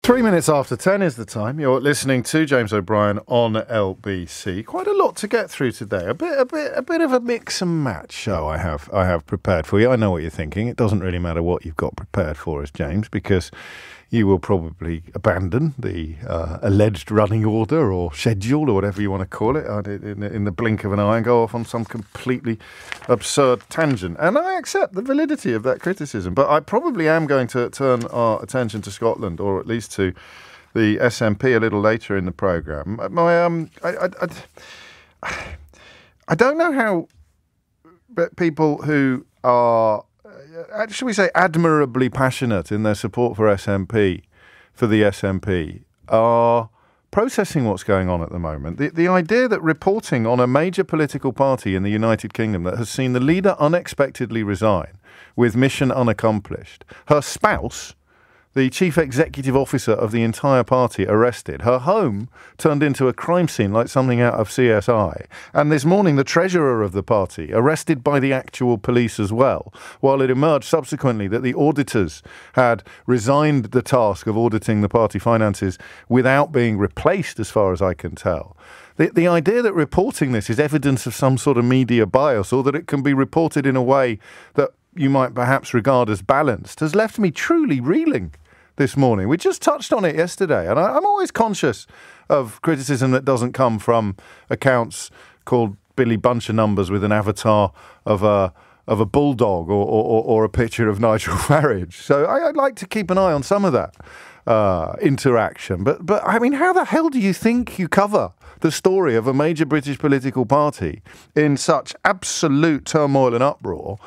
3 minutes after 10 is the time. You're listening to James O'Brien on LBC. Quite a lot to get through today. A bit of a mix and match show I have prepared for you. I know what you're thinking. It doesn't really matter what you've got prepared for us, James, because you will probably abandon the alleged running order or schedule or whatever you want to call it in the blink of an eye and go off on some completely absurd tangent. And I accept the validity of that criticism, but I probably am going to turn our attention to Scotland, or at least to the SNP a little later in the programme. I don't know how people who are, shall we say, admirably passionate in their support for the SNP, are processing what's going on at the moment. The idea that reporting on a major political party in the United Kingdom that has seen the leader unexpectedly resign with mission unaccomplished, her spouse, the chief executive officer of the entire party, arrested, her home turned into a crime scene like something out of CSI, and this morning the treasurer of the party arrested by the actual police as well, while it emerged subsequently that the auditors had resigned the task of auditing the party finances without being replaced, as far as I can tell. The idea that reporting this is evidence of some sort of media bias, or that it can be reported in a way that you might perhaps regard as balanced, has left me truly reeling this morning. We just touched on it yesterday, and I'm always conscious of criticism that doesn't come from accounts called Billy Buncher Numbers with an avatar of a bulldog or a picture of Nigel Farage. So I'd like to keep an eye on some of that interaction. But I mean, how the hell do you think you cover the story of a major British political party in such absolute turmoil and uproar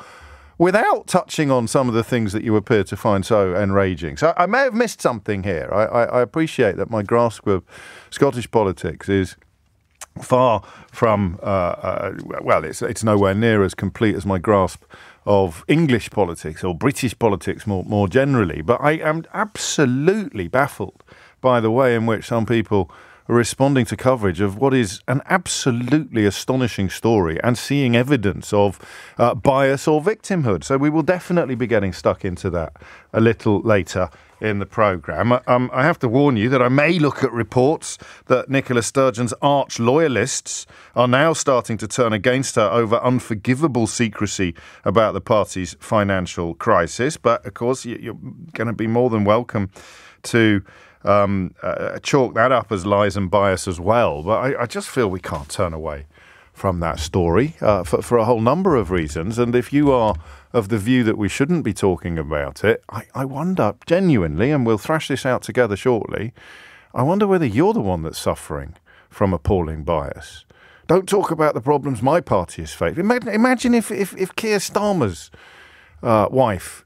without touching on some of the things that you appear to find so enraging? So I may have missed something here. I appreciate that my grasp of Scottish politics is far from, well, it's nowhere near as complete as my grasp of English politics or British politics more generally. But I am absolutely baffled by the way in which some people responding to coverage of what is an absolutely astonishing story and seeing evidence of bias or victimhood. So we will definitely be getting stuck into that a little later in the programme. I have to warn you that I may look at reports that Nicola Sturgeon's arch loyalists are now starting to turn against her over unforgivable secrecy about the party's financial crisis. But, of course, you're going to be more than welcome to chalk that up as lies and bias as well. But I just feel we can't turn away from that story for a whole number of reasons. And if you are of the view that we shouldn't be talking about it, I wonder genuinely, and we'll thrash this out together shortly, I wonder whether you're the one that's suffering from appalling bias. Don't talk about the problems my party has faced. Imagine if Keir Starmer's wife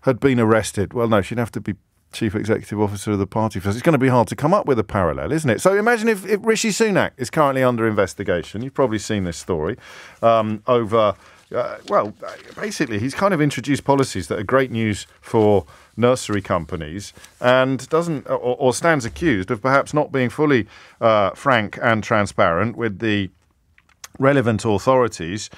had been arrested. Well, no, she'd have to be Chief Executive Officer of the party first. It's going to be hard to come up with a parallel, isn't it? So imagine if Rishi Sunak is currently under investigation. You've probably seen this story over, well, basically he's kind of introduced policies that are great news for nursery companies and doesn't, or stands accused of perhaps not being fully frank and transparent with the relevant authorities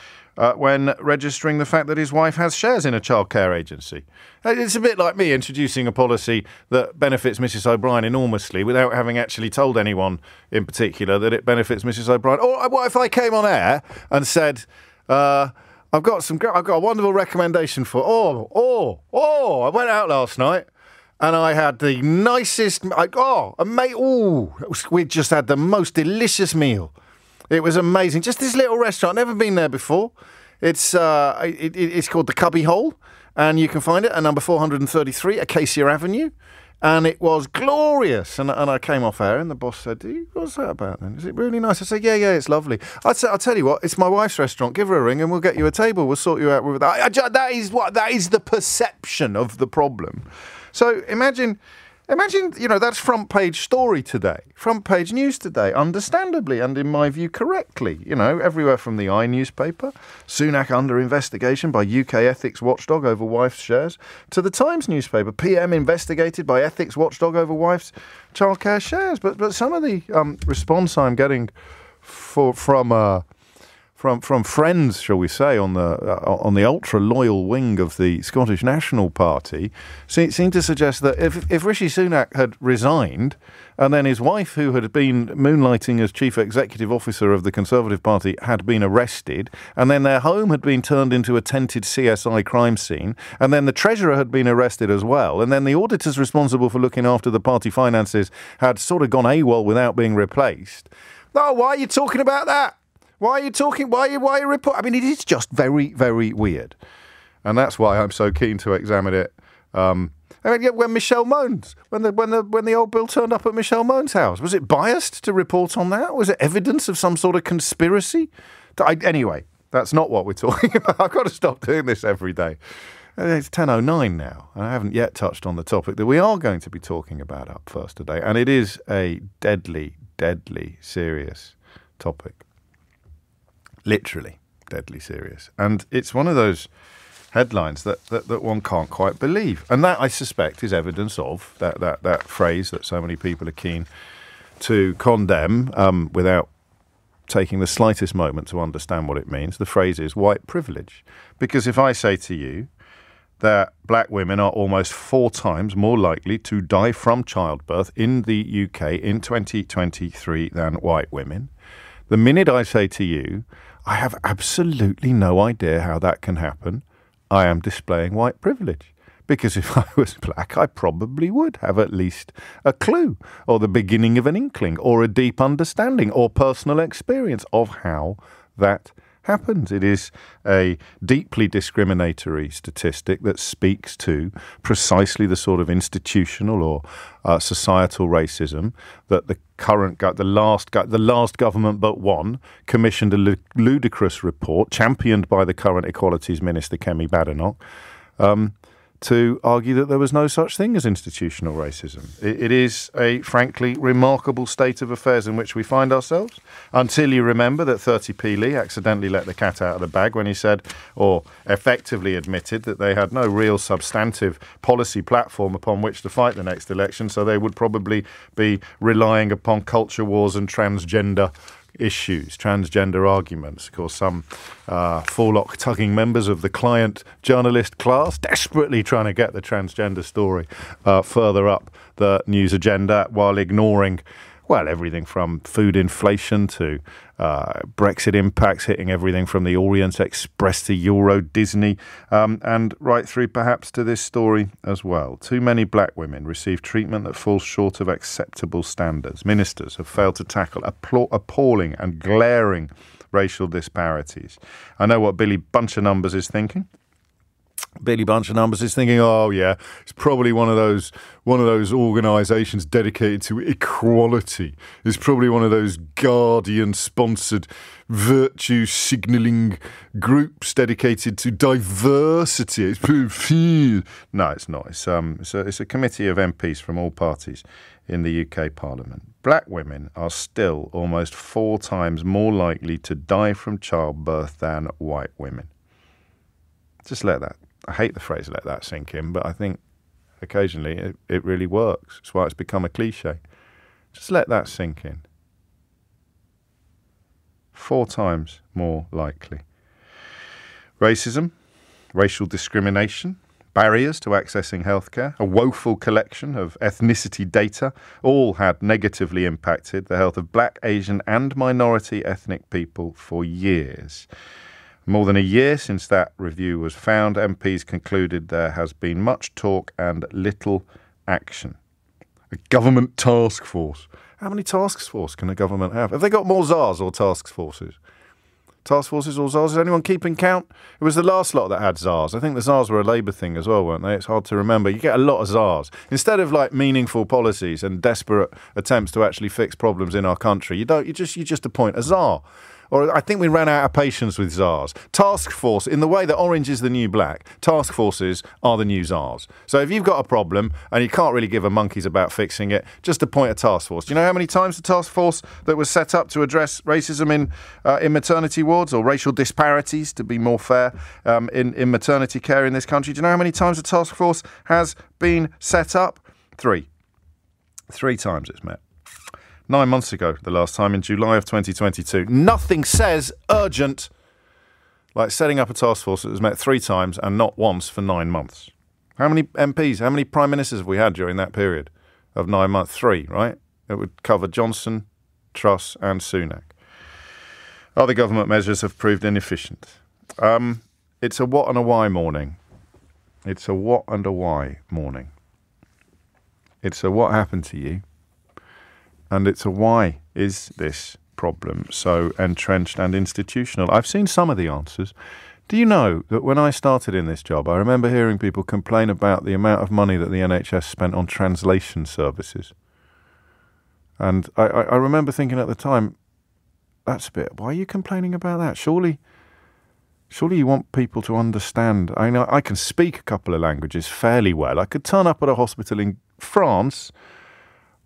when registering the fact that his wife has shares in a childcare agency. It's a bit like me introducing a policy that benefits Mrs O'Brien enormously without having actually told anyone in particular that it benefits Mrs O'Brien. Or what if I came on air and said, I've got a wonderful recommendation for, I went out last night and I had the nicest, we just had the most delicious meal. It was amazing. Just this little restaurant. Never been there before. It's called the Cubby Hole, and you can find it at number 433 Acacia Avenue. And it was glorious. And I came off air, and the boss said, "What's that about then? Is it really nice?" I said, "Yeah, it's lovely." I'll tell you what. It's my wife's restaurant. Give her a ring, and we'll get you a table. We'll sort you out with that. That is the perception of the problem. So imagine, that's front page story today, front page news today, understandably and in my view correctly. Everywhere from the I newspaper, Sunak under investigation by UK ethics watchdog over wife's shares, to the Times newspaper, PM investigated by ethics watchdog over wife's childcare shares. But some of the response I'm getting from from friends, shall we say, on the ultra loyal wing of the Scottish National Party, seemed to suggest that if Rishi Sunak had resigned, and then his wife, who had been moonlighting as chief executive officer of the Conservative Party, had been arrested, and then their home had been turned into a tented CSI crime scene, and then the treasurer had been arrested as well, and then the auditors responsible for looking after the party finances had sort of gone AWOL without being replaced. Oh, why are you talking about that? Why are you talking? Why are you report? I mean, it is just very, very weird, and that's why I'm so keen to examine it. I mean, when Michelle Moans, when the old bill turned up at Michelle Moan's house, was it biased to report on that? Was it evidence of some sort of conspiracy? Anyway, that's not what we're talking about. I've got to stop doing this every day. It's 10:09 now, and I haven't yet touched on the topic that we are going to be talking about up first today, and it is a deadly, deadly serious topic. Literally deadly serious. And it's one of those headlines that one can't quite believe. And that, I suspect, is evidence of that phrase that so many people are keen to condemn without taking the slightest moment to understand what it means. The phrase is white privilege. Because if I say to you that black women are almost 4 times more likely to die from childbirth in the UK in 2023 than white women, the minute I say to you, I have absolutely no idea how that can happen, I am displaying white privilege. Because if I was black, I probably would have at least a clue, or the beginning of an inkling, or a deep understanding, or personal experience of how that happens. It is a deeply discriminatory statistic that speaks to precisely the sort of institutional or societal racism that the last government but one commissioned a ludicrous report championed by the current Equalities Minister Kemi Badenoch to argue that there was no such thing as institutional racism. It is a frankly remarkable state of affairs in which we find ourselves, until you remember that 30p Lee accidentally let the cat out of the bag when he said, or effectively admitted, that they had no real substantive policy platform upon which to fight the next election, so they would probably be relying upon culture wars and transgender issues, transgender arguments. Of course, some forelock-tugging members of the client journalist class desperately trying to get the transgender story further up the news agenda while ignoring, well, everything from food inflation to Brexit impacts hitting everything from the Orient Express to Euro Disney, and right through perhaps to this story as well. Too many black women receive treatment that falls short of acceptable standards. Ministers have failed to tackle appalling and glaring racial disparities. I know what Billy Bunch of Numbers is thinking. Billy Bunch of Numbers is thinking, oh yeah, it's probably one of those organisations dedicated to equality. It's probably one of those Guardian-sponsored virtue signalling groups dedicated to diversity. No, it's not. It's a committee of MPs from all parties in the UK Parliament. Black women are still almost 4 times more likely to die from childbirth than white women. Just let that. I hate the phrase "let that sink in," but I think occasionally it really works. That's why it's become a cliche. Just let that sink in. 4 times more likely. Racism, racial discrimination, barriers to accessing healthcare, a woeful collection of ethnicity data, all had negatively impacted the health of black, Asian and minority ethnic people for years. More than a year since that review was found, MPs concluded there has been much talk and little action. A government task force. How many task forces can a government have? Have they got more czars or task forces? Task forces or czars? Is anyone keeping count? It was the last lot that had czars. I think the czars were a Labour thing as well, weren't they? It's hard to remember. You get a lot of czars. Instead of like meaningful policies and desperate attempts to actually fix problems in our country, you just appoint a czar. Or I think we ran out of patience with czars. Task force, in the way that orange is the new black, task forces are the new czars. So if you've got a problem and you can't really give a monkeys about fixing it, just appoint a task force. Do you know how many times the task force that was set up to address racism in maternity wards, or racial disparities, to be more fair, in maternity care in this country? Do you know how many times the task force has been set up? 3. 3 times it's met. 9 months ago, the last time, in July of 2022. Nothing says urgent like setting up a task force that was met 3 times and not once for 9 months. How many MPs, how many prime ministers have we had during that period of 9 months? 3, right? It would cover Johnson, Truss and Sunak. Other government measures have proved inefficient. It's a what and a why morning. It's a what and a why morning. It's a what happened to you, and it's a why is this problem so entrenched and institutional. I've seen some of the answers. Do you know that when I started in this job, I remember hearing people complain about the amount of money that the NHS spent on translation services? And I remember thinking at the time, that's a bit, why are you complaining about that? Surely you want people to understand. I know I can speak a couple of languages fairly well. I could turn up at a hospital in France,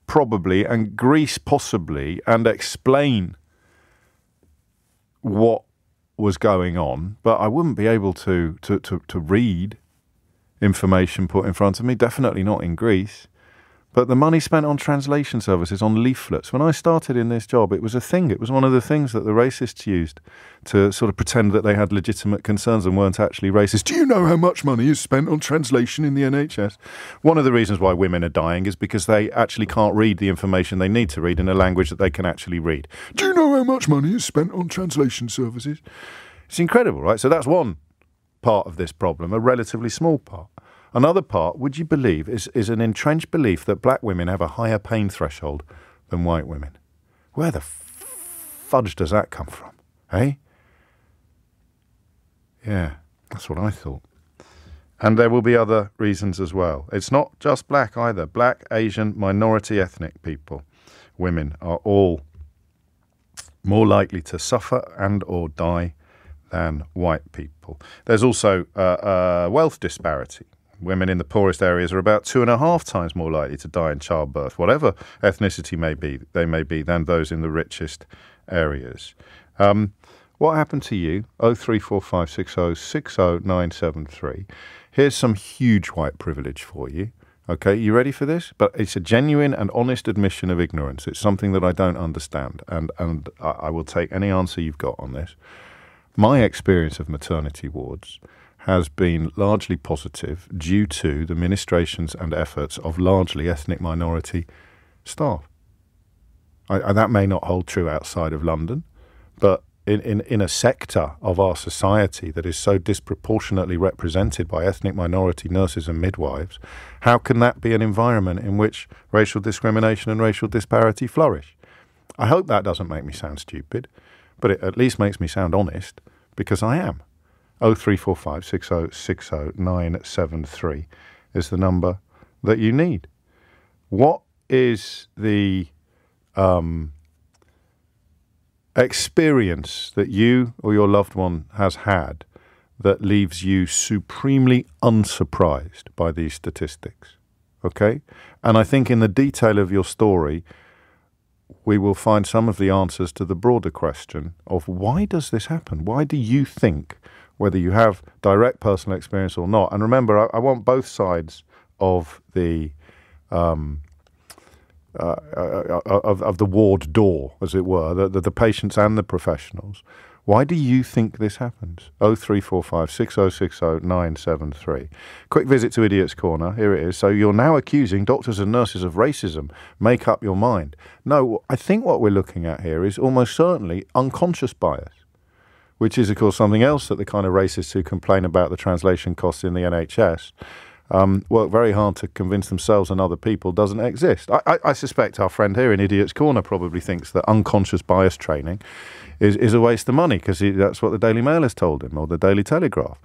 probably, and Greece, possibly, and explain what was going on, but I wouldn't be able to read information put in front of me, definitely not in Greece. But the money spent on translation services, on leaflets, when I started in this job, it was a thing. It was one of the things that the racists used to sort of pretend that they had legitimate concerns and weren't actually racist. Do you know how much money is spent on translation in the NHS? One of the reasons why women are dying is because they actually can't read the information they need to read in a language that they can actually read. Do you know how much money is spent on translation services? It's incredible, right? So that's one part of this problem, a relatively small part. Another part, would you believe, is an entrenched belief that black women have a higher pain threshold than white women. Where the fudge does that come from, eh? Yeah, that's what I thought. And there will be other reasons as well. It's not just black either. Black, Asian, minority ethnic people, women, are all more likely to suffer and or die than white people. There's also wealth disparity. Women in the poorest areas are about 2.5 times more likely to die in childbirth, whatever ethnicity they may be, than those in the richest areas. What happened to you? 03456060973. Here's some huge white privilege for you. Okay, you ready for this? But it's a genuine and honest admission of ignorance. It's something that I don't understand, and I will take any answer you've got on this. My experience of maternity wards has been largely positive due to the ministrations and efforts of largely ethnic minority staff. That may not hold true outside of London, but in a sector of our society that is so disproportionately represented by ethnic minority nurses and midwives, how can that be an environment in which racial discrimination and racial disparity flourish? I hope that doesn't make me sound stupid, but it at least makes me sound honest, because I am. 03456060973 is the number that you need. What is the experience that you or your loved one has had that leaves you supremely unsurprised by these statistics? Okay? And I think in the detail of your story, we will find some of the answers to the broader question of why does this happen? Why do you think, whether you have direct personal experience or not? And remember, I want both sides of the of the ward door, as it were, the patients and the professionals. Why do you think this happens? 03456060973. Quick visit to Idiot's Corner. Here it is. So you're now accusing doctors and nurses of racism. Make up your mind. No, I think what we're looking at here is almost certainly unconscious bias, which is, of course, something else that the kind of racists who complain about the translation costs in the NHS work very hard to convince themselves and other people doesn't exist. I suspect our friend here in Idiot's Corner probably thinks that unconscious bias training is a waste of money, because that's what the Daily Mail has told him, or the Daily Telegraph.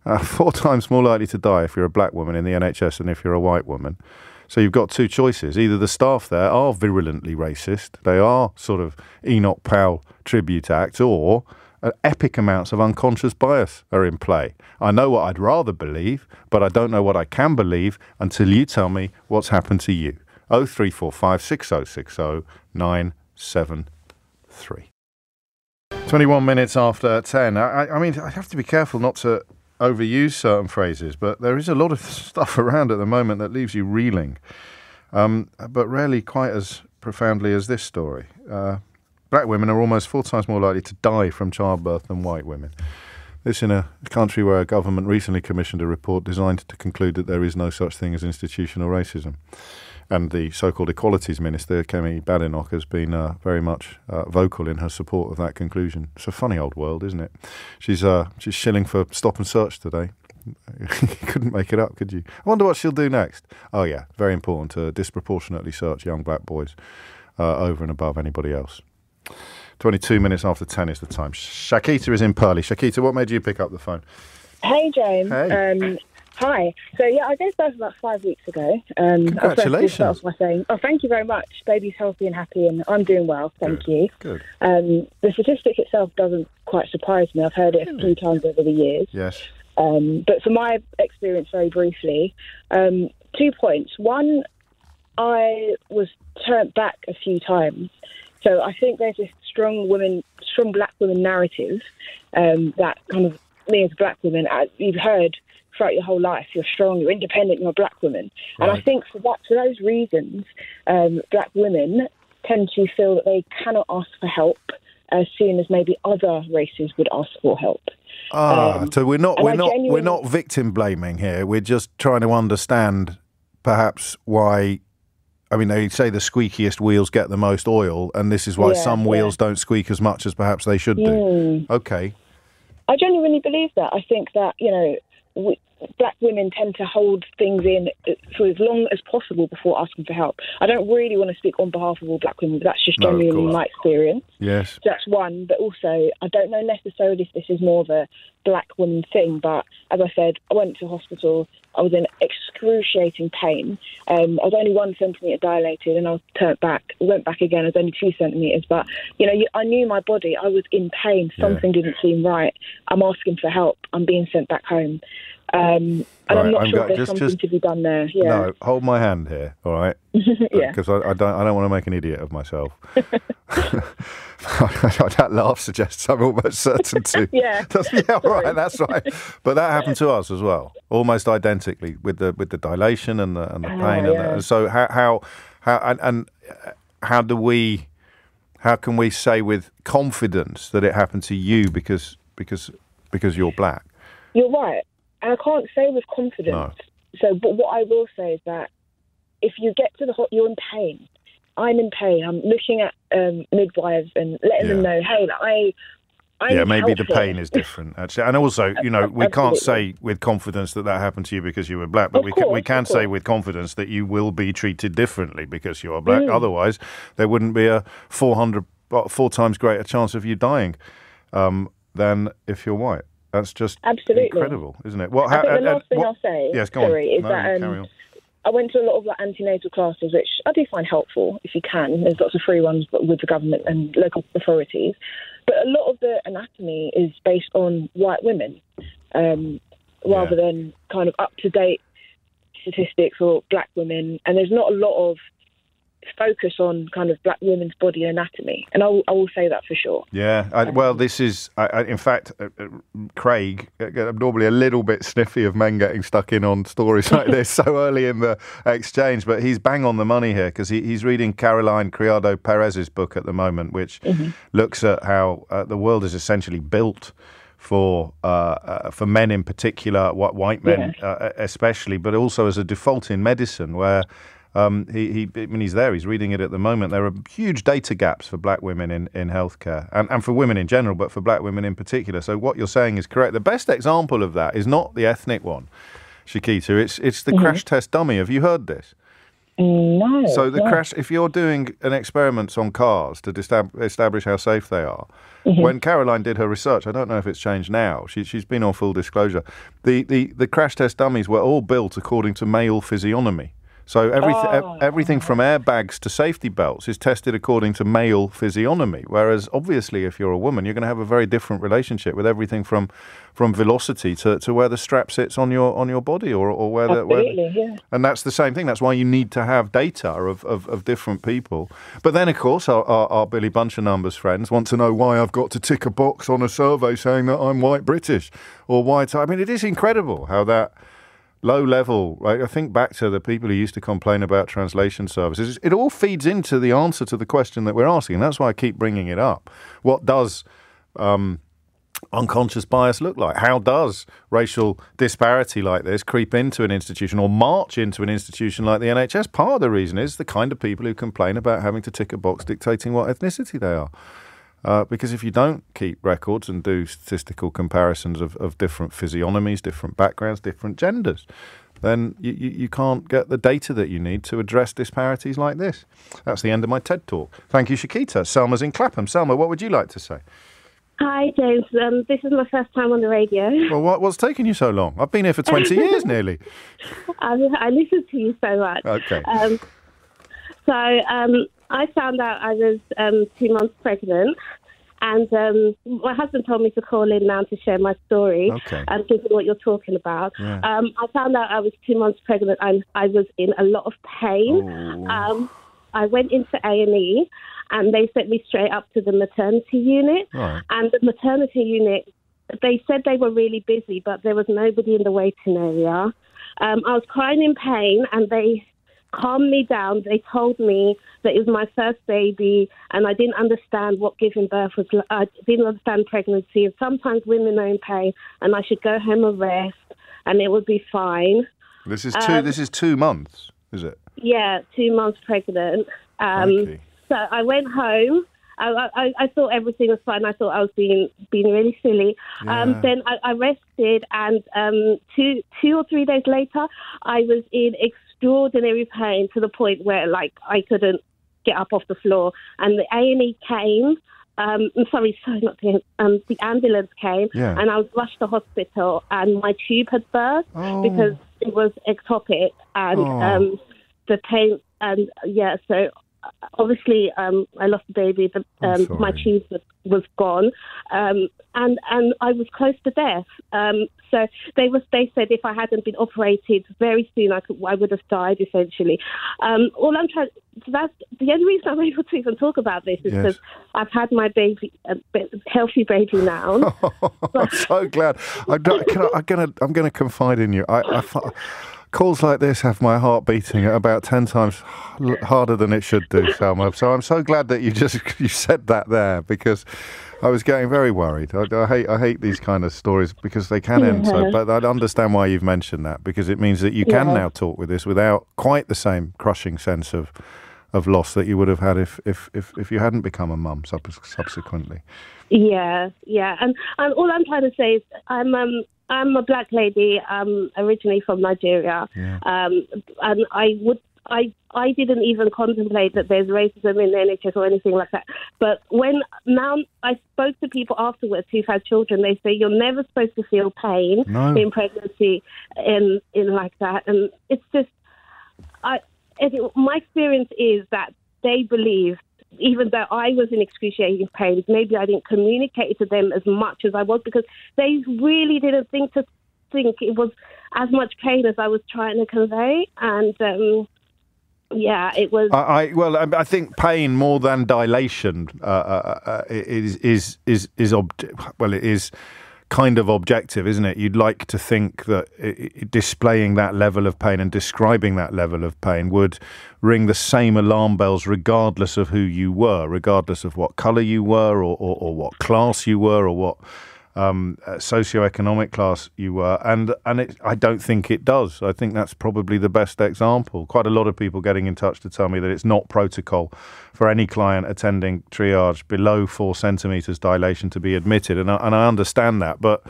4 times more likely to die if you're a black woman in the NHS than if you're a white woman. So you've got 2 choices. Either the staff there are virulently racist, they are sort of Enoch Powell tribute acts, or epic amounts of unconscious bias are in play. I know what I'd rather believe, but I don't know what I can believe until you tell me what's happened to you. 03456060973. 21 minutes after 10. I mean, I have to be careful not to overuse certain phrases, but there is a lot of stuff around at the moment that leaves you reeling, but rarely quite as profoundly as this story. Black women are almost 4 times more likely to die from childbirth than white women. This in a country where a government recently commissioned a report designed to conclude that there is no such thing as institutional racism. And the so-called Equalities Minister, Kemi Badenoch, has been very much vocal in her support of that conclusion. It's a funny old world, isn't it? She's shilling for stop and search today. You couldn't make it up, could you? I wonder what she'll do next. Oh, yeah, very important to disproportionately search young black boys over and above anybody else. 22 minutes after 10 is the time. Shakita is in Purley. Shakita, what made you pick up the phone? Hey, James. Hey. Hi. So, yeah, I gave birth about 5 weeks ago. Congratulations. I'll start off by saying, thank you very much. Baby's healthy and happy, and I'm doing well. Thank you. Good. The statistic itself doesn't quite surprise me. I've heard it a few times over the years. Yes. But from my experience, very briefly, 2 points. One, I was turned back a few times. So I think there's this strong black women narrative that kind of me as a black woman, as you've heard throughout your whole life, you're strong, you're independent, you're a black woman. Right. And I think for those reasons, black women tend to feel that they cannot ask for help as soon as maybe other races would ask for help. So we're not victim blaming here. We're just trying to understand perhaps why. I mean, they say the squeakiest wheels get the most oil, and this is why some wheels don't squeak as much as perhaps they should do. Okay. I genuinely believe that. I think that, black women tend to hold things in for as long as possible before asking for help. I don't really want to speak on behalf of all black women, but that's just genuinely my experience. Yes. So that's one. But also, I don't know necessarily if this is more of a black woman thing, but as I said, I went to hospital. I was in excruciating pain. I was only 1 centimetre dilated, and I was turned back. I went back again. It was only 2 centimetres. But, I knew my body. I was in pain. Something didn't seem right. I'm asking for help. I'm being sent back home. And I'm not sure if there's something to be done there. Yeah. No, hold my hand here, all right? Because I don't want to make an idiot of myself. That laugh suggests I'm almost certain to. Yeah. Right, that's right. But that happened to us as well, almost identically with the dilation and the pain. So how can we say with confidence that it happened to you because you're black? You're right. And I can't say with confidence. No. So, but what I will say is that if you get to you're in pain. I'm in pain. I'm looking at midwives and letting them know, hey, I maybe the pain is different, actually. And also, we can't say with confidence that happened to you because you were black, but we can say with confidence that you will be treated differently because you are black. Otherwise, there wouldn't be a 4 times greater chance of you dying than if you're white. That's just incredible, isn't it? Well, I think the last thing I'll say, is that I went to a lot of antenatal classes, which I do find helpful if you can. There's lots of free ones with the government and local authorities. But a lot of the anatomy is based on white women rather than kind of up-to-date statistics for black women. And there's not a lot of focus on kind of black women's body anatomy, and I will say that for sure. This is in fact Craig, normally a little bit sniffy of men getting stuck in on stories like this so early in the exchange, but he's bang on the money here because he's reading Caroline Criado Perez's book at the moment, which looks at how the world is essentially built for men in particular, white men especially, but also as a default in medicine where he's there, he's reading it at the moment. There are huge data gaps for black women in healthcare and for women in general, but for black women in particular. So what you're saying is correct. The best example of that is not the ethnic one, Shakita. It's the crash test dummy. Have you heard this? No. So the crash, if you're doing an experiment on cars to establish how safe they are, when Caroline did her research, I don't know if it's changed now. She's been on full disclosure. The crash test dummies were all built according to male physiognomy. So everything from airbags to safety belts is tested according to male physiognomy, whereas obviously if you're a woman, you're going to have a very different relationship with everything from velocity to where the strap sits on your body or where and that's the same thing. That's why you need to have data of different people. But then, of course, our Billy Bunch of Numbers friends want to know why I've got to tick a box on a survey saying that I'm white British or white. I mean, it is incredible how that low level, right? I think back to the people who used to complain about translation services. It all feeds into the answer to the question that we're asking. That's why I keep bringing it up. What does unconscious bias look like? How does racial disparity like this creep into an institution or march into an institution like the NHS? Part of the reason is the kind of people who complain about having to tick a box dictating what ethnicity they are. Because if you don't keep records and do statistical comparisons of different physiognomies, different backgrounds, different genders, then you can't get the data that you need to address disparities like this. That's the end of my TED Talk. Thank you, Shakita. Selma's in Clapham. Selma, what would you like to say? Hi, James. This is my first time on the radio. Well, what's taking you so long? I've been here for 20 years nearly. I listen to you so much. Okay. I found out I was 2 months pregnant, and my husband told me to call in now to share my story. Okay. And given what you're talking about, Yeah. I found out I was 2 months pregnant and I was in a lot of pain. Oh. I went into A&E. And they sent me straight up to the maternity unit. Right. And the maternity unit, they said they were really busy, but there was nobody in the waiting area. I was crying in pain, and they calmed me down. They told me that it was my first baby, and I didn't understand what giving birth was. I didn't understand pregnancy, and sometimes women are in pain, and I should go home and rest, and it would be fine. This is 2 months, is it? Yeah, 2 months pregnant. Okay. So I went home. I thought everything was fine. I thought I was being really silly. Yeah. Then I rested, and 2 or 3 days later, I was in extraordinary pain to the point where, like, I couldn't get up off the floor. And the A&E came. The ambulance came, Yeah. and I was rushed to hospital, and my tube had burst because it was ectopic, and the pain, and so. Obviously, I lost the baby. My tube was gone, and I was close to death. So they said if I hadn't been operated very soon, I would have died essentially. That's the only reason I'm able to even talk about this is because I've had my baby, healthy baby now. I'm so glad. I'm going to confide in you. Calls like this have my heart beating at about 10 times harder than it should do, Selma. So I'm so glad that you said that there, because I was getting very worried. I hate these kind of stories because they can end so. But I understand why you've mentioned that, because it means that you can now talk with this without quite the same crushing sense of loss that you would have had if you hadn't become a mum subsequently. Yeah. And all I'm trying to say is I'm a black lady, originally from Nigeria, and I didn't even contemplate that there's racism in the NHS or anything like that. But now I spoke to people afterwards who've had children, they say you're never supposed to feel pain in pregnancy in like that, and it's just my experience is that they believe. Even though I was in excruciating pain, maybe I didn't communicate to them as much as I was, because they really didn't think it was as much pain as I was trying to convey. And it was. I think pain more than dilation is kind of objective, isn't it? You'd like to think that displaying that level of pain and describing that level of pain would ring the same alarm bells regardless of who you were, regardless of what colour you were or what class you were or what socioeconomic class you were. And I don't think it does. I think that's probably the best example. Quite a lot of people getting in touch to tell me that it's not protocol for any client attending triage below 4 centimetres dilation to be admitted. And I understand that, but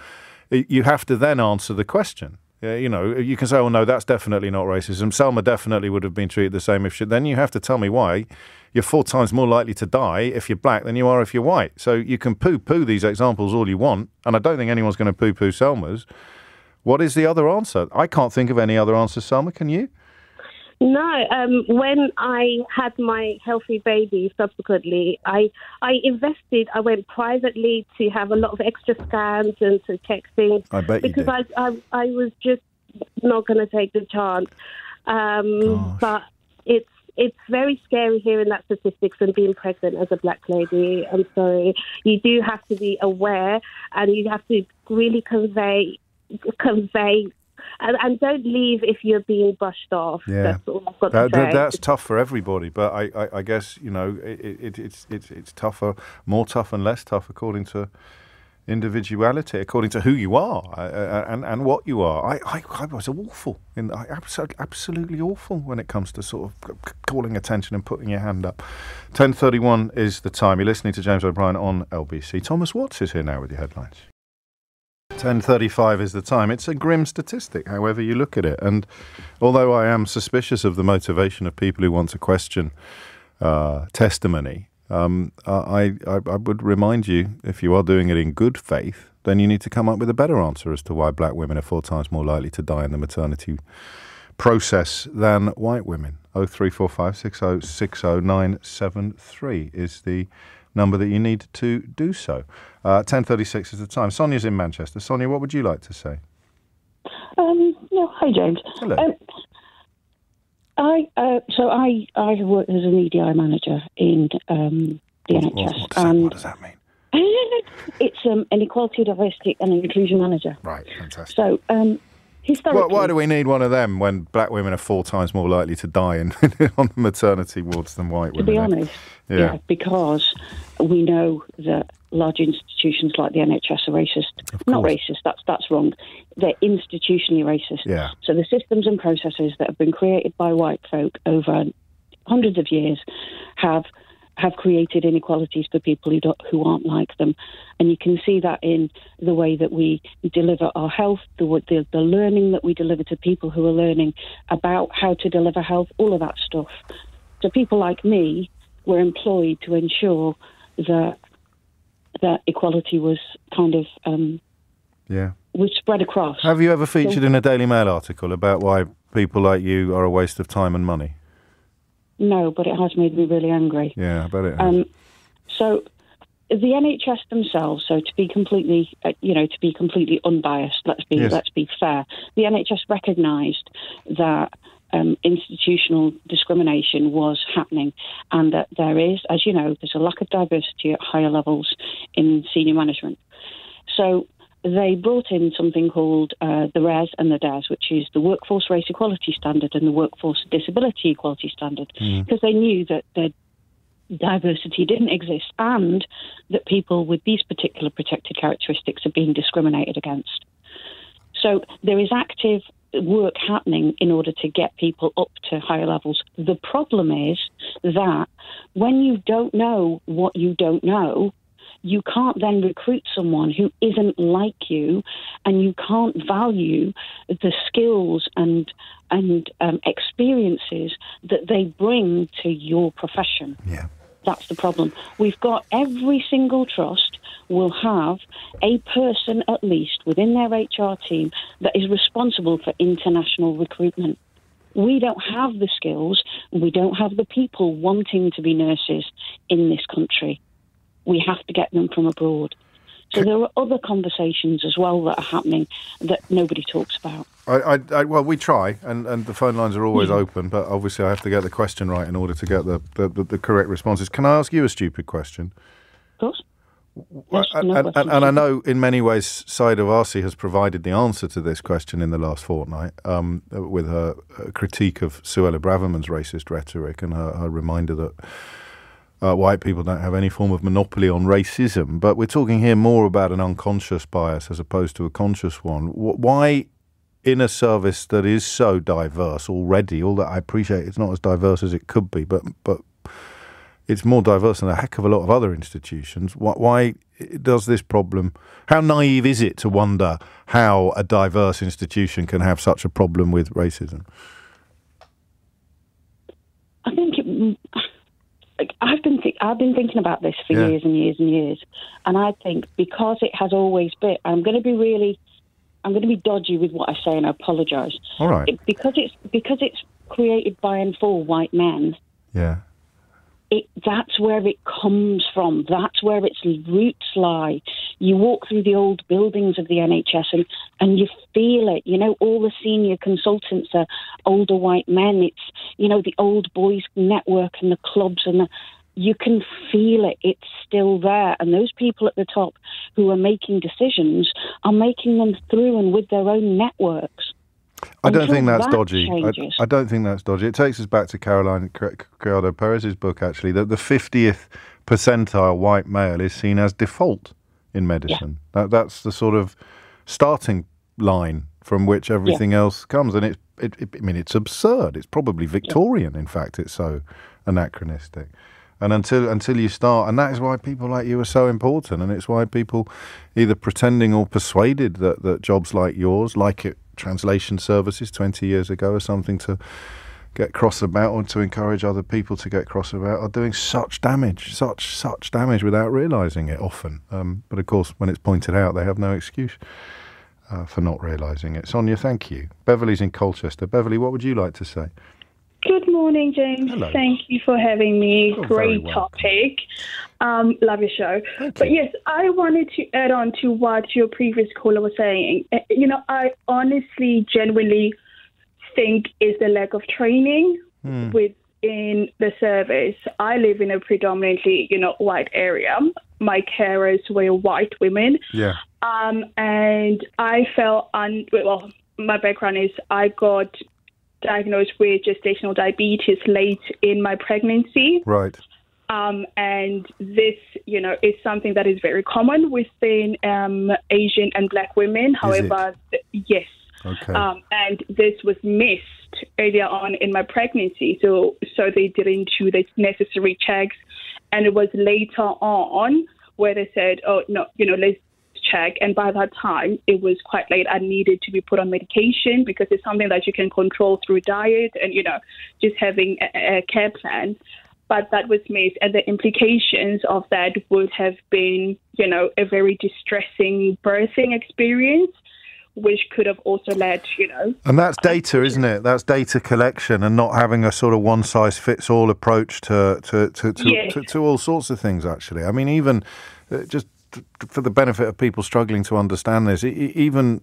you have to then answer the question. You can say, oh, no, that's definitely not racism. Selma definitely would have been treated the same if she... Then you have to tell me why. You're 4 times more likely to die if you're black than you are if you're white. So you can poo-poo these examples all you want, and I don't think anyone's going to poo-poo Selma's. What is the other answer? I can't think of any other answer, Selma. Can you? No. When I had my healthy baby subsequently, I invested. I went privately to have a lot of extra scans and to check things. I bet you did. Because I was just not going to take the chance. But it's very scary hearing that statistics and being pregnant as a black lady. I'm sorry. You do have to be aware, and you have to really convey And don't leave if you're being brushed off. Yeah. That's all I've got to say. That's tough for everybody, but I guess, it's tougher, more tough and less tough according to individuality, according to who you are and what you are. I was awful, absolutely awful when it comes to sort of calling attention and putting your hand up. 10:31 is the time. You're listening to James O'Brien on LBC. Thomas Watts is here now with your headlines. 10:35 is the time. It's a grim statistic, however you look at it. And although I am suspicious of the motivation of people who want to question testimony, I would remind you, if you are doing it in good faith, then you need to come up with a better answer as to why black women are 4 times more likely to die in the maternity process than white women. 0345 6060973 is the number that you need to do so. 10:36 is the time. Sonia's in Manchester. Sonia, what would you like to say? Hi, James. Hello. I have worked as an EDI manager in the NHS. What does that mean? It's an equality, diversity and inclusion manager. Right, fantastic. So, historically... Why do we need one of them when black women are 4 times more likely to die on the maternity wards than white women? To be honest, yeah, because we know that large institutions like the NHS are racist. Not racist, that's wrong. They're institutionally racist. Yeah. So the systems and processes that have been created by white folk over hundreds of years have created inequalities for people who aren't like them. And you can see that in the way that we deliver our health, the learning that we deliver to people who are learning about how to deliver health, all of that stuff. So people like me were employed to ensure that equality was kind of was spread across. Have you ever featured in a Daily Mail article about why people like you are a waste of time and money? No, but it has made me really angry. Yeah, I bet it has. So the NHS themselves, so to be completely unbiased, let's be fair. The NHS recognised that institutional discrimination was happening, and that there is, as you know, there's a lack of diversity at higher levels in senior management. So they brought in something called the RES and the DES, which is the Workforce Race Equality Standard and the Workforce Disability Equality Standard, because they knew that the diversity didn't exist and that people with these particular protected characteristics are being discriminated against. So there is active work happening in order to get people up to higher levels. The problem is that when you don't know what you don't know, you can't then recruit someone who isn't like you, and you can't value the skills and experiences that they bring to your profession. Yeah. That's the problem. We've got every single trust will have a person at least within their HR team that is responsible for international recruitment. We don't have the skills, we don't have the people wanting to be nurses in this country. We have to get them from abroad. So there are other conversations as well that are happening that nobody talks about. Well, we try, and the phone lines are always open, but obviously I have to get the question right in order to get the correct responses. Can I ask you a stupid question? Of course. And I know in many ways Saida Warsi has provided the answer to this question in the last fortnight with her critique of Suella Braverman's racist rhetoric and her reminder that white people don't have any form of monopoly on racism. But we're talking here more about an unconscious bias as opposed to a conscious one. Why, in a service that is so diverse already, although I appreciate it's not as diverse as it could be, but it's more diverse than a heck of a lot of other institutions, why does this problem, how naive is it to wonder how a diverse institution can have such a problem with racism? I think I've been thinking about this for years and years and years, and I think because it has always been, I'm going to be dodgy with what I say, and I apologise. All right. Because it's created by and for white men. Yeah. That's where it comes from. That's where its roots lie. You walk through the old buildings of the NHS and you feel it. You know, all the senior consultants are older white men. It's, you know, the old boys network and the clubs and you can feel it. It's still there. And those people at the top who are making decisions are making them through and with their own networks. I don't think that's that dodgy. changes. I don't think that's dodgy. It takes us back to Caroline Criado Perez's book, actually, that the 50th percentile white male is seen as default in medicine. Yeah. That's the sort of starting line from which everything else comes. And it's absurd. It's probably Victorian, in fact. It's so anachronistic. And until you start, and that is why people like you are so important, and it's why people either pretending or persuaded that jobs like yours, like translation services 20 years ago, are something to get cross about or to encourage other people to get cross about, are doing such damage without realising it often. But of course, when it's pointed out, they have no excuse for not realising it. Sonia, thank you. Beverly's in Colchester. Beverly, what would you like to say? Good morning, James. Hello. Thank you for having me. You're Great topic. Love your show. But yes, I wanted to add on to what your previous caller was saying. I honestly, genuinely think is the lack of training within the service. I live in a predominantly, white area. My carers were white women. Yeah. And I felt, my background is I got diagnosed with gestational diabetes late in my pregnancy. Right. And this, is something that is very common within Asian and Black women. However, yes. Okay. And this was missed earlier on in my pregnancy. So they didn't do the necessary checks. And it was later on where they said, oh, no, let's check. And by that time, it was quite late. I needed to be put on medication because it's something that you can control through diet and, just having a care plan. But that was missed. And the implications of that would have been, a very distressing birthing experience, which could have also led, And that's data, isn't it? That's data collection and not having a sort of one-size-fits-all approach to all sorts of things, actually. I mean, even just for the benefit of people struggling to understand this, even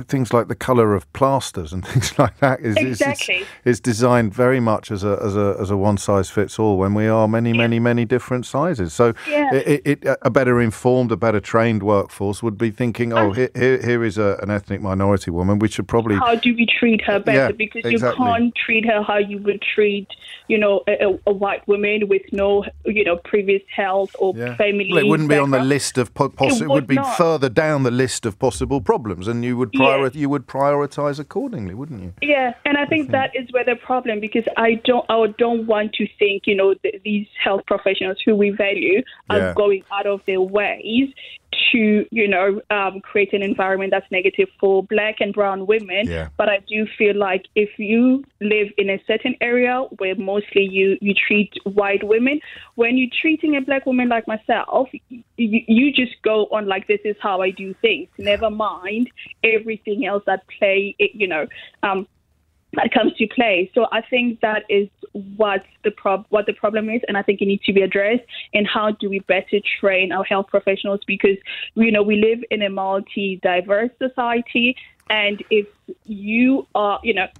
things like the colour of plasters and things like that is designed very much as a one size fits all when we are many different sizes. So a better informed, a better trained workforce would be thinking, here is an ethnic minority woman. We should probably, how do we treat her better? Because you can't treat her how you would treat a white woman with no previous health or family. It wouldn't be on the list of it would be further down the list of possible problems, and you would prioritize accordingly, wouldn't you? Yeah, and I think that is where the problem, because I don't want to think these health professionals who we value are going out of their ways to create an environment that's negative for Black and brown women. But I do feel like if you live in a certain area where mostly you treat white women, when you're treating a Black woman like myself, you just go on like, this is how I do things, never mind everything else that that comes to play. So I think that is what the problem is, and I think it needs to be addressed. And how do we better train our health professionals? Because we live in a multi-diverse society, and if you are,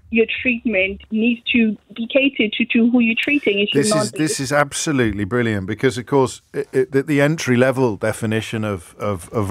your treatment needs to be catered to who you're treating. This is absolutely brilliant, because, of course, the entry-level definition of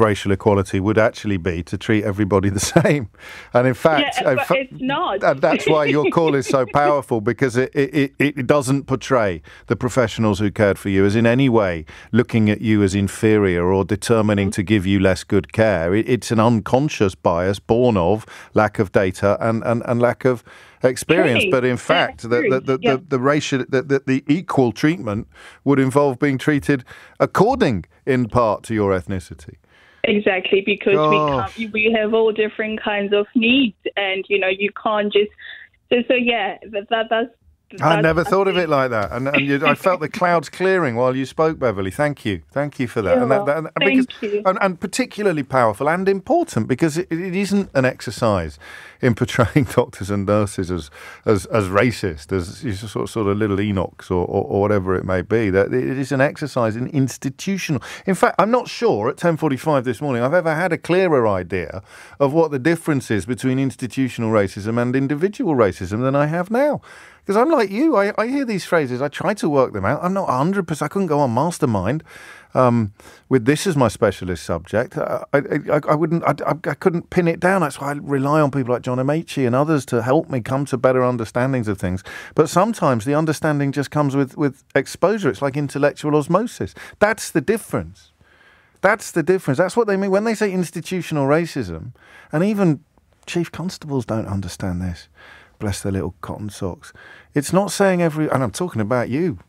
racial equality would actually be to treat everybody the same. And in fact, but it's not. And that's why your call is so powerful, because it doesn't portray the professionals who cared for you as in any way looking at you as inferior or determining to give you less good care. It's an unconscious bias born of lack of data and lack of experience. But in fact, the equal treatment would involve being treated according, in part, to your ethnicity. Exactly, because we have all different kinds of needs, and you can't just. That's. I never thought of it like that, and I felt the clouds clearing while you spoke, Beverly. Thank you for that. Thank you. And particularly powerful and important, because it isn't an exercise in portraying doctors and nurses as racist, as sort of little Enochs or whatever it may be. That it is an exercise in institutional. In fact, I'm not sure at 10:45 this morning I've ever had a clearer idea of what the difference is between institutional racism and individual racism than I have now. Because I'm like you. I hear these phrases. I try to work them out. I'm not 100%. I couldn't go on Mastermind with this as my specialist subject. I couldn't pin it down. That's why I rely on people like John Amaechi and others to help me come to better understandings of things. But sometimes the understanding just comes with exposure. It's like intellectual osmosis. That's the difference. That's the difference. That's what they mean when they say institutional racism. And even chief constables don't understand this. Bless their little cotton socks. It's not saying and I'm talking about you,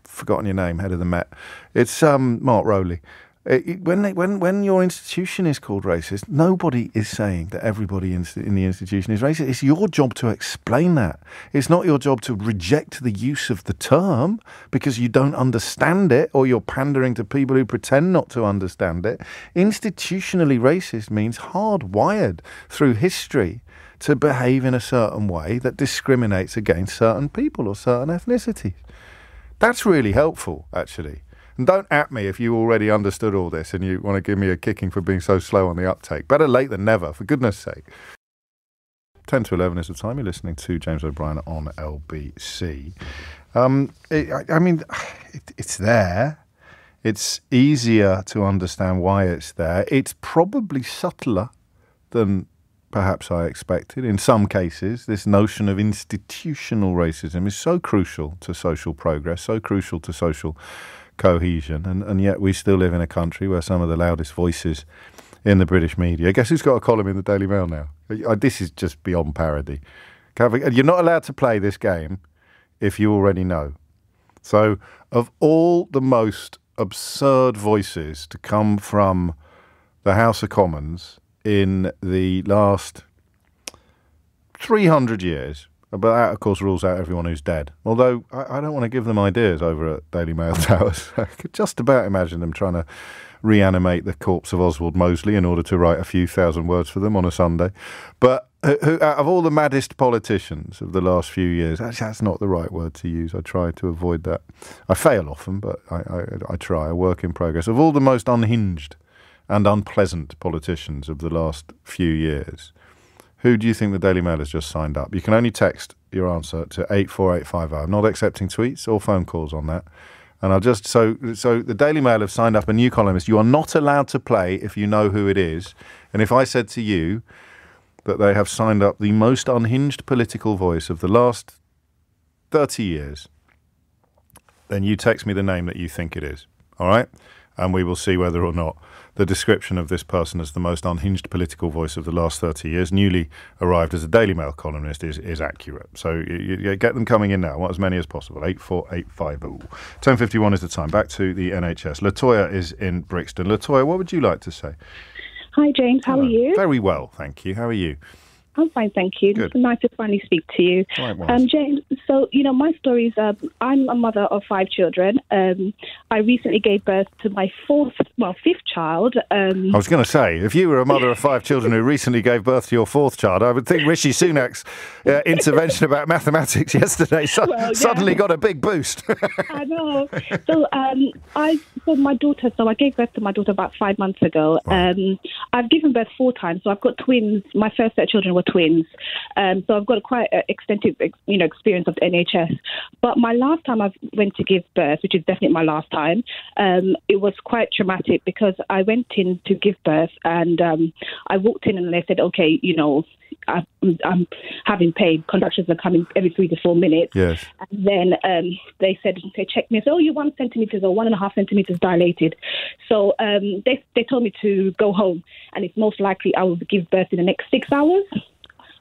forgotten your name, head of the Met. It's Mark Rowley. When your institution is called racist, nobody is saying that everybody in the institution is racist. It's your job to explain that. It's not your job to reject the use of the term because you don't understand it or you're pandering to people who pretend not to understand it. Institutionally racist means hardwired through history to behave in a certain way that discriminates against certain people or certain ethnicities. That's really helpful, actually. And don't at me if you already understood all this and you want to give me a kicking for being so slow on the uptake. Better late than never, for goodness sake. 10 to 11 is the time. You're listening to James O'Brien on LBC. It's there. It's easier to understand why it's there. It's probably subtler than perhaps I expected. In some cases, this notion of institutional racism is so crucial to social progress, so crucial to social cohesion, and yet we still live in a country where some of the loudest voices in the British media. Guess who's got a column in the Daily Mail now? This is just beyond parody. You're not allowed to play this game if you already know. So, of all the most absurd voices to come from the House of Commons in the last 300 years, but that, of course, rules out everyone who's dead. Although, I don't want to give them ideas over at Daily Mail Towers. I could just about imagine them trying to reanimate the corpse of Oswald Mosley in order to write a few thousand words for them on a Sunday. But who, out of all the maddest politicians of the last few years, actually, that's not the right word to use. I try to avoid that. I fail often, but I try, a work in progress. Of all the most unhinged and unpleasant politicians of the last few years, who do you think the Daily Mail has just signed up? You can only text your answer to 84850. I'm not accepting tweets or phone calls on that. And I'll just, so the Daily Mail have signed up a new columnist. You are not allowed to play if you know who it is. And if I said to you that they have signed up the most unhinged political voice of the last 30 years, then you text me the name that you think it is. All right? And we will see whether or not the description of this person as the most unhinged political voice of the last 30 years, newly arrived as a Daily Mail columnist, is accurate. So you get them coming in now. Want as many as possible. 84850. 10:51 is the time. Back to the NHS. Latoya is in Brixton. Latoya, what would you like to say? Hi, James. How are you? Very well, thank you. How are you? I'm fine, thank you. Good. It's nice to finally speak to you. Likewise. James, so, my story is I'm a mother of 5 children. I recently gave birth to my fifth child. I was going to say, if you were a mother of 5 children who recently gave birth to your 4th child, I would think Rishi Sunak's intervention about mathematics yesterday suddenly got a big boost. I know. So I gave birth to my daughter about 5 months ago. Right. I've given birth 4 times, so I've got twins. My first set of children were twins. So I've got quite extensive, experience of the NHS. But my last time I went to give birth, which is definitely my last time, it was quite traumatic because I went in to give birth and I walked in and they said, okay, I'm having pain. Contractions are coming every 3 to 4 minutes. Yes. And then they checked me and said, you're 1 centimetre or 1.5 centimetres dilated. So they told me to go home and it's most likely I will give birth in the next 6 hours.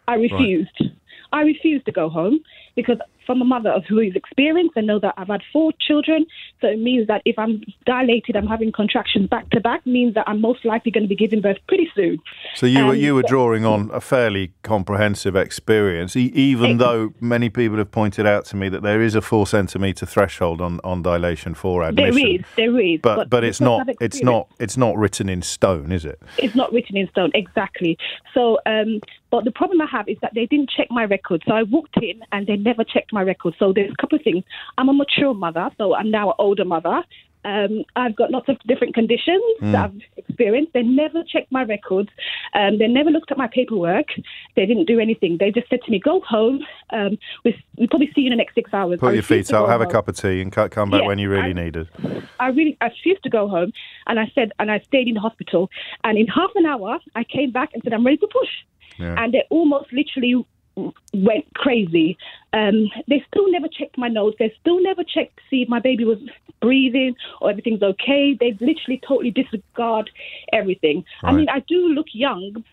I refused. Right. I refused to go home because from a mother who is experienced and know that I've had 4 children, so it means that if I'm dilated, I'm having contractions back to back, means that I'm most likely going to be giving birth pretty soon. So you were drawing on a fairly comprehensive experience, even though many people have pointed out to me that there is a 4 centimetre threshold on dilation for admission. There is, but it's not written in stone, is it? It's not written in stone, exactly. So, but the problem I have is that they didn't check my record. So I walked in and they never checked my record. So there's a couple of things. I'm a mature mother, so I'm now an older mother. I've got lots of different conditions that I've experienced. They never checked my records. They never looked at my paperwork. They didn't do anything. They just said to me, go home. We'll probably see you in the next 6 hours. Put your feet up, have a cup of tea and come back when you really need it. I refused to go home. And I stayed in the hospital. And in half an hour, I came back and said, I'm ready to push. Yeah. And they almost literally went crazy. They still never checked my nose. They still never checked to see if my baby was breathing or everything's okay. They literally totally disregard everything. Right. I mean, I do look young.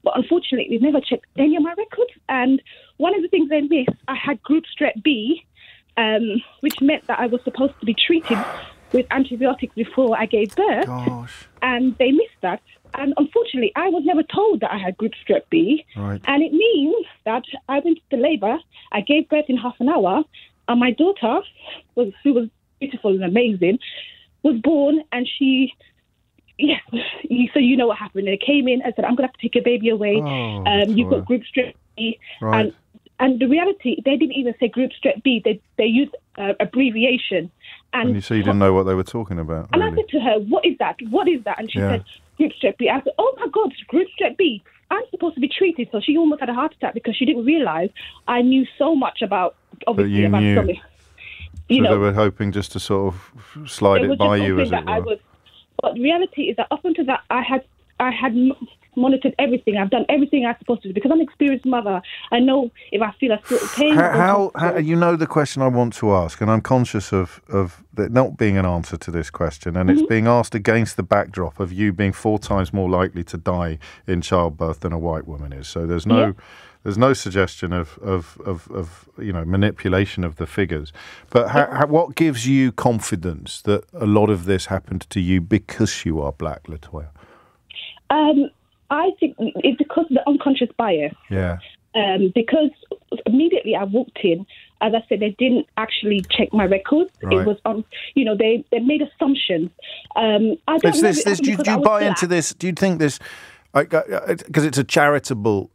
But unfortunately, they never checked any of my records. And one of the things they missed, I had group strep B, which meant that I was supposed to be treated with antibiotics before I gave birth. Gosh. And they missed that. And unfortunately, I was never told that I had group strep B. Right. And it means that I went to labour, I gave birth in half an hour, and my daughter, who was beautiful and amazing, was born, and she... Yes, so you know what happened. They came in and said, I'm going to have to take your baby away. You've got group strep B. Right. And the reality, they didn't even say group strep B. They used abbreviation. And you said you didn't know what they were talking about. And really. I said to her, what is that? What is that? And she said, group strep B. I said, oh my God, group strep B. I'm supposed to be treated. So she almost had a heart attack because she didn't realise I knew so much about, obviously, about something. So they were hoping just to sort of slide it by you, as it were. But the reality is that up until that, I had monitored everything. I've done everything I'm supposed to do because I'm an experienced mother. I know if I feel a certain pain. How you know the question I want to ask, and I'm conscious of there not being an answer to this question, and it's being asked against the backdrop of you being 4 times more likely to die in childbirth than a white woman is. So there's no. There's no suggestion of manipulation of the figures. But what gives you confidence that a lot of this happened to you because you are black, Latoya? I think it's because of the unconscious bias. Yeah. Because immediately I walked in, as I said, they didn't actually check my records. Right. It was they made assumptions. I don't know. Do you buy into this? Do you think this? Because it's a charitable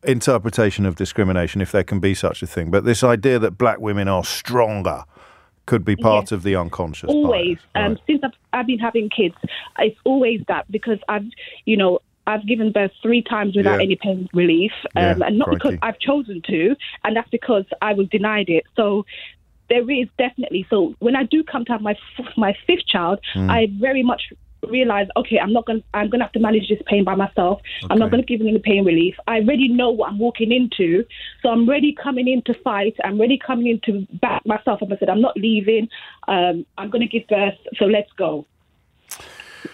interpretation of discrimination, if there can be such a thing, but this idea that black women are stronger could be part of the unconscious always bias. Right. Since I've been having kids, it's always that, because I've given birth 3 times without any pain relief, and not because I've chosen to, and that's because I was denied it. So there is definitely, so when I do come to have my 5th child, I very much realize, okay, I'm gonna have to manage this pain by myself. Okay. I'm not gonna give them the pain relief. I already know what I'm walking into, so I'm ready coming in to fight. I'm ready coming in to back myself up. I said, I'm not leaving. I'm gonna give birth, so let's go.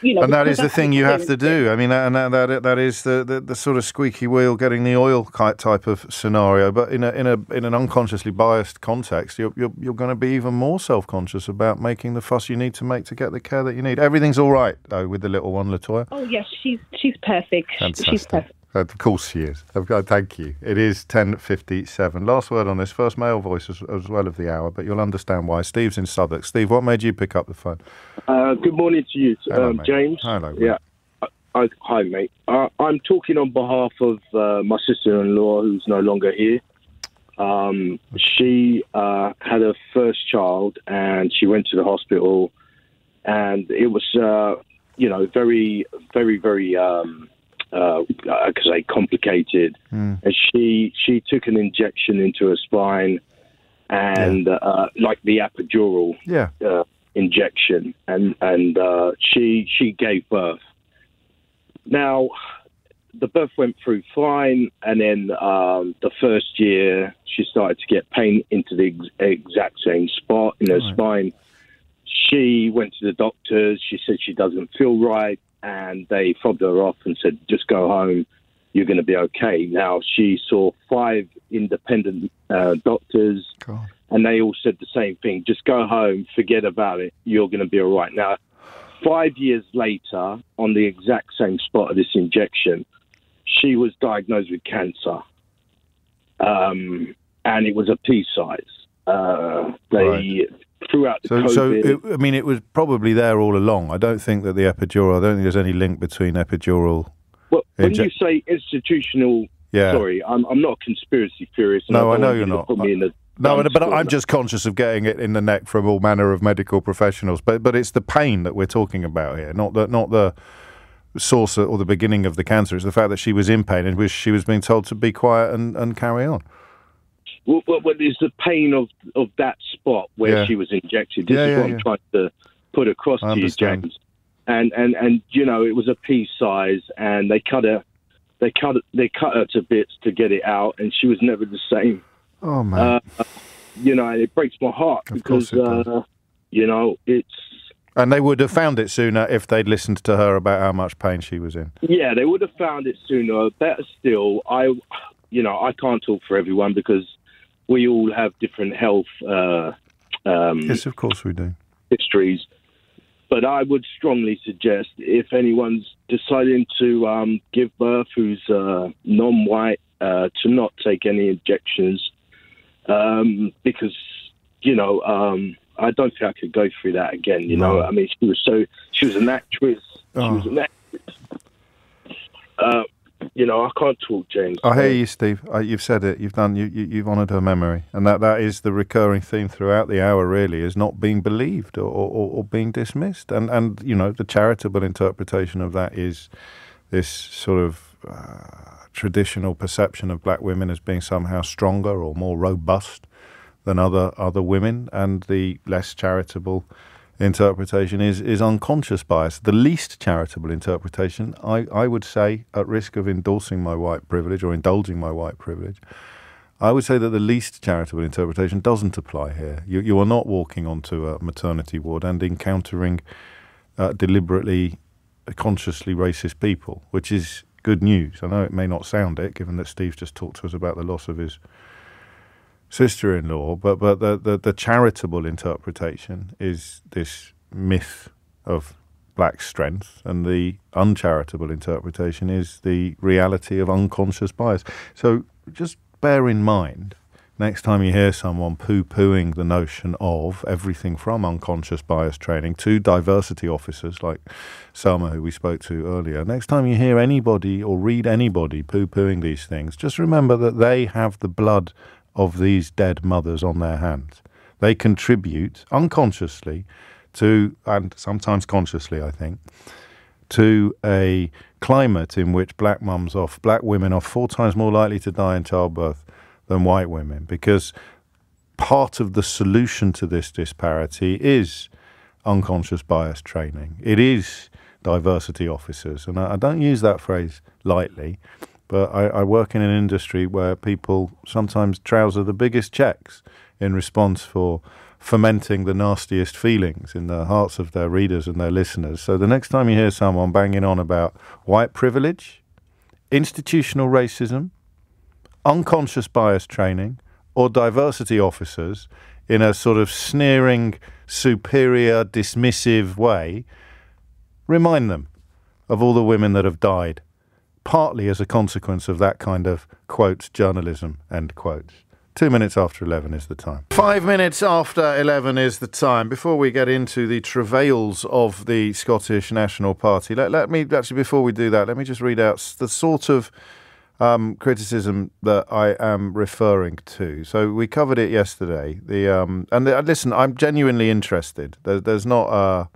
And that is the thing you have to do. I mean, that is the sort of squeaky wheel getting the oil type of scenario. But in an unconsciously biased context, you're going to be even more self-conscious about making the fuss you need to make to get the care that you need. Everything's all right though with the little one, Latoya. Oh yes, she's perfect. Fantastic. She's perfect. Of course she is. Thank you. It is 10:57. Last word on this. First male voice as well of the hour, but you'll understand why. Steve's in Southwark. Steve, what made you pick up the phone? Good morning to you, Hello, James. Hello. Mate. Yeah. Hi, mate. I'm talking on behalf of my sister-in-law, who's no longer here. She had her first child, and she went to the hospital, and it was, very, very, very... I could say complicated. And she took an injection into her spine, and like the epidural injection, and she gave birth. Now, the birth went through fine, and then the first year she started to get pain into the exact same spot in her spine. She went to the doctors. She said she doesn't feel right. And they fobbed her off and said, just go home, you're going to be okay. Now, she saw 5 independent doctors, and they all said the same thing. Just go home, forget about it, you're going to be all right. Now, 5 years later, on the exact same spot of this injection, she was diagnosed with cancer. And it was a pea size. Throughout the COVID. It was probably there all along. I don't think that the epidural, I don't think there's any link between epidural... Well, when you say institutional... Yeah. Sorry, I'm not a conspiracy theorist. No, I know you're not. Put me in No, but I'm just conscious of getting it in the neck from all manner of medical professionals. But it's the pain that we're talking about here, not the source or the beginning of the cancer. It's the fact that she was in pain and she was being told to be quiet and carry on. Well, it's the pain of that spot where she was injected. This is what I'm trying to put across to you, James. And it was a pea size, and they cut her to bits to get it out, and she was never the same. Oh man! And it breaks my heart because it's. And they would have found it sooner if they'd listened to her about how much pain she was in. Yeah, they would have found it sooner. Better still, I can't talk for everyone because we all have different health. Yes, of course we do. Histories. But I would strongly suggest if anyone's deciding to give birth who's non-white to not take any injections because, I don't think I could go through that again, No. I mean, she was an actress. Oh. She was an actress. I can't talk, James. I hear you, Steve. You've said it. You've honoured her memory, and that is the recurring theme throughout the hour. Really, is not being believed or being dismissed, and the charitable interpretation of that is this sort of traditional perception of black women as being somehow stronger or more robust than other women, and the less charitable interpretation is unconscious bias. The least charitable interpretation, I would say, at risk of endorsing my white privilege or indulging my white privilege, I would say that the least charitable interpretation doesn't apply here. You are not walking onto a maternity ward and encountering deliberately, consciously racist people, which is good news. I know it may not sound it, given that Steve just talked to us about the loss of his sister-in-law, but the charitable interpretation is this myth of black strength, and the uncharitable interpretation is the reality of unconscious bias. So just bear in mind, next time you hear someone poo-pooing the notion of everything from unconscious bias training to diversity officers like Selma, who we spoke to earlier, next time you hear anybody or read anybody poo-pooing these things, just remember that they have the blood of these dead mothers on their hands. They contribute unconsciously to, and sometimes consciously, I think, to a climate in which black women are 4 times more likely to die in childbirth than white women, because part of the solution to this disparity is unconscious bias training. It is diversity officers, and I don't use that phrase lightly, but I work in an industry where people sometimes trouser the biggest checks in response for fomenting the nastiest feelings in the hearts of their readers and their listeners. So the next time you hear someone banging on about white privilege, institutional racism, unconscious bias training, or diversity officers in a sort of sneering, superior, dismissive way, remind them of all the women that have died, partly as a consequence of that kind of, quotes, journalism, end quotes. 2 minutes after 11 is the time. 5 minutes after 11 is the time. Before we get into the travails of the Scottish National Party, let me, actually, before we do that, let me just read out the sort of criticism that I am referring to. So we covered it yesterday. Listen, I'm genuinely interested. There's not a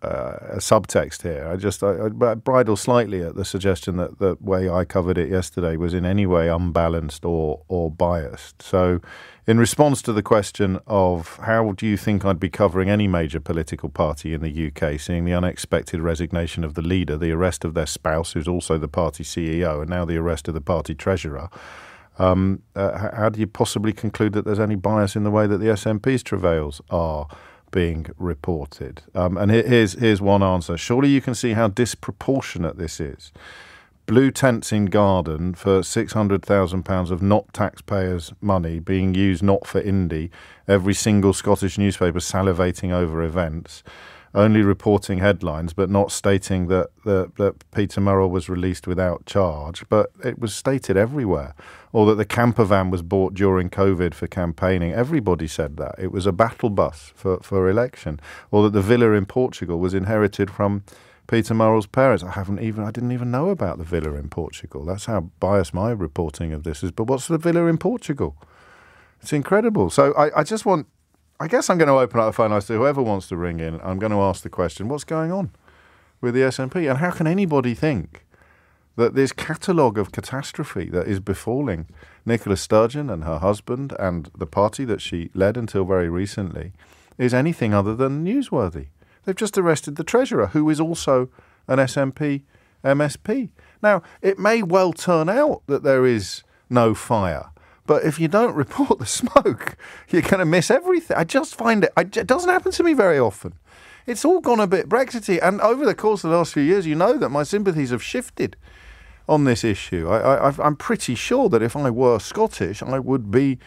subtext here. I bridle slightly at the suggestion that the way I covered it yesterday was in any way unbalanced or biased. So in response to the question of how do you think I'd be covering any major political party in the UK, seeing the unexpected resignation of the leader, the arrest of their spouse, who's also the party CEO, and now the arrest of the party treasurer, how do you possibly conclude that there's any bias in the way that the SNP's travails are being reported? And here's one answer. Surely you can see how disproportionate this is. Blue tents in Garden for £600,000 of not taxpayers' money being used not for indie. Every single Scottish newspaper salivating over events, only reporting headlines but not stating that Peter Murrell was released without charge. But it was stated everywhere. Or that the camper van was bought during COVID for campaigning. Everybody said that. It was a battle bus for election. Or that the villa in Portugal was inherited from Peter Murrell's parents. I didn't even know about the villa in Portugal. That's how biased my reporting of this is. But what's the villa in Portugal? It's incredible. So I guess I'm going to open up the phone lines to whoever wants to ring in. I'm going to ask the question, what's going on with the SNP? And how can anybody think that this catalogue of catastrophe that is befalling Nicola Sturgeon and her husband and the party that she led until very recently is anything other than newsworthy? They've just arrested the Treasurer, who is also an SNP MSP. Now, it may well turn out that there is no fire, but if you don't report the smoke, you're going to miss everything. I just find it doesn't happen to me very often. It's all gone a bit Brexity, and over the course of the last few years, you know that my sympathies have shifted on this issue. I'm pretty sure that if I were Scottish, I would be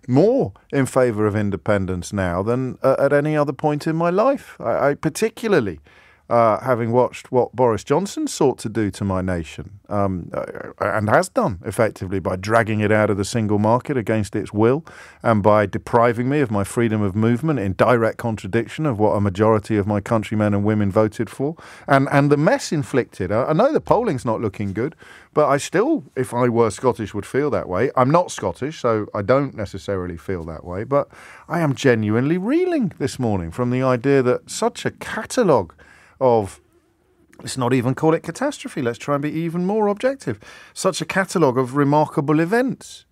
more in favour of independence now than at any other point in my life. I particularly, having watched what Boris Johnson sought to do to my nation, and has done effectively by dragging it out of the single market against its will and by depriving me of my freedom of movement in direct contradiction of what a majority of my countrymen and women voted for, and the mess inflicted. I know the polling's not looking good, but I still, if I were Scottish, would feel that way. I'm not Scottish, so I don't necessarily feel that way, but I am genuinely reeling this morning from the idea that such a catalogue of, let's not even call it catastrophe, let's try and be even more objective, such a catalogue of remarkable events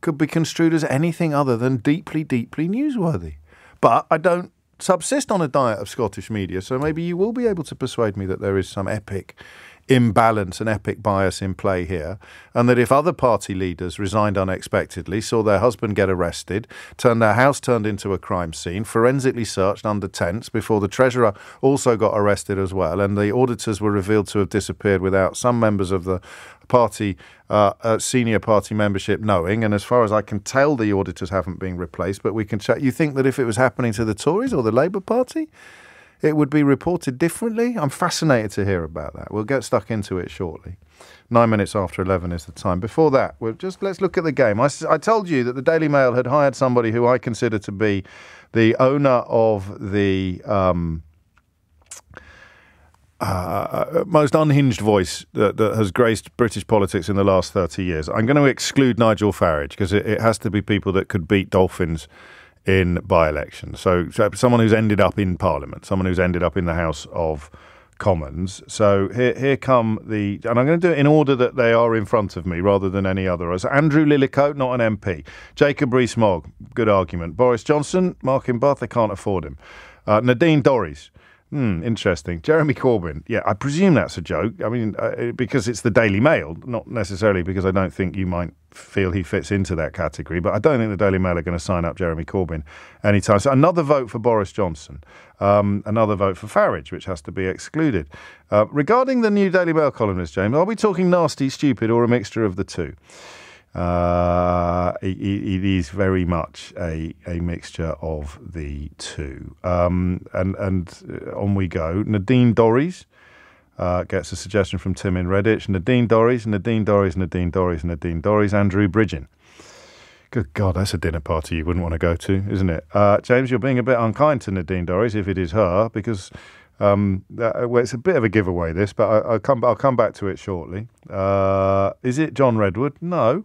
could be construed as anything other than deeply, deeply newsworthy. But I don't subsist on a diet of Scottish media, so maybe you will be able to persuade me that there is some epic imbalance and epic bias in play here, and that if other party leaders resigned unexpectedly, saw their husband get arrested, their house turned into a crime scene, forensically searched under tents before the Treasurer also got arrested as well, and the auditors were revealed to have disappeared without some members of the party, senior party membership knowing, and as far as I can tell, the auditors haven't been replaced, but we can check. You think that if it was happening to the Tories or the Labour Party, it would be reported differently? I'm fascinated to hear about that. We'll get stuck into it shortly. 9 minutes after 11 is the time. Before that, let's look at the game. I told you that the Daily Mail had hired somebody who I consider to be the owner of the most unhinged voice that has graced British politics in the last 30 years. I'm going to exclude Nigel Farage because it has to be people that could beat dolphins in by-elections. So someone who's ended up in Parliament, someone who's ended up in the House of Commons. So here come and I'm going to do it in order that they are in front of me rather than any other. So Andrew Lillicoat, not an MP. Jacob Rees-Mogg, good argument. Boris Johnson, Mark Bath, they can't afford him. Nadine Dorries. Interesting. Jeremy Corbyn. Yeah, I presume that's a joke. I mean, because it's the Daily Mail, not necessarily because I don't think you might feel he fits into that category, but I don't think the Daily Mail are going to sign up Jeremy Corbyn anytime. So another vote for Boris Johnson, another vote for Farage, which has to be excluded. Regarding the new Daily Mail columnist, James, are we talking nasty, stupid, or a mixture of the two? It is very much a mixture of the two. And on we go. Nadine Dorries gets a suggestion from Tim in Redditch. Nadine Dorries. Andrew Bridgen. Good God, that's a dinner party you wouldn't want to go to, isn't it? James, you're being a bit unkind to Nadine Dorries, if it is her, because it's a bit of a giveaway, this, but I'll come back to it shortly. Is it John Redwood? No.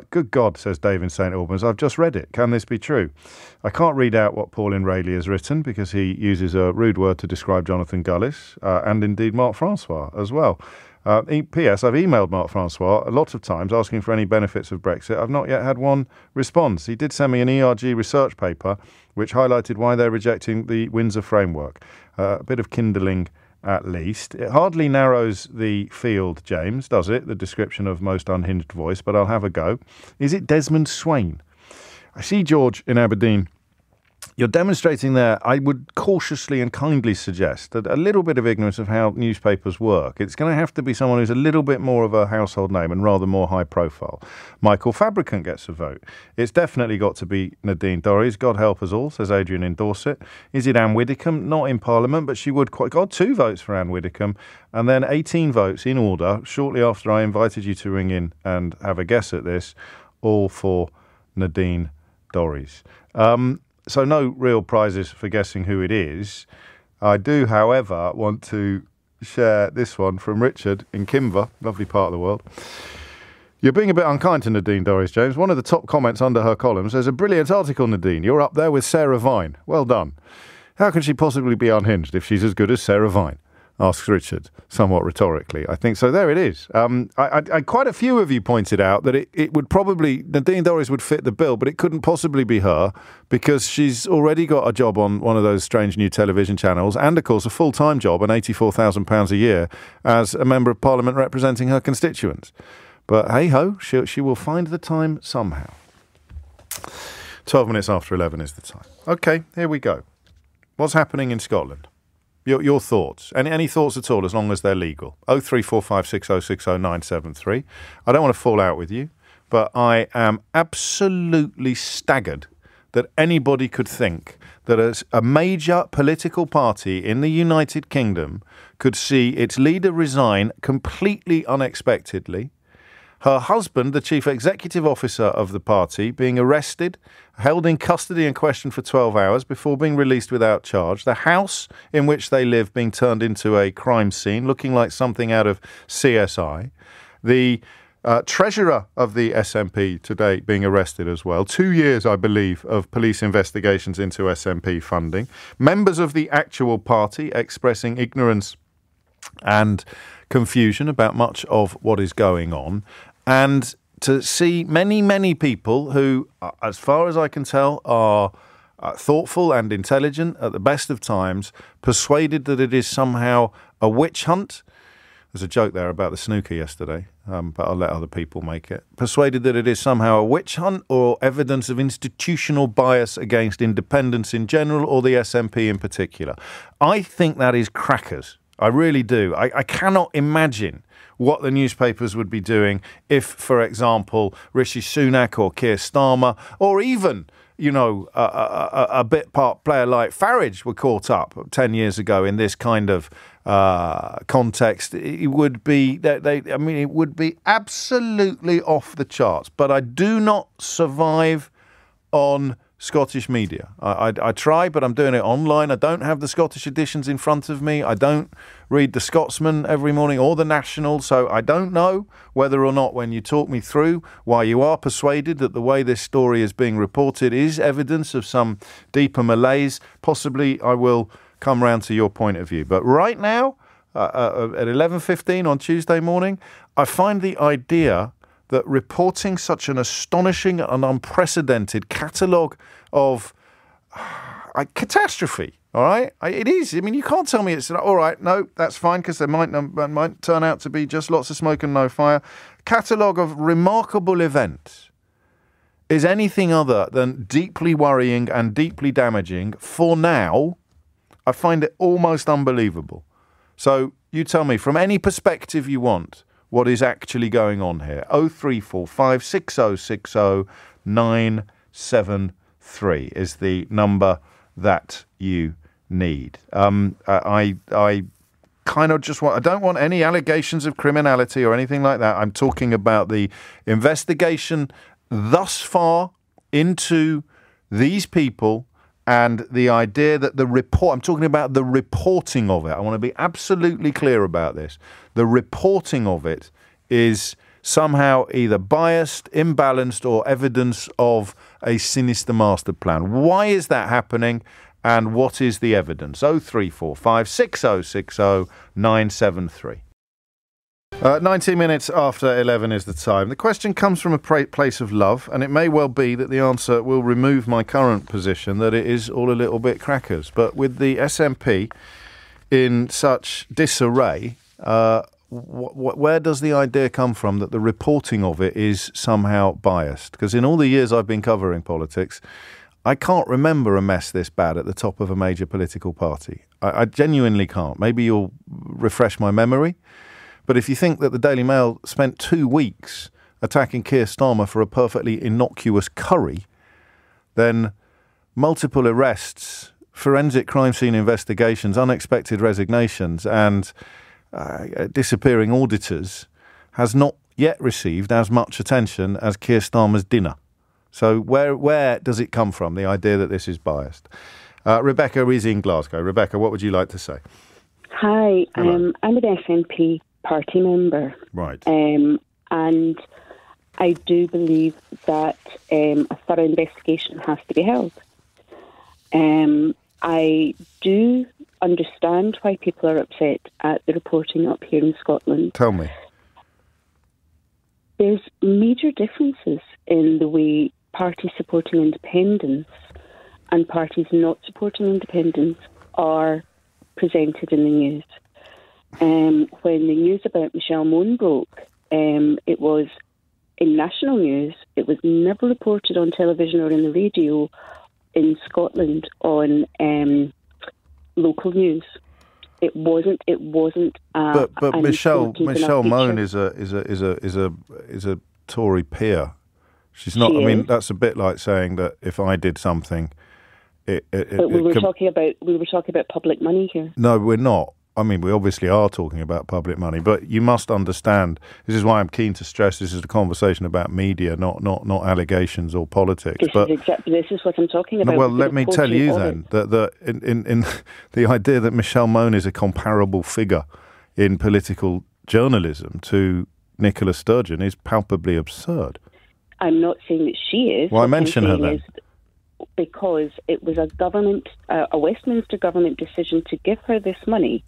Good God, says Dave in St Albans, I've just read it. Can this be true? I can't read out what Pauline Rayleigh has written because he uses a rude word to describe Jonathan Gullis, and indeed Mark Francois as well. P.S. I've emailed Mark Francois a lot of times asking for any benefits of Brexit. I've not yet had one response. He did send me an ERG research paper which highlighted why they're rejecting the Windsor framework. A bit of kindling at least. It hardly narrows the field, James, does it? The description of most unhinged voice, but I'll have a go. Is it Desmond Swain? I see George in Aberdeen. You're demonstrating there, I would cautiously and kindly suggest that a little bit of ignorance of how newspapers work. It's going to have to be someone who's a little bit more of a household name and rather more high profile. Michael Fabricant gets a vote. It's definitely got to be Nadine Dorries. God help us all, says Adrian in Dorset. Is it Anne Widdecombe? Not in Parliament, but she would got 2 votes for Anne Widdecombe and then 18 votes in order shortly after I invited you to ring in and have a guess at this, all for Nadine Dorries. So no real prizes for guessing who it is. I do, however, want to share this one from Richard in Kimber, lovely part of the world. You're being a bit unkind to Nadine Dorries-James. One of the top comments under her column says, "A brilliant article, Nadine. You're up there with Sarah Vine. Well done. How can she possibly be unhinged if she's as good as Sarah Vine?" asks Richard, somewhat rhetorically. I think so. There it is. Quite a few of you pointed out that it would probably, Nadine Dorries would fit the bill, but it couldn't possibly be her because she's already got a job on one of those strange new television channels and, of course, a full-time job and £84,000 a year as a Member of Parliament representing her constituents. But hey-ho, she will find the time somehow. 12 minutes after 11 is the time. OK, here we go. What's happening in Scotland? Your thoughts. Any thoughts at all, as long as they're legal. 03456060973. I don't want to fall out with you, but I am absolutely staggered that anybody could think that a major political party in the United Kingdom could see its leader resign completely unexpectedly, her husband, the chief executive officer of the party, being arrested, held in custody and questioned for 12 hours before being released without charge, the house in which they live being turned into a crime scene, looking like something out of CSI, the treasurer of the SNP today being arrested as well, 2 years, I believe, of police investigations into SNP funding, members of the actual party expressing ignorance and confusion about much of what is going on, and to see many, many people who, as far as I can tell, are thoughtful and intelligent at the best of times, persuaded that it is somehow a witch hunt. There's a joke there about the snooker yesterday, but I'll let other people make it. Persuaded that it is somehow a witch hunt or evidence of institutional bias against independence in general or the SNP in particular. I think that is crackers. I really do. I cannot imagine what the newspapers would be doing if, for example, Rishi Sunak or Keir Starmer or even, a bit part player like Farage were caught up 10 years ago in this kind of context. It would be it would be absolutely off the charts. But I do not survive on Scottish media. I try, but I'm doing it online. I don't have the Scottish editions in front of me. I don't read the Scotsman every morning or the National, so I don't know whether or not when you talk me through why you are persuaded that the way this story is being reported is evidence of some deeper malaise. Possibly I will come round to your point of view. But right now, at 11:15 on Tuesday morning, I find the idea that reporting such an astonishing and unprecedented catalogue of catastrophe, all right? It is. I mean, you can't tell me it's, all right, no, that's fine, because there might turn out to be just lots of smoke and no fire. Catalogue of remarkable events is anything other than deeply worrying and deeply damaging. For now, I find it almost unbelievable. So you tell me, from any perspective you want, what is actually going on here. 0345 6060 973 is the number that you need. I kind of just I don't want any allegations of criminality or anything like that. I'm talking about the investigation thus far into these people and the idea that I'm talking about the reporting of it. I want to be absolutely clear about this. The reporting of it is somehow either biased, imbalanced, or evidence of a sinister master plan. Why is that happening? And what is the evidence? 0345 6060 973. 19 minutes after 11 is the time. The question comes from a place of love, and it may well be that the answer will remove my current position that it is all a little bit crackers. But with the SNP in such disarray, where does the idea come from that the reporting of it is somehow biased? Because in all the years I've been covering politics, I can't remember a mess this bad at the top of a major political party. I genuinely can't. Maybe you'll refresh my memory. But if you think that the Daily Mail spent 2 weeks attacking Keir Starmer for a perfectly innocuous curry, then multiple arrests, forensic crime scene investigations, unexpected resignations, and disappearing auditors has not yet received as much attention as Keir Starmer's dinner. So where does it come from, the idea that this is biased? Rebecca is in Glasgow. Rebecca, what would you like to say? Hi, I'm an SNP party member. Right. And I do believe that a thorough investigation has to be held. I do understand why people are upset at the reporting up here in Scotland. Tell me. There's major differences in the way parties supporting independence and parties not supporting independence are presented in the news. When the news about Michelle Mone broke, it was in national news. It was never reported on television or in the radio in Scotland on local news. It wasn't. But Michelle Mone is a Tory peer. She's not. I mean, that's a bit like saying that if I did something, but we were talking about public money here. No, we're not. I mean, we obviously are talking about public money, but you must understand, this is why I'm keen to stress this is a conversation about media, not allegations or politics. This is what I'm talking about. Well, let me tell you then, that in the idea that Michelle Mone is a comparable figure in political journalism to Nicola Sturgeon is palpably absurd. I'm not saying that she is. Well, I mention her then. Because it was a Westminster government decision to give her this money.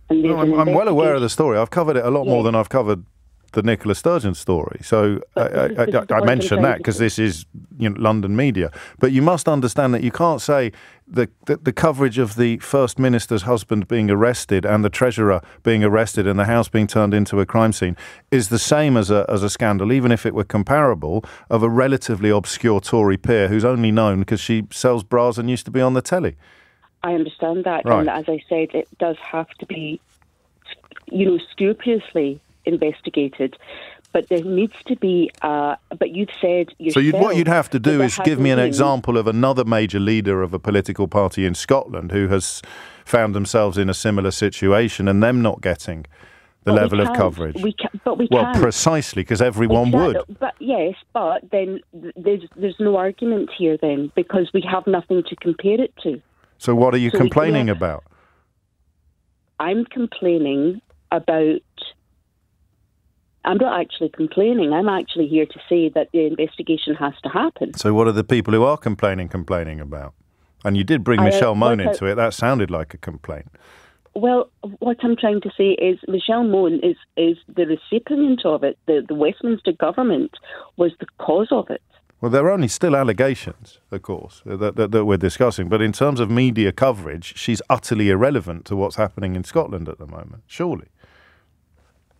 And I'm well aware of the story. I've covered it a lot more than I've covered the Nicola Sturgeon story. So I mention that because this is London media. But you must understand that you can't say the coverage of the First Minister's husband being arrested and the Treasurer being arrested and the house being turned into a crime scene is the same as a scandal, even if it were comparable, of a relatively obscure Tory peer who's only known because she sells bras and used to be on the telly. I understand that. Right. And as I said, it does have to be, scrupulously investigated. But there needs to be, but you've said yourself... So what you'd have to do is give me an example of another major leader of a political party in Scotland who has found themselves in a similar situation and them not getting the level of coverage. Well, precisely, because everyone would. But yes, but then there's no argument here then, because we have nothing to compare it to. So what are you complaining about? I'm complaining about... I'm not actually complaining. I'm actually here to say that the investigation has to happen. So what are the people who are complaining about? And you did bring Michelle Mone into it. That sounded like a complaint. Well, what I'm trying to say is Michelle Mone is the recipient of it. The Westminster government was the cause of it. Well, there are only still allegations, of course, that we're discussing. But in terms of media coverage, she's utterly irrelevant to what's happening in Scotland at the moment, surely.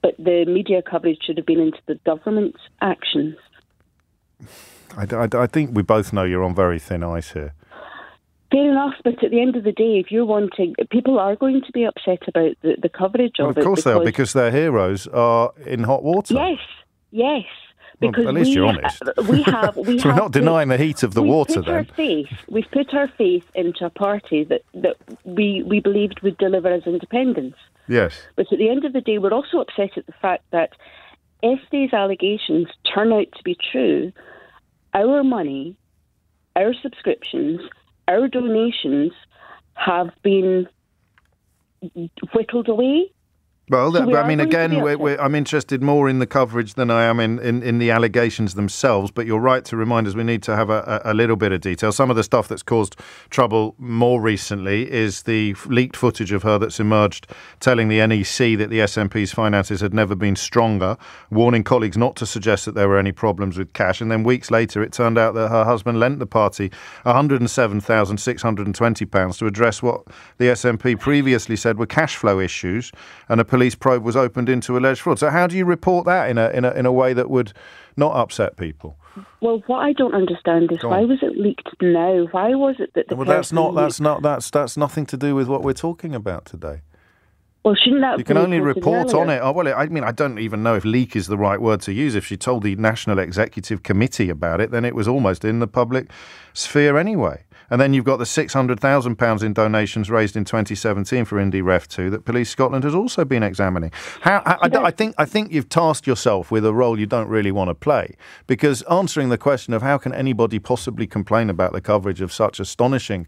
But the media coverage should have been into the government's actions. I think we both know you're on very thin ice here. Fair enough, but at the end of the day, if you're wanting... People are going to be upset about the coverage of it. Of course they are, because their heroes are in hot water. Yes. Because at least you're honest. So we're not denying the heat of the water then. We've put our faith into a party that we believed would deliver us independence. Yes. But at the end of the day, we're also upset at the fact that if these allegations turn out to be true, our money, our subscriptions, our donations have been whittled away. Well, I mean, again, I'm interested more in the coverage than I am in the allegations themselves, but you're right to remind us we need to have a little bit of detail. Some of the stuff that's caused trouble more recently is the leaked footage of her that's emerged telling the NEC that the SNP's finances had never been stronger, warning colleagues not to suggest that there were any problems with cash. And then weeks later, it turned out that her husband lent the party £107,620 to address what the SNP previously said were cash flow issues, and a police probe was opened into alleged fraud. So how do you report that in a way that would not upset people? Well, what I don't understand is why was it leaked now? Why was it that the that's nothing to do with what we're talking about today. Well, shouldn't that you can only report on it? Oh, well, I mean, I don't even know if leak is the right word to use. If she told the National Executive Committee about it, then it was almost in the public sphere anyway. And then you've got the £600,000 in donations raised in 2017 for Indie Ref 2 that Police Scotland has also been examining. I think you've tasked yourself with a role you don't really want to play, because answering the question of how can anybody possibly complain about the coverage of such astonishing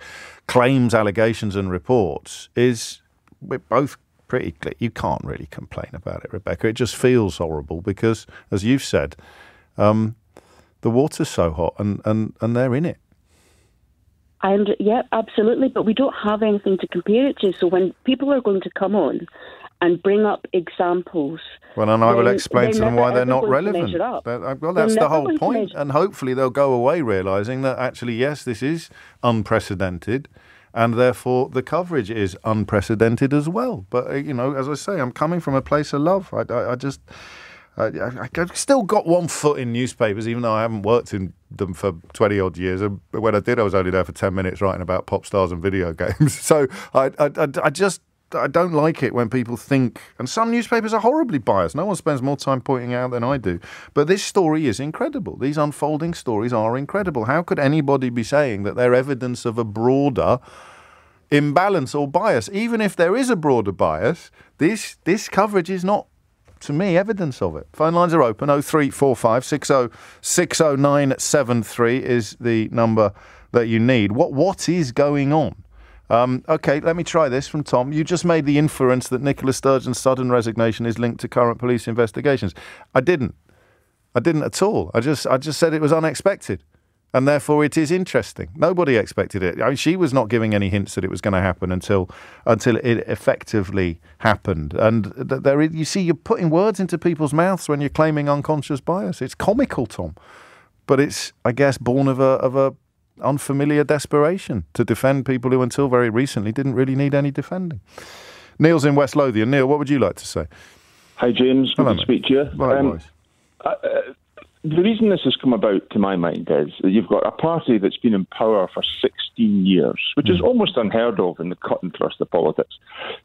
claims, allegations and reports is we're both pretty clear. You can't really complain about it, Rebecca. It just feels horrible because, as you've said, the water's so hot and they're in it. And yeah, absolutely. But we don't have anything to compare it to. So when people are going to come on and bring up examples, well, and I will explain to them why they're not relevant. Well, that's the whole point. And hopefully they'll go away realising that actually, yes, this is unprecedented. And therefore, the coverage is unprecedented as well. But, as I say, I'm coming from a place of love. I've still got one foot in newspapers, even though I haven't worked in them for 20-odd years. And when I did, I was only there for 10 minutes writing about pop stars and video games. So I don't like it when people think... And some newspapers are horribly biased. No one spends more time pointing out than I do. But this story is incredible. These unfolding stories are incredible. How could anybody be saying that they're evidence of a broader imbalance or bias? Even if there is a broader bias, this coverage is not, to me, evidence of it. Phone lines are open. 0345 60 60973 is the number that you need. What is going on? OK, let me try this from Tom. You just made the inference that Nicola Sturgeon's sudden resignation is linked to current police investigations. I didn't at all. I just said it was unexpected. And therefore it is interesting. Nobody expected it. I mean, she was not giving any hints that it was going to happen until it effectively happened. And you see, you're putting words into people's mouths when you're claiming unconscious bias. It's comical, Tom. But it's, I guess, born of a unfamiliar desperation to defend people who until very recently didn't really need any defending. Neil's in West Lothian. Neil, what would you like to say? Hi, James. Good to speak to you. Likewise. The reason this has come about, to my mind, is that you've got a party that's been in power for 16 years, which is almost unheard of in the cut and thrust of politics.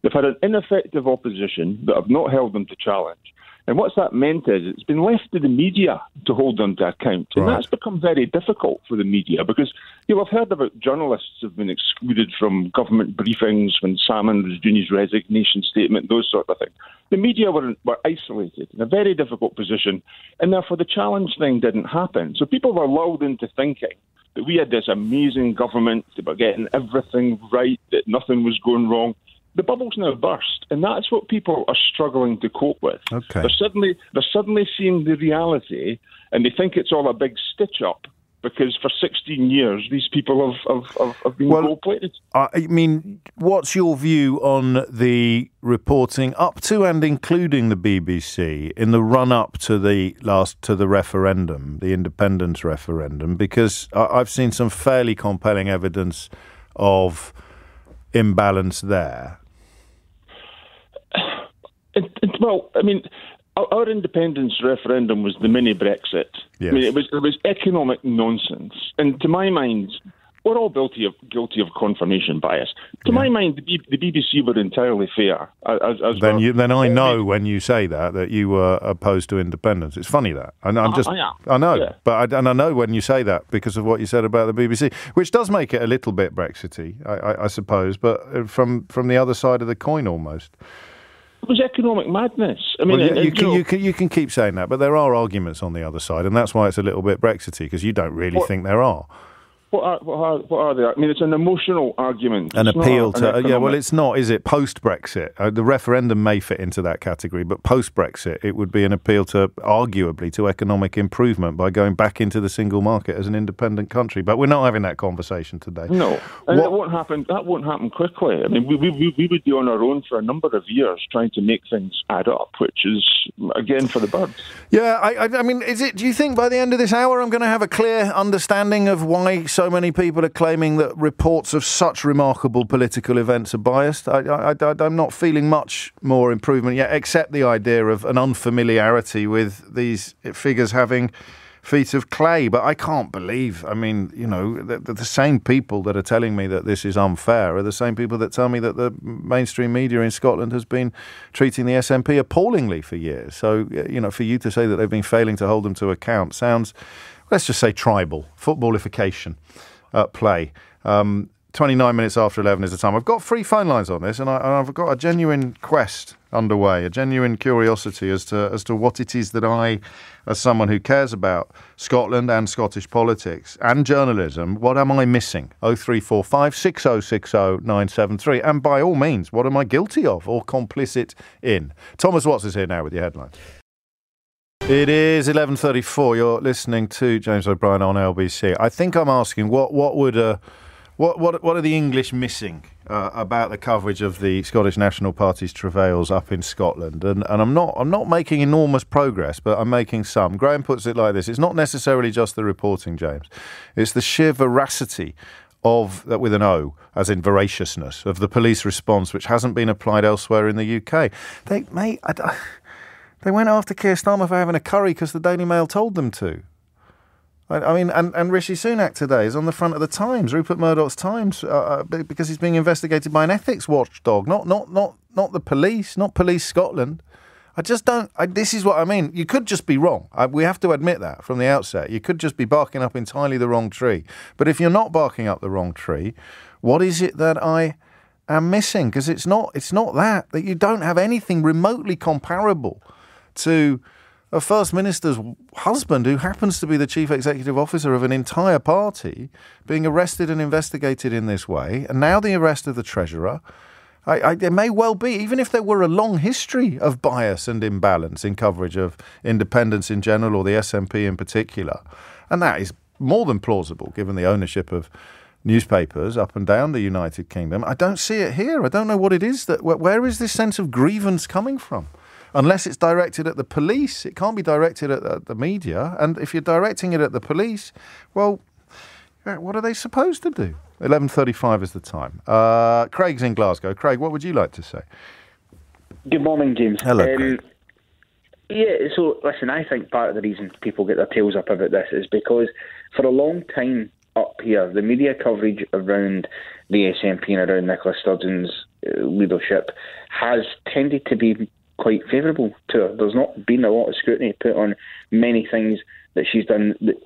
They've had an ineffective opposition that have not held them to challenge. And what's that meant is it's been left to the media to hold them to account. And that's become very difficult for the media because you'll have heard about journalists who've been excluded from government briefings when Salmon was doing his resignation statement, those sort of things. The media were isolated in a very difficult position, and therefore the challenge thing didn't happen. So people were lulled into thinking that we had this amazing government that were getting everything right, that nothing was going wrong. The bubble's now burst, and that's what people are struggling to cope with. Okay. They're suddenly seeing the reality, and they think it's all a big stitch-up because for 16 years these people have been gold-plated. I mean, what's your view on the reporting up to and including the BBC in the run-up to the referendum, the independence referendum? Because I've seen some fairly compelling evidence of imbalance there. Well, I mean, our independence referendum was the mini Brexit. Yes. I mean, it was economic nonsense, and to my mind, we're all guilty of confirmation bias. To my mind, the BBC were entirely fair. Then I know when you say that you were opposed to independence. It's funny that I know, yeah. But I know when you say that because of what you said about the BBC, which does make it a little bit Brexity, I suppose, but from the other side of the coin almost. It was economic madness. I mean, you can keep saying that, but there are arguments on the other side, and that's why it's a little bit Brexity because you don't really think there are. What are they? I mean, it's an emotional argument. An appeal to... well, it's not, is it? Post-Brexit. The referendum may fit into that category, but post-Brexit, it would be an appeal to, arguably, to economic improvement by going back into the single market as an independent country. But we're not having that conversation today. No, and that won't happen quickly. I mean, we would be on our own for a number of years trying to make things add up, which is, again, for the birds. Yeah, I mean, do you think by the end of this hour I'm going to have a clear understanding of why so many people are claiming that reports of such remarkable political events are biased? I'm not feeling much more improvement yet, except the idea of an unfamiliarity with these figures having feet of clay. But I can't believe, I mean, you know, the same people that are telling me that this is unfair are the same people that tell me that the mainstream media in Scotland has been treating the SNP appallingly for years. So, you know, for you to say that they've been failing to hold them to account sounds, let's just say, tribal, footballification at play. 29 minutes after 11 is the time. I've got 3 phone lines on this, and I've got a genuine quest underway, a genuine curiosity as to what it is that I, as someone who cares about Scotland and Scottish politics and journalism, what am I missing? 0345 6060 973. And by all means, what am I guilty of or complicit in? Thomas Watts is here now with your headlines. It is 11:34. You're listening to James O'Brien on LBC. I think I'm asking what are the English missing about the coverage of the Scottish National Party's travails up in Scotland? And I'm not making enormous progress, but I'm making some. Graham puts it like this: it's not necessarily just the reporting, James. It's the sheer veracity of, with an O, as in voraciousness, of the police response, which hasn't been applied elsewhere in the UK. They went after Keir Starmer for having a curry because the Daily Mail told them to. I mean, and Rishi Sunak today is on the front of the Times, Rupert Murdoch's Times, because he's being investigated by an ethics watchdog, not the police, not Police Scotland. I just don't. This is what I mean. You could just be wrong. We have to admit that from the outset. You could just be barking up entirely the wrong tree. But if you're not barking up the wrong tree, what is it that I am missing? Because it's not that you don't have anything remotely comparable to a First Minister's husband, who happens to be the chief executive officer of an entire party, being arrested and investigated in this way, and now the arrest of the Treasurer. There may well be, even if there were a long history of bias and imbalance in coverage of independence in general, or the SNP in particular, and that is more than plausible given the ownership of newspapers up and down the United Kingdom. I don't see it here. I don't know what it is. Where is this sense of grievance coming from? Unless it's directed at the police, it can't be directed at the media. And if you're directing it at the police, well, what are they supposed to do? 11:35 is the time. Craig's in Glasgow. Craig, what would you like to say? Good morning, James. Hello, Craig. Yeah, so listen, I think part of the reason people get their tails up about this is because for a long time up here, the media coverage around the SNP and around Nicola Sturgeon's leadership has tended to be quite favourable to her. There's not been a lot of scrutiny put on many things that she's done that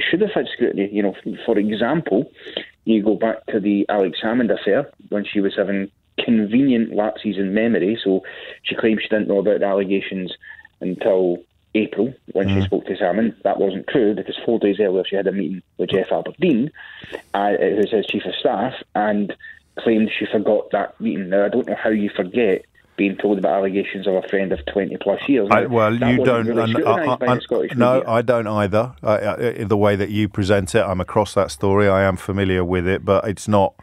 should have had scrutiny. You know, for example, you go back to the Alex Salmond affair when she was having convenient lapses in memory. So she claimed she didn't know about the allegations until April when she spoke to Salmond. That wasn't true, because 4 days earlier she had a meeting with Jeff Aberdeen, who's his chief of staff, and claimed she forgot that meeting. Now, I don't know how you forget being told about allegations of a friend of 20 plus years. You don't. Really no, I don't either. The way that you present it, I'm across that story. I am familiar with it, but it's not.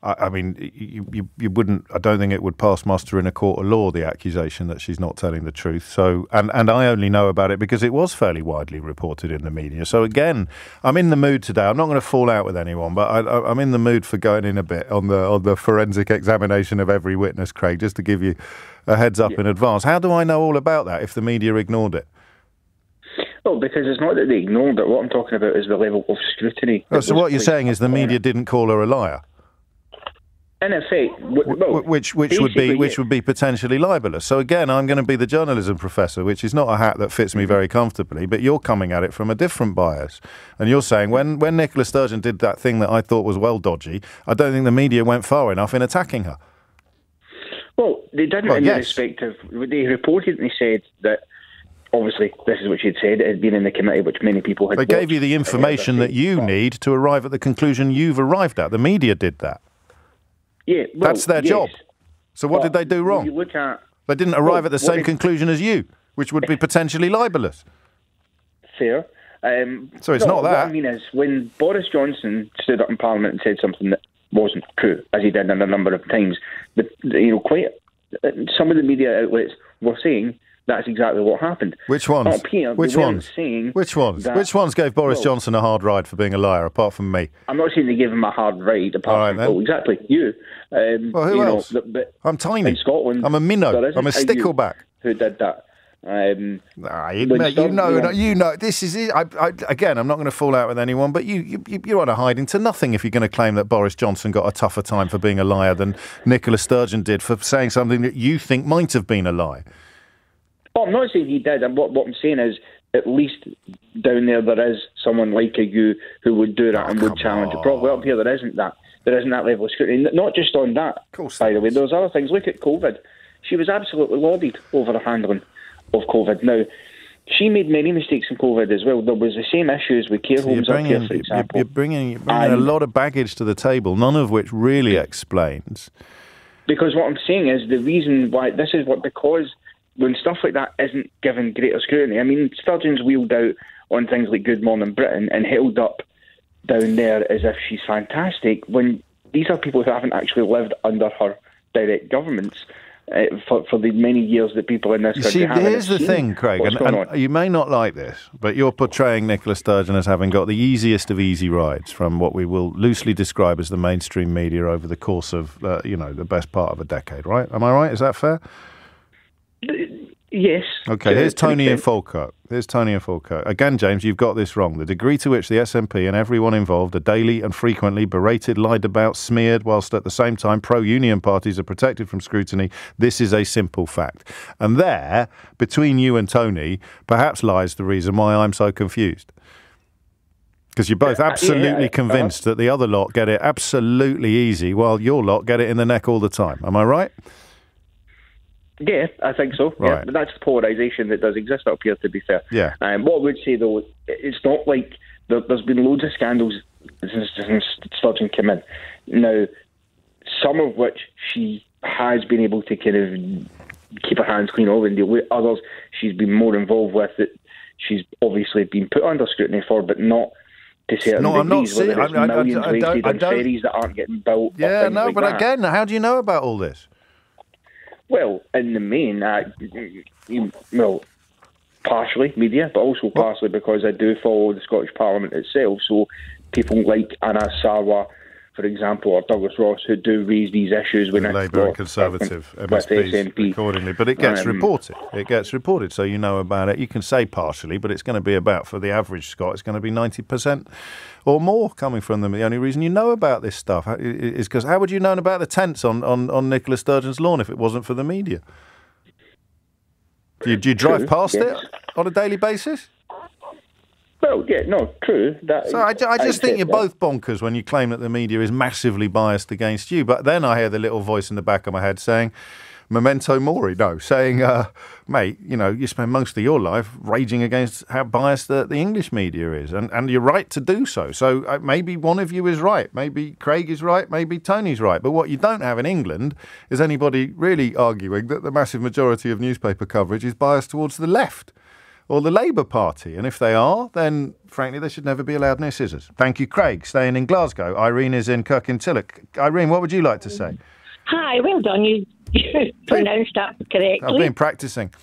I mean, you wouldn't. I don't think it would pass muster in a court of law, the accusation that she's not telling the truth. So, and I only know about it because it was fairly widely reported in the media. So again, I'm in the mood today. I'm not going to fall out with anyone, but I'm in the mood for going in a bit on the forensic examination of every witness, Craig, just to give you a heads up in advance. How do I know all about that if the media ignored it? Well, because it's not that they ignored it. What I'm talking about is the level of scrutiny. So what you're saying is the media didn't call her a liar? In effect, which would be potentially libelous. So again, I'm going to be the journalism professor, which is not a hat that fits me very comfortably. But you're coming at it from a different bias, and you're saying when Nicola Sturgeon did that thing that I thought was well dodgy, I don't think the media went far enough in attacking her. Well, they didn't the respect of they reported and they said that. Obviously, this is what she'd said. It had been in the committee, which many people had. They gave you the information that you need to arrive at the conclusion you've arrived at. The media did that. Yeah, well, that's their job. So what did they do wrong? They didn't arrive at the same conclusion as you, which would be potentially libelous. Fair. So it's not that. What I mean is, when Boris Johnson stood up in Parliament and said something that wasn't true, as he did a number of times, some of the media outlets were saying that's exactly what happened. Which ones? Up here, Which ones? Which ones gave Boris Johnson a hard ride for being a liar, apart from me? I'm not saying they gave him a hard ride, apart from exactly you. Well, who else? I'm tiny. In Scotland, I'm a minnow. I'm a stickleback. Who did that? You know. This is it. Again, I'm not going to fall out with anyone, but you're on a hiding to nothing if you're going to claim that Boris Johnson got a tougher time for being a liar than Nicola Sturgeon did for saying something that you think might have been a lie. Well, I'm not saying he did, and what I'm saying is at least down there is someone like you who would do that and would challenge it. Probably up here there isn't that. There isn't that level of scrutiny. Not just on that, by the way. There's other things. Look at COVID. She was absolutely lauded over the handling of COVID. Now, she made many mistakes in COVID as well. There was the same issues with care homes up here, for example. You're bringing a lot of baggage to the table, none of which really explains. Because what I'm saying is the reason why this is because when stuff like that isn't given greater scrutiny. I mean, Sturgeon's wheeled out on things like Good Morning Britain and held up down there as if she's fantastic, when these are people who haven't actually lived under her direct governments for the many years that people in this country haven't. Here's the thing, Craig, and you may not like this, but you're portraying Nicola Sturgeon as having got the easiest of easy rides from what we will loosely describe as the mainstream media over the course of, the best part of a decade, right? Am I right? Is that fair? Yes. Okay, here's Tony and Falkirk. Again, James, you've got this wrong. The degree to which the SNP and everyone involved are daily and frequently berated, lied about, smeared, whilst at the same time pro-union parties are protected from scrutiny, this is a simple fact. And there, between you and Tony, perhaps lies the reason why I'm so confused. Because you're both absolutely convinced that the other lot get it absolutely easy, while your lot get it in the neck all the time. Am I right? Yeah, I think so. Right. Yeah, but that's the polarisation that does exist up here, to be fair. Yeah. What I would say, though, it's not like there's been loads of scandals since Sturgeon came in. Now, some of which she has been able to kind of keep her hands clean of and deal with. Others she's been more involved with that she's obviously been put under scrutiny for, but not to certain degrees. I'm not saying... Millions wasted on ferries that aren't getting built. Yeah, no, but again, how do you know about all this? Well, in the main, partially media, but also partially because I do follow the Scottish Parliament itself. So people like Anna Sarwar, for example, or Douglas Ross, who do raise these issues when Labour and Conservative MSPs accordingly. But it gets reported. It gets reported, so you know about it. You can say partially, but it's going to be about, for the average Scot, it's going to be 90% or more coming from them. The only reason you know about this stuff is because how would you know about the tents on Nicola Sturgeon's lawn if it wasn't for the media? Do you drive past it on a daily basis? Well, yeah, no, true. So I just think you're both bonkers when you claim that the media is massively biased against you. But then I hear the little voice in the back of my head saying, memento mori, saying, mate, you spend most of your life raging against how biased the English media is. And you're right to do so. So maybe one of you is right. Maybe Craig is right. Maybe Tony's right. But what you don't have in England is anybody really arguing that the massive majority of newspaper coverage is biased towards the left or the Labour Party. And if they are, then, frankly, they should never be allowed near scissors. Thank you, Craig. Staying in Glasgow. Irene is in Kirkintilloch. Irene, what would you like to say? Hi, well done. You pronounced that correctly. I've been practising.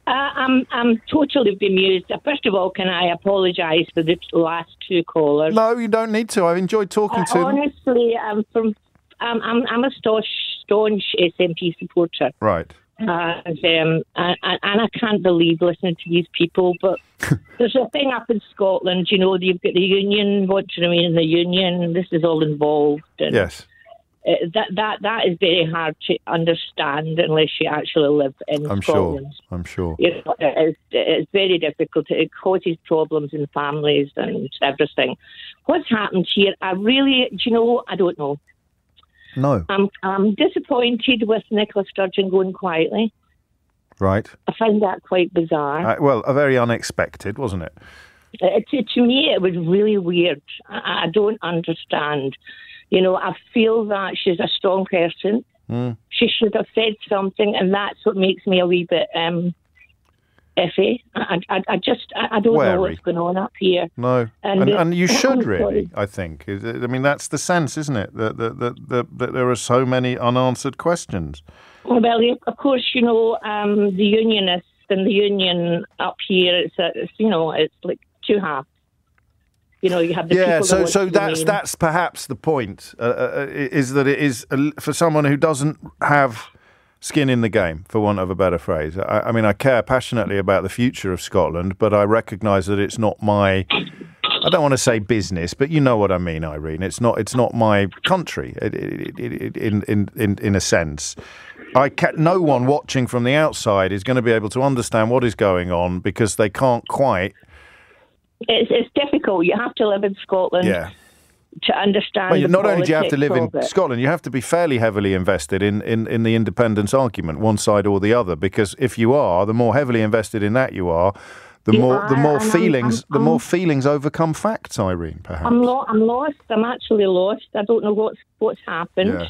I'm totally bemused. First of all, can I apologise for the last two callers? No, you don't need to. I've enjoyed talking to them. Honestly, I'm a staunch SNP supporter. Right. And I can't believe listening to these people, but there's a thing up in Scotland, you've got the union, want to remain in the union, this is all involved. And yes. That is very hard to understand unless you actually live in Scotland. I'm sure. It's very difficult. It causes problems in families and everything. What's happened here, I don't know. No. I'm disappointed with Nicola Sturgeon going quietly. Right. I find that quite bizarre. Very unexpected, wasn't it? To me, it was really weird. I don't understand. I feel that she's a strong person. Mm. She should have said something, and that's what makes me a wee bit iffy. I don't know what's going on up here. No, and you should really, I think. That's the sense, isn't it? That there are so many unanswered questions. Well, of course, the unionists and the union up here, it's like two halves. You have the people so that's perhaps the point, is that it is for someone who doesn't have skin in the game, for want of a better phrase. I care passionately about the future of Scotland, but I recognise that it's not my, I don't want to say business, but you know what I mean, Irene. It's not my country in a sense. no one watching from the outside is going to be able to understand what is going on because they can't quite. It's difficult. You have to live in Scotland to understand. Well, not only do you have to live in Scotland, you have to be fairly heavily invested in the independence argument, one side or the other. Because if you are, the more heavily invested in that you are, the more feelings overcome facts. Irene, perhaps. I'm lost. I'm actually lost. I don't know what's happened. Yeah.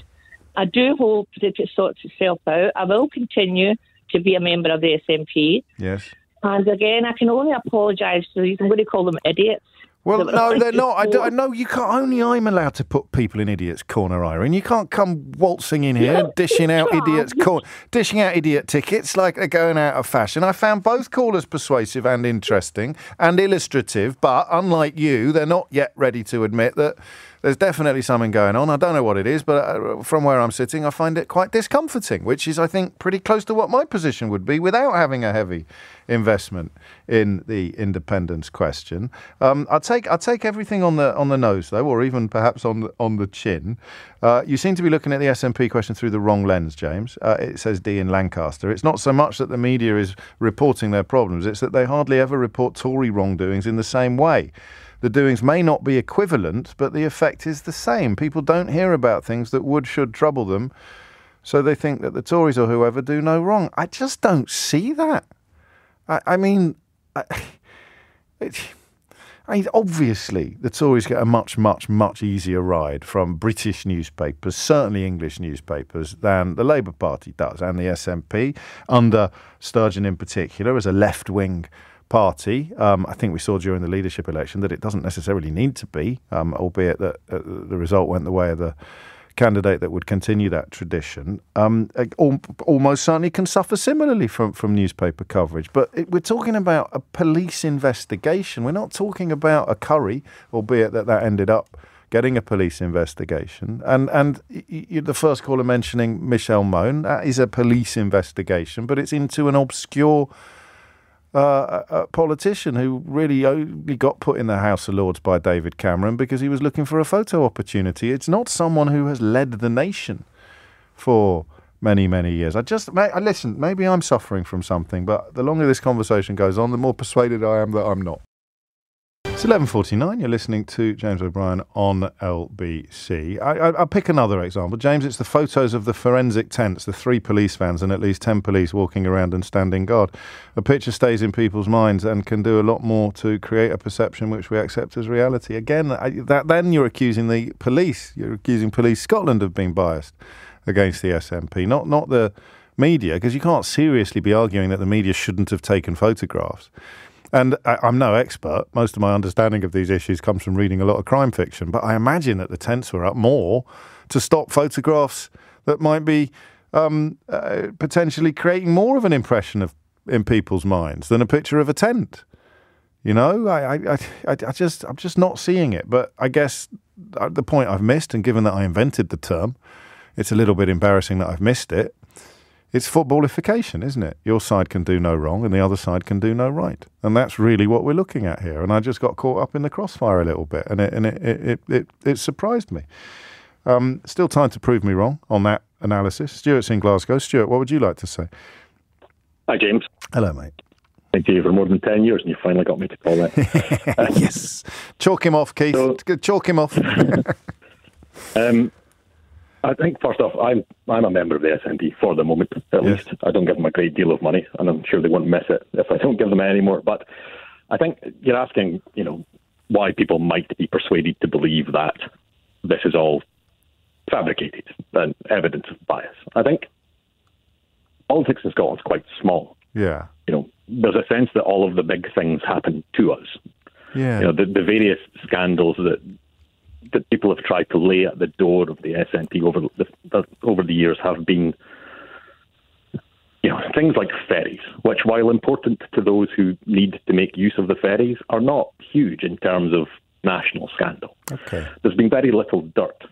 I do hope that it sorts itself out. I will continue to be a member of the SNP. Yes. And again, I can only apologise to these. I'm going to call them idiots. Well, no, they're not. I know you can't. Only I'm allowed to put people in idiots' corner, Irene. You can't come waltzing in here, dishing out idiot tickets like they're going out of fashion. I found both callers persuasive and interesting and illustrative, but unlike you, they're not yet ready to admit that there's definitely something going on. I don't know what it is, but from where I'm sitting, I find it quite discomforting, which is, I think, pretty close to what my position would be without having a heavy investment in the independence question. I'll take everything on the nose, though, or even perhaps on the chin. You seem to be looking at the SNP question through the wrong lens, James. It says D in Lancaster. It's not so much that the media is reporting their problems, it's that they hardly ever report Tory wrongdoings in the same way. The doings may not be equivalent, but the effect is the same. People don't hear about things that should trouble them, so they think that the Tories or whoever do no wrong. I just don't see that. I mean, obviously, the Tories get a much, much, much easier ride from British newspapers, certainly English newspapers, than the Labour Party does, and the SNP, under Sturgeon in particular, as a left-wing party. I think we saw during the leadership election that it doesn't necessarily need to be, albeit that the result went the way of the candidate that would continue that tradition. Almost certainly can suffer similarly from newspaper coverage. But we're talking about a police investigation. We're not talking about a curry, albeit that ended up getting a police investigation. And the first caller mentioning Michelle Mone, that is a police investigation, but it's into an obscure a politician who really only got put in the House of Lords by David Cameron because he was looking for a photo opportunity. It's not someone who has led the nation for many, many years. Listen, maybe I'm suffering from something, but the longer this conversation goes on, the more persuaded I am that I'm not. It's 11:49. You're listening to James O'Brien on LBC. I'll pick another example. James, it's the photos of the forensic tents, the 3 police vans and at least 10 police walking around and standing guard. A picture stays in people's minds and can do a lot more to create a perception which we accept as reality. Again, then you're accusing the police. You're accusing Police Scotland of being biased against the SNP, not the media, because you can't seriously be arguing that the media shouldn't have taken photographs. And I'm no expert. Most of my understanding of these issues comes from reading a lot of crime fiction. But I imagine that the tents were up more to stop photographs that might be potentially creating more of an impression in people's minds than a picture of a tent. You know, I'm just not seeing it. But I guess the point I've missed, and given that I invented the term, it's a little bit embarrassing that I've missed it. It's footballification, isn't it? Your side can do no wrong and the other side can do no right. And that's really what we're looking at here. And I just got caught up in the crossfire a little bit, and it surprised me. Still time to prove me wrong on that analysis. Stuart's in Glasgow. Stuart, what would you like to say? Hi, James. Hello, mate. Thank you for more than 10 years, and you finally got me to call that. Yes. Chalk him off, Keith. Chalk him off. I think, first off, I'm a member of the SNP for the moment, at least. I don't give them a great deal of money, and I'm sure they won't miss it if I don't give them any more. But I think you're asking, why people might be persuaded to believe that this is all fabricated and evidence of bias. I think politics in Scotland is quite small. Yeah. There's a sense that all of the big things happen to us. Yeah. The various scandals that people have tried to lay at the door of the SNP over the years have been, things like ferries, which, while important to those who need to make use of the ferries, are not huge in terms of national scandal. Okay. There's been very little dirt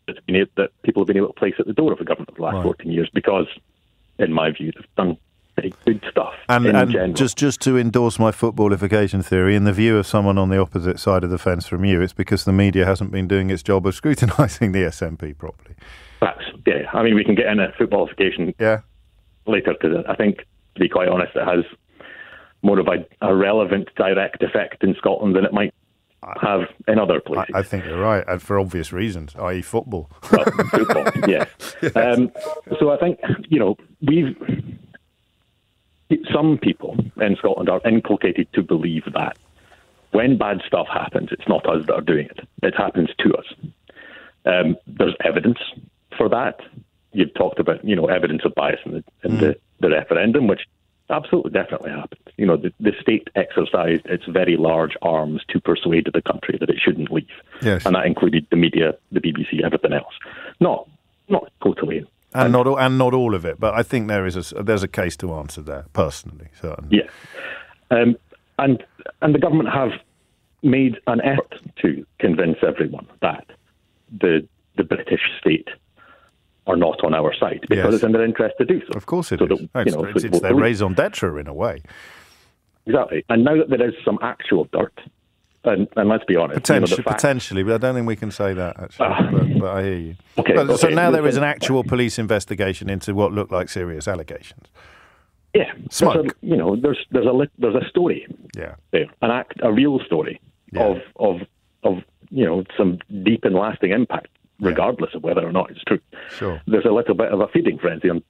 that people have been able to place at the door of the government of the last 14 years because, in my view, they've done very good stuff. And just to endorse my footballification theory, in the view of someone on the opposite side of the fence from you, it's because the media hasn't been doing its job of scrutinising the SNP properly. Yeah, I mean, we can get in a footballification later, because I think, to be quite honest, it has more of a relevant direct effect in Scotland than it might have in other places. I think you're right, and for obvious reasons, i.e. football. Well, football, yes. So I think, some people in Scotland are inculcated to believe that when bad stuff happens, it's not us that are doing it. It happens to us. There's evidence for that. You've talked about, evidence of bias in the referendum, which absolutely definitely happened. The state exercised its very large arms to persuade the country that it shouldn't leave. Yes. And that included the media, the BBC, everything else. Not totally. And not all of it, but I think there's a case to answer there, personally, certainly. Yeah. And the government have made an effort to convince everyone that the British state are not on our side, because it's in their interest to do so. Of course it is. It's their raison d'etre in a way. Exactly. And now that there is some actual dirt, and let's be honest... Potentially, but I don't think we can say that, actually. But I hear you. Okay, so now there is an actual police investigation into what look like serious allegations. Yeah. Smoke. There's a story there, a real story of some deep and lasting impact, regardless of whether or not it's true. Sure. There's a little bit of a feeding frenzy on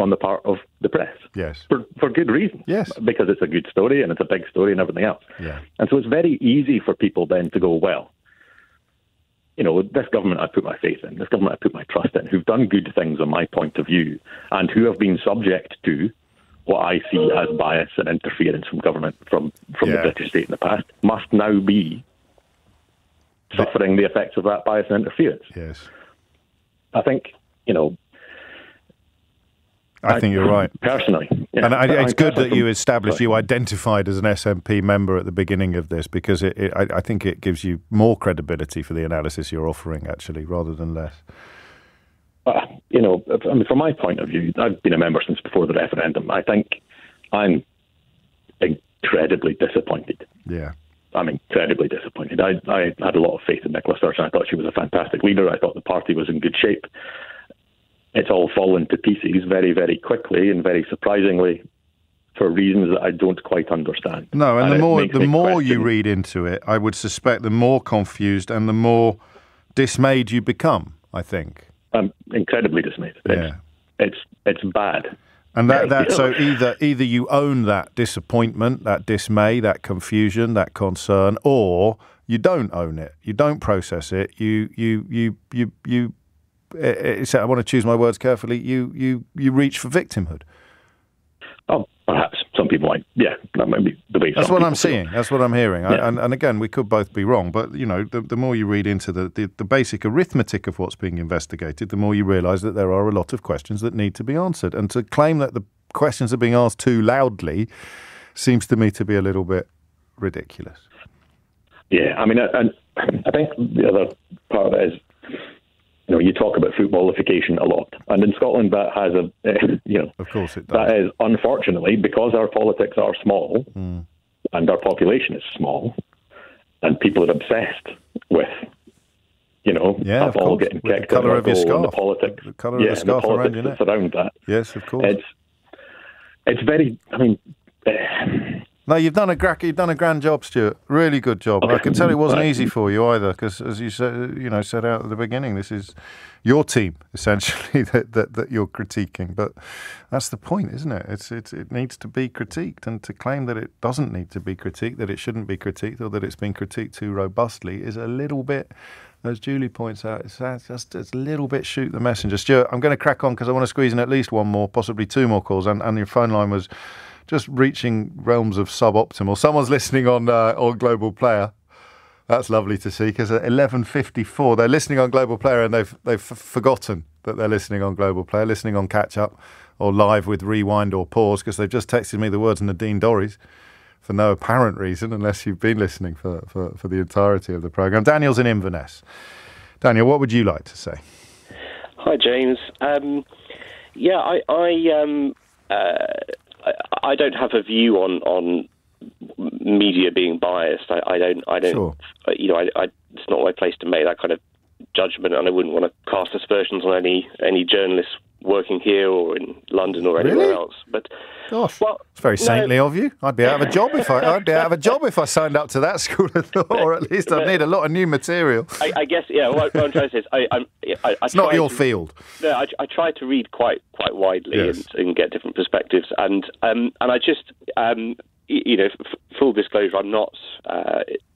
the part of the press. Yes. For good reason. Yes. Because it's a good story and it's a big story and everything else. Yeah. And so it's very easy for people then to go, well, this government I put my faith in, this government I put my trust in, who've done good things on my point of view, and who have been subject to what I see as bias and interference from government, from the British state in the past, must now be suffering the effects of that bias and interference. Yes. I think, I think you're right. Personally. Yeah. And it's good that you identified as an SNP member at the beginning of this, because I think it gives you more credibility for the analysis you're offering, actually, rather than less. From my point of view, I've been a member since before the referendum. I think I'm incredibly disappointed. Yeah. I'm incredibly disappointed. I had a lot of faith in Nicola Sturgeon. I thought she was a fantastic leader. I thought the party was in good shape. It's all fallen to pieces very, very quickly and very surprisingly for reasons that I don't quite understand. No, and the more you read into it, I would suspect the more confused and the more dismayed you become, I think. I'm incredibly dismayed. Yeah. It's bad. And so either you own that disappointment, that dismay, that confusion, that concern, or you don't own it. You don't process it. I want to choose my words carefully. You reach for victimhood. Oh, perhaps some people might. Yeah, that might be the way. That's what I'm seeing. That's what I'm hearing. Yeah. And again, we could both be wrong. But the more you read into the basic arithmetic of what's being investigated, the more you realise that there are a lot of questions that need to be answered. And to claim that the questions are being asked too loudly seems to me to be a little bit ridiculous. Yeah, I mean, and I think the other part of it is, you talk about footballification a lot, and in Scotland that has of course it does. That is, unfortunately, because our politics are small and our population is small, and people are obsessed with, of all course. getting kicked the colour of your scarf, the politics, the colour of the scarf around your neck. Surround that. Yes, of course. It's very. I mean. No, you've done a grand job, Stuart. Really good job. Okay. I can tell it wasn't easy for you either, because as you said, set out at the beginning, this is your team essentially that you're critiquing. But that's the point, isn't it? It needs to be critiqued, and to claim that it doesn't need to be critiqued, that it shouldn't be critiqued, or that it's been critiqued too robustly is a little bit, as Julie points out, it's a little bit shoot the messenger. Stuart, I'm going to crack on because I want to squeeze in at least one more, possibly two more calls, and your phone line was just reaching realms of suboptimal. Someone's listening on Global Player. That's lovely to see, because at 11:54 they're listening on Global Player, and they've forgotten that they're listening on Global Player, listening on catch up or live with rewind or pause, because they've just texted me the words Nadine Dorries for no apparent reason, unless you've been listening for the entirety of the programme. Daniel's in Inverness. Daniel, what would you like to say? Hi, James. I don't have a view on media being biased. I don't. Sure. It's not my place to make that kind of judgment, and I wouldn't want to cast aspersions on any journalists working here or in London or anywhere else. But gosh, it's very saintly of you. I'd be out of a job if I signed up to that school of thought, or at least I'd need a lot of new material. I guess, yeah. What I'm trying to say is, it's not your field. No, I try to read quite widely and get different perspectives, and I just full disclosure, I'm not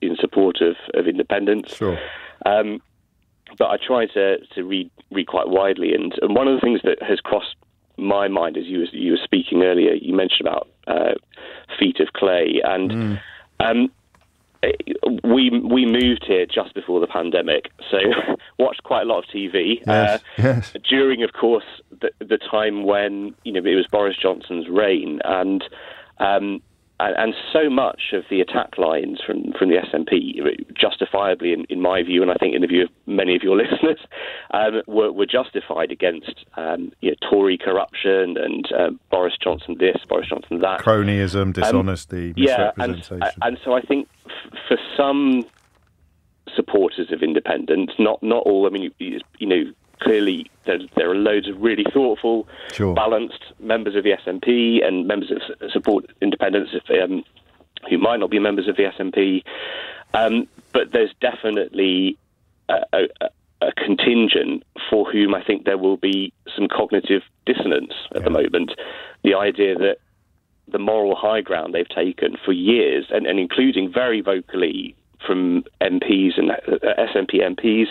in support of independence. Sure. But I try to read quite widely, and one of the things that has crossed my mind as you were speaking earlier, you mentioned about feet of clay, and we moved here just before the pandemic, so watched quite a lot of TV during, of course, the time when it was Boris Johnson's reign, and so much of the attack lines from the SNP, justifiably in my view, and I think in the view of many of your listeners, were justified against Tory corruption and Boris Johnson this, Boris Johnson that. Cronyism, dishonesty, misrepresentation. And so I think for some supporters of independence, not all, I mean, clearly there are loads of really thoughtful, balanced members of the SNP and members of support independence who might not be members of the SNP, but there's definitely a contingent for whom I think there will be some cognitive dissonance at the moment. The idea that the moral high ground they've taken for years, and including very vocally from MPs and SNP MPs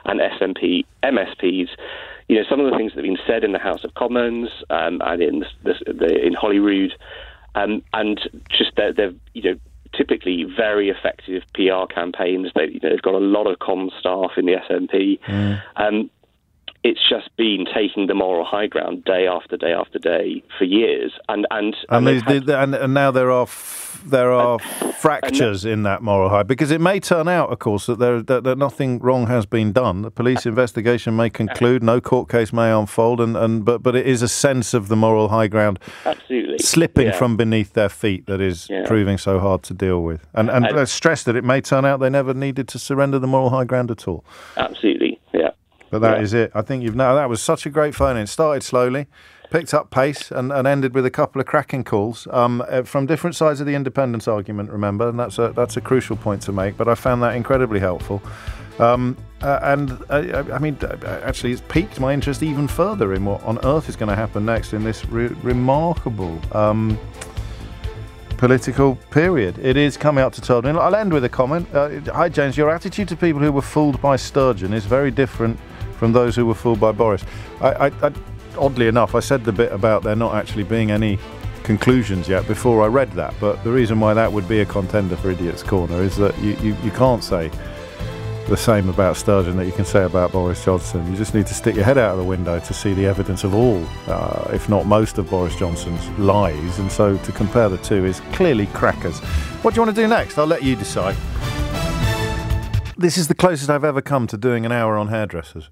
and SNP MSPs, some of the things that have been said in the House of Commons and in Holyrood, and just they're typically very effective PR campaigns. They've got a lot of comm staff in the SNP. It's just been taking the moral high ground day after day after day for years, and now there are fractures in that moral high, because it may turn out, of course, that nothing wrong has been done. The police investigation may conclude, no court case may unfold, but it is a sense of the moral high ground slipping from beneath their feet that is proving so hard to deal with. And let's stress that it may turn out they never needed to surrender the moral high ground at all. Absolutely, yeah. But that is it. I think that was such a great phone-in. It started slowly, picked up pace, and ended with a couple of cracking calls from different sides of the independence argument, remember, and that's a crucial point to make, but I found that incredibly helpful. I mean, actually, it's piqued my interest even further in what on earth is going to happen next in this remarkable political period. It is coming up to 12. I'll end with a comment. Hi, James. Your attitude to people who were fooled by Sturgeon is very different from those who were fooled by Boris. Oddly enough, I said the bit about there not actually being any conclusions yet before I read that, but the reason why that would be a contender for Idiot's Corner is that you can't say the same about Sturgeon that you can say about Boris Johnson. You just need to stick your head out of the window to see the evidence of all, if not most, of Boris Johnson's lies, and so to compare the two is clearly crackers. What do you want to do next? I'll let you decide. This is the closest I've ever come to doing an hour on hairdressers.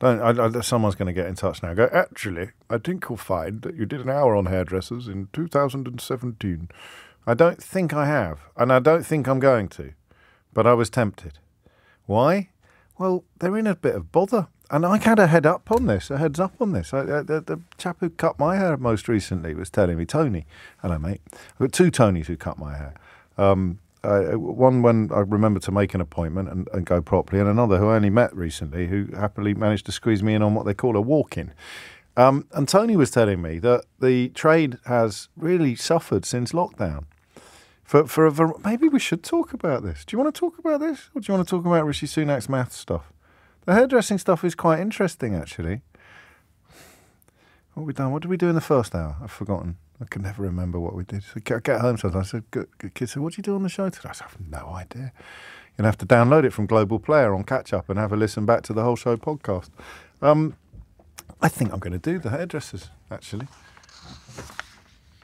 Someone's going to get in touch now and go, actually, I think you'll find that you did an hour on hairdressers in 2017. I don't think I have, and I don't think I'm going to, but I was tempted. Why? Well, they're in a bit of bother, and I had a heads up on this. The chap who cut my hair most recently was telling me, Tony, hello mate, I've got two Tonys who cut my hair. One when I remember to make an appointment and go properly, and another who I only met recently who happily managed to squeeze me in on what they call a walk-in. And Tony was telling me that the trade has really suffered since lockdown. Maybe we should talk about this. Do you want to talk about this? Or do you want to talk about Rishi Sunak's maths stuff? The hairdressing stuff is quite interesting, actually. What have we done? What did we do in the first hour? I've forgotten. I can never remember what we did. So I get home sometimes. I said, kids said, what do you do on the show today? I said, I have no idea. You'll have to download it from Global Player on Catch Up and have a listen back to the whole show podcast. I think I'm going to do the hairdressers, actually.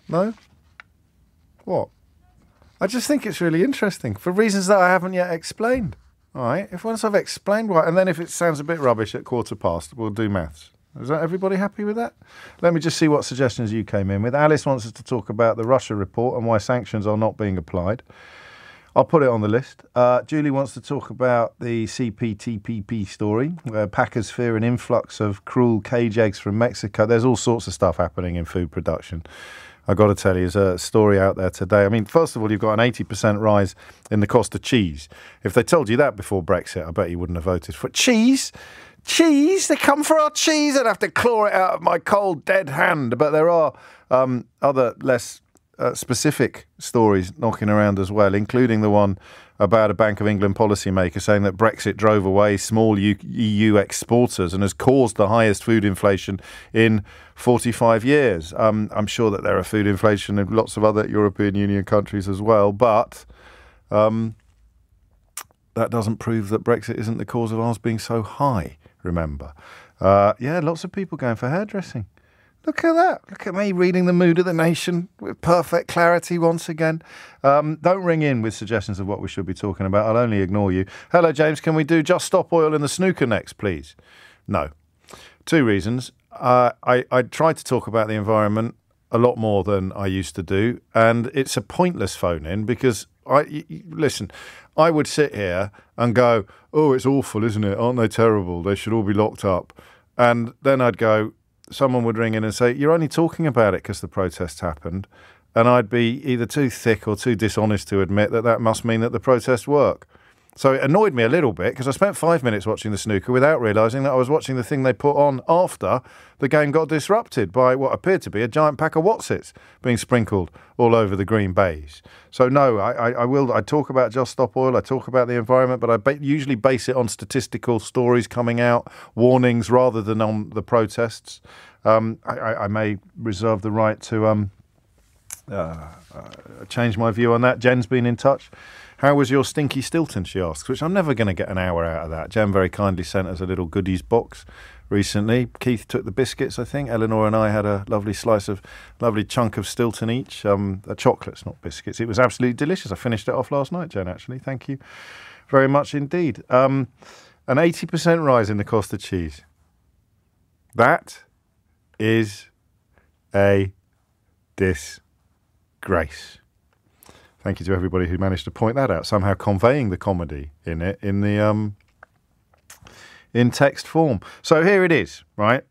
No? What? I just think it's really interesting for reasons that I haven't yet explained. All right? Once I've explained why, and then if it sounds a bit rubbish at 15:15, we'll do maths. Is that everybody happy with that? Let me just see what suggestions you came in with. Alice wants us to talk about the Russia report and why sanctions are not being applied. I'll put it on the list. Julie wants to talk about the CPTPP story, where packers fear an influx of cruel cage eggs from Mexico. There's all sorts of stuff happening in food production. I've got to tell you, there's a story out there today. I mean, first of all, you've got an 80% rise in the cost of cheese. If they told you that before Brexit, I bet you wouldn't have voted for it. Cheese? Cheese? They come for our cheese? I'd have to claw it out of my cold, dead hand. But there are other less specific stories knocking around as well, including the one about a Bank of England policymaker saying that Brexit drove away small EU exporters and has caused the highest food inflation in 45 years. I'm sure that there are food inflation in lots of other European Union countries as well, but that doesn't prove that Brexit isn't the cause of ours being so high, remember. Lots of people going for hairdressing. Look at that. Look at me reading the mood of the nation with perfect clarity once again. Don't ring in with suggestions of what we should be talking about. I'll only ignore you. Hello, James. Can we do Just Stop Oil in the snooker next, please? No. 2 reasons. I tried to talk about the environment a lot more than I used to do, and it's a pointless phone-in because, listen, I would sit here and go, oh, it's awful, isn't it? Aren't they terrible? They should all be locked up. And then I'd go, someone would ring in and say, you're only talking about it because the protests happened. And I'd be either too thick or too dishonest to admit that that must mean that the protests work. So it annoyed me a little bit because I spent 5 minutes watching the snooker without realising that I was watching the thing they put on after the game got disrupted by what appeared to be a giant pack of Wotsits being sprinkled all over the green baize. So no, I talk about Just Stop Oil, I talk about the environment, but I usually base it on statistical stories coming out, warnings, rather than on the protests. I may reserve the right to change my view on that. Jen's been in touch. How was your stinky Stilton, she asks, which I'm never going to get an hour out of that. Jen very kindly sent us a little goodies box recently. Keith took the biscuits, I think. Eleanor and I had a lovely chunk of Stilton each. Chocolates, not biscuits. It was absolutely delicious. I finished it off last night, Jen, actually. Thank you very much indeed. An 80% rise in the cost of cheese. That is a disgrace. Thank you to everybody who managed to point that out, somehow conveying the comedy in it in the in text form. So here it is, right?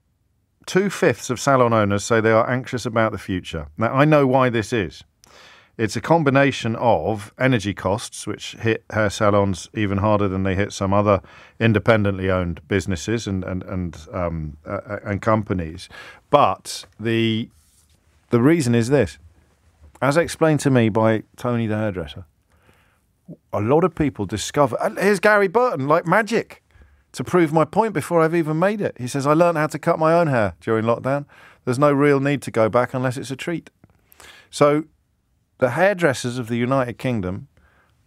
2/5 of salon owners say they are anxious about the future. Now, I know why this is. It's a combination of energy costs, which hit hair salons even harder than they hit some other independently owned businesses and companies. But the reason is this. As explained to me by Tony the hairdresser, a lot of people discover, here's Gary Burton, like magic, to prove my point before I've even made it. He says, I learned how to cut my own hair during lockdown. There's no real need to go back unless it's a treat. So the hairdressers of the United Kingdom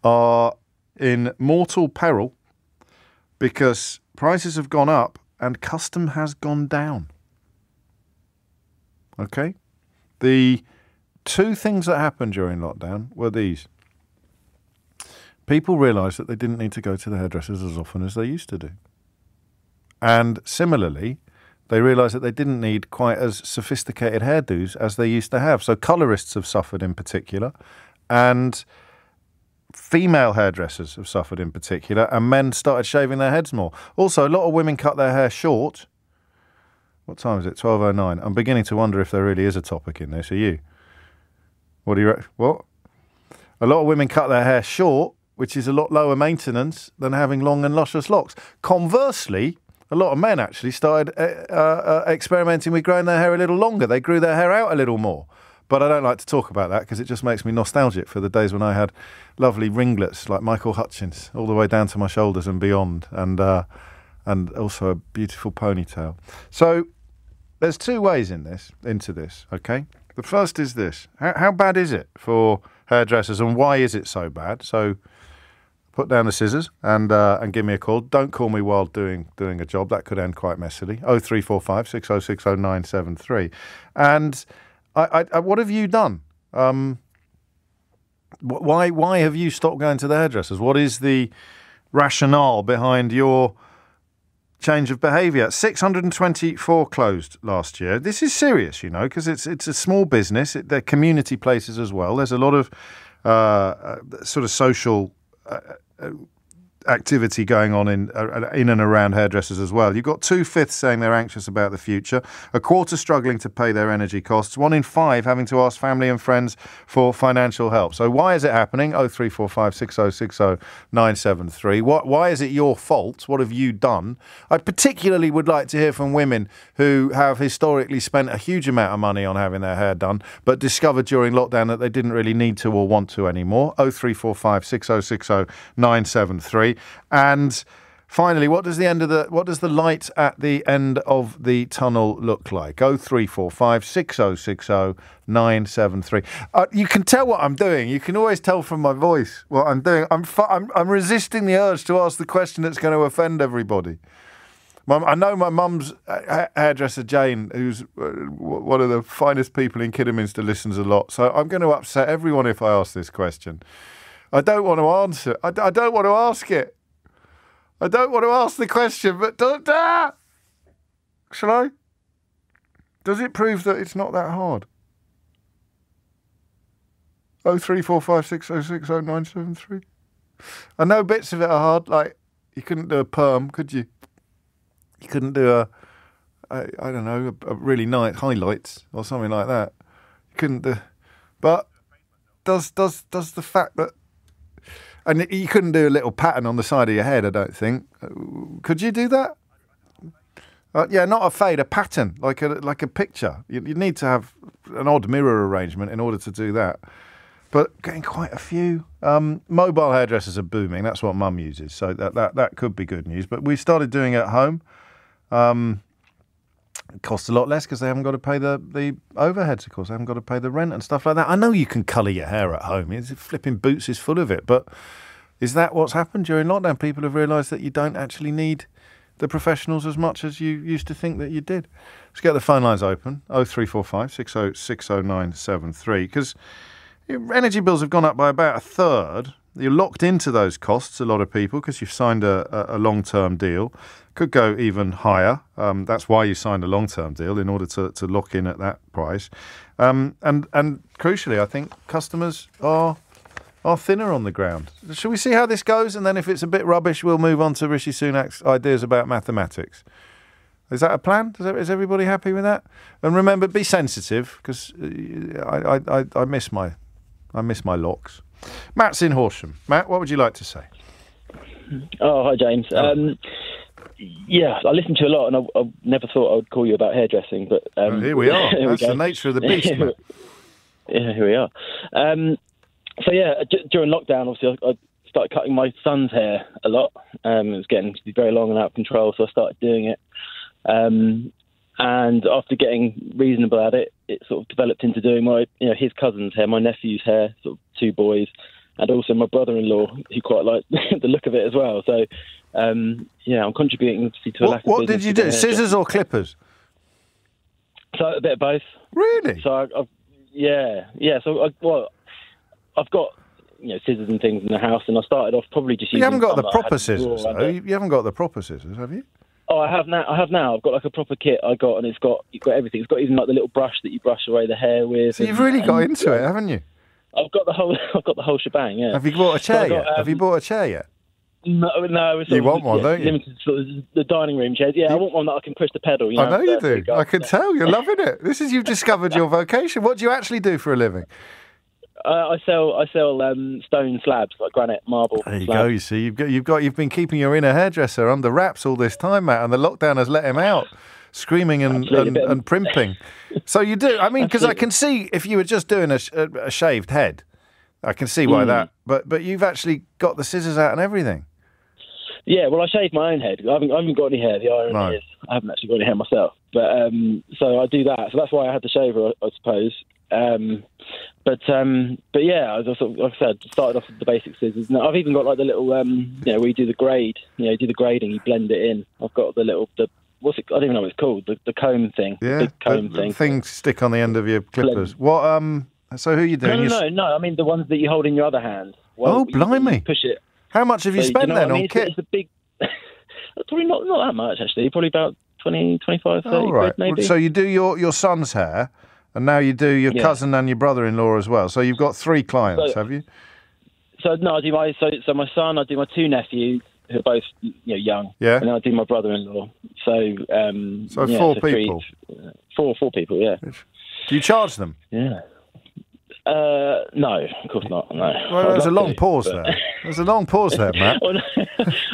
are in mortal peril because prices have gone up and custom has gone down. Okay? The 2 things that happened during lockdown were these. People realised that they didn't need to go to the hairdressers as often as they used to do. And similarly, they realised that they didn't need quite as sophisticated hairdos as they used to have. So colourists have suffered in particular, and female hairdressers have suffered in particular, and men started shaving their heads more. Also, a lot of women cut their hair short. What time is it? 12:09. I'm beginning to wonder if there really is a topic in this. Are you? What do you reckon? What? A lot of women cut their hair short, which is a lot lower maintenance than having long and luscious locks. Conversely, a lot of men actually started experimenting with growing their hair a little longer. They grew their hair out a little more. But I don't like to talk about that because it just makes me nostalgic for the days when I had lovely ringlets like Michael Hutchins all the way down to my shoulders and beyond, and also a beautiful ponytail. So there's 2 ways into this, okay? The first is this. How bad is it for hairdressers and why is it so bad? So put down the scissors and give me a call. Don't call me while doing a job. That could end quite messily. 0345 606 0973. And what have you done? Why have you stopped going to the hairdressers? What is the rationale behind your change of behaviour? 624 closed last year. This is serious, you know, because it's a small business. They're community places as well. There's a lot of sort of social activity going on in and around hairdressers as well. You've got 2/5 saying they're anxious about the future, a quarter struggling to pay their energy costs, 1 in 5 having to ask family and friends for financial help. So why is it happening? 0345 6060 973. Why is it your fault? What have you done? I particularly would like to hear from women who have historically spent a huge amount of money on having their hair done, but discovered during lockdown that they didn't really need to or want to anymore. 0345 6060 973. And finally, what does the light at the end of the tunnel look like? 0345 6060 973. You can tell what I'm doing. You can always tell from my voice what I'm doing. I'm resisting the urge to ask the question that's going to offend everybody. I know my mum's hairdresser Jane, who's one of the finest people in Kidderminster, listens a lot. So I'm going to upset everyone if I ask this question. I don't want to answer. I don't want to ask it. I don't want to ask the question, but shall I? Does it prove that it's not that hard? 0345 6060 973. I know bits of it are hard. Like, you couldn't do a perm, could you? You couldn't do I don't know, a really nice highlights or something like that. You couldn't do. But does the fact that... And you couldn't do a little pattern on the side of your head, I don't think. Could you do that? Yeah, not a fade, a pattern, like a picture. You need to have an odd mirror arrangement in order to do that. But getting quite a few. Mobile hairdressers are booming. That's what Mum uses, so that could be good news. But we started doing it at home. It costs a lot less because they haven't got to pay the overheads, of course. They haven't got to pay the rent and stuff like that. I know you can colour your hair at home. Flipping Boots is full of it. But is that what's happened during lockdown? People have realised that you don't actually need the professionals as much as you used to think that you did. Let's get the phone lines open. 0345 6060 973. Because energy bills have gone up by about a third. You're locked into those costs, a lot of people, because you've signed a long-term deal. Could go even higher. That's why you signed a long-term deal, in order to lock in at that price. And crucially, I think customers are thinner on the ground. Shall we see how this goes? And then if it's a bit rubbish, we'll move on to Rishi Sunak's ideas about mathematics. Is that a plan? Is everybody happy with that? And remember, be sensitive, because I miss my locks. Matt's in Horsham. Matt, what would you like to say? Oh, hi, James. Yeah, I listen to you a lot, and I never thought I would call you about hairdressing, but here we are. That's the nature of the beast, Matt. Yeah, here we are. So yeah, during lockdown, obviously, I started cutting my son's hair a lot. It was getting to be very long and out of control, so I started doing it. And after getting reasonable at it, it sort of developed into doing his cousin's hair, my nephew's hair, sort of 2 boys, and also my brother-in-law, who quite liked the look of it as well. So, I'm contributing obviously to a lack of business. What did you do? Scissors or clippers? So a bit of both. Really? So I've got scissors and things in the house, and I started off probably just using. You haven't got the proper scissors, though. You haven't got the proper scissors, have you? Oh, I have now. I've got like a proper kit. And you've got everything. It's got even like the little brush that you brush away the hair with. So you've really got into it, haven't you? I've got the whole shebang. Yeah. Have you bought a chair yet? Have you bought a chair yet? No. You want one, don't you? Limited sort of the dining room chairs. Yeah, I want one that I can push the pedal. I know you do. I can tell you're loving it. You've discovered your vocation. What do you actually do for a living? I sell stone slabs, like granite, marble. There you slabs. go. You see, you've been keeping your inner hairdresser under wraps all this time, Matt, and the lockdown has let him out, screaming and primping. So you do. I mean, because I can see if you were just doing a shaved head, I can see why that. But you've actually got the scissors out and everything. Yeah, well, I shaved my own head. I haven't got any hair. The irony is, I haven't actually got any hair myself. But so I do that. So that's why I had the shaver, I suppose. But yeah, as I like I said, started off with the basic scissors. Now I've even got like the little, where you do the grade. You do the grading, you blend it in. I've got the little, what's it? I don't even know what it's called. The comb thing. Yeah, the big comb thing. Things stick on the end of your clippers. What? So who are you doing? No. I mean the ones that you hold in your other hand. Well, blimey! You push it. How much have you spent then on kit? It's a big. Probably not that much actually. Probably about 20, 25, 30 right. quid maybe. So you do your son's hair, And now you do your cousin and your brother-in-law as well. So you've got 3 clients, have you? So no, I do my son. I do my 2 nephews who are both young. Yeah. And then I do my brother-in-law. So 4 people. 4 people. Yeah. Do you charge them? Yeah. No, of course not. No. Well, there's a long pause there. There's a long pause there, Matt. Well, no,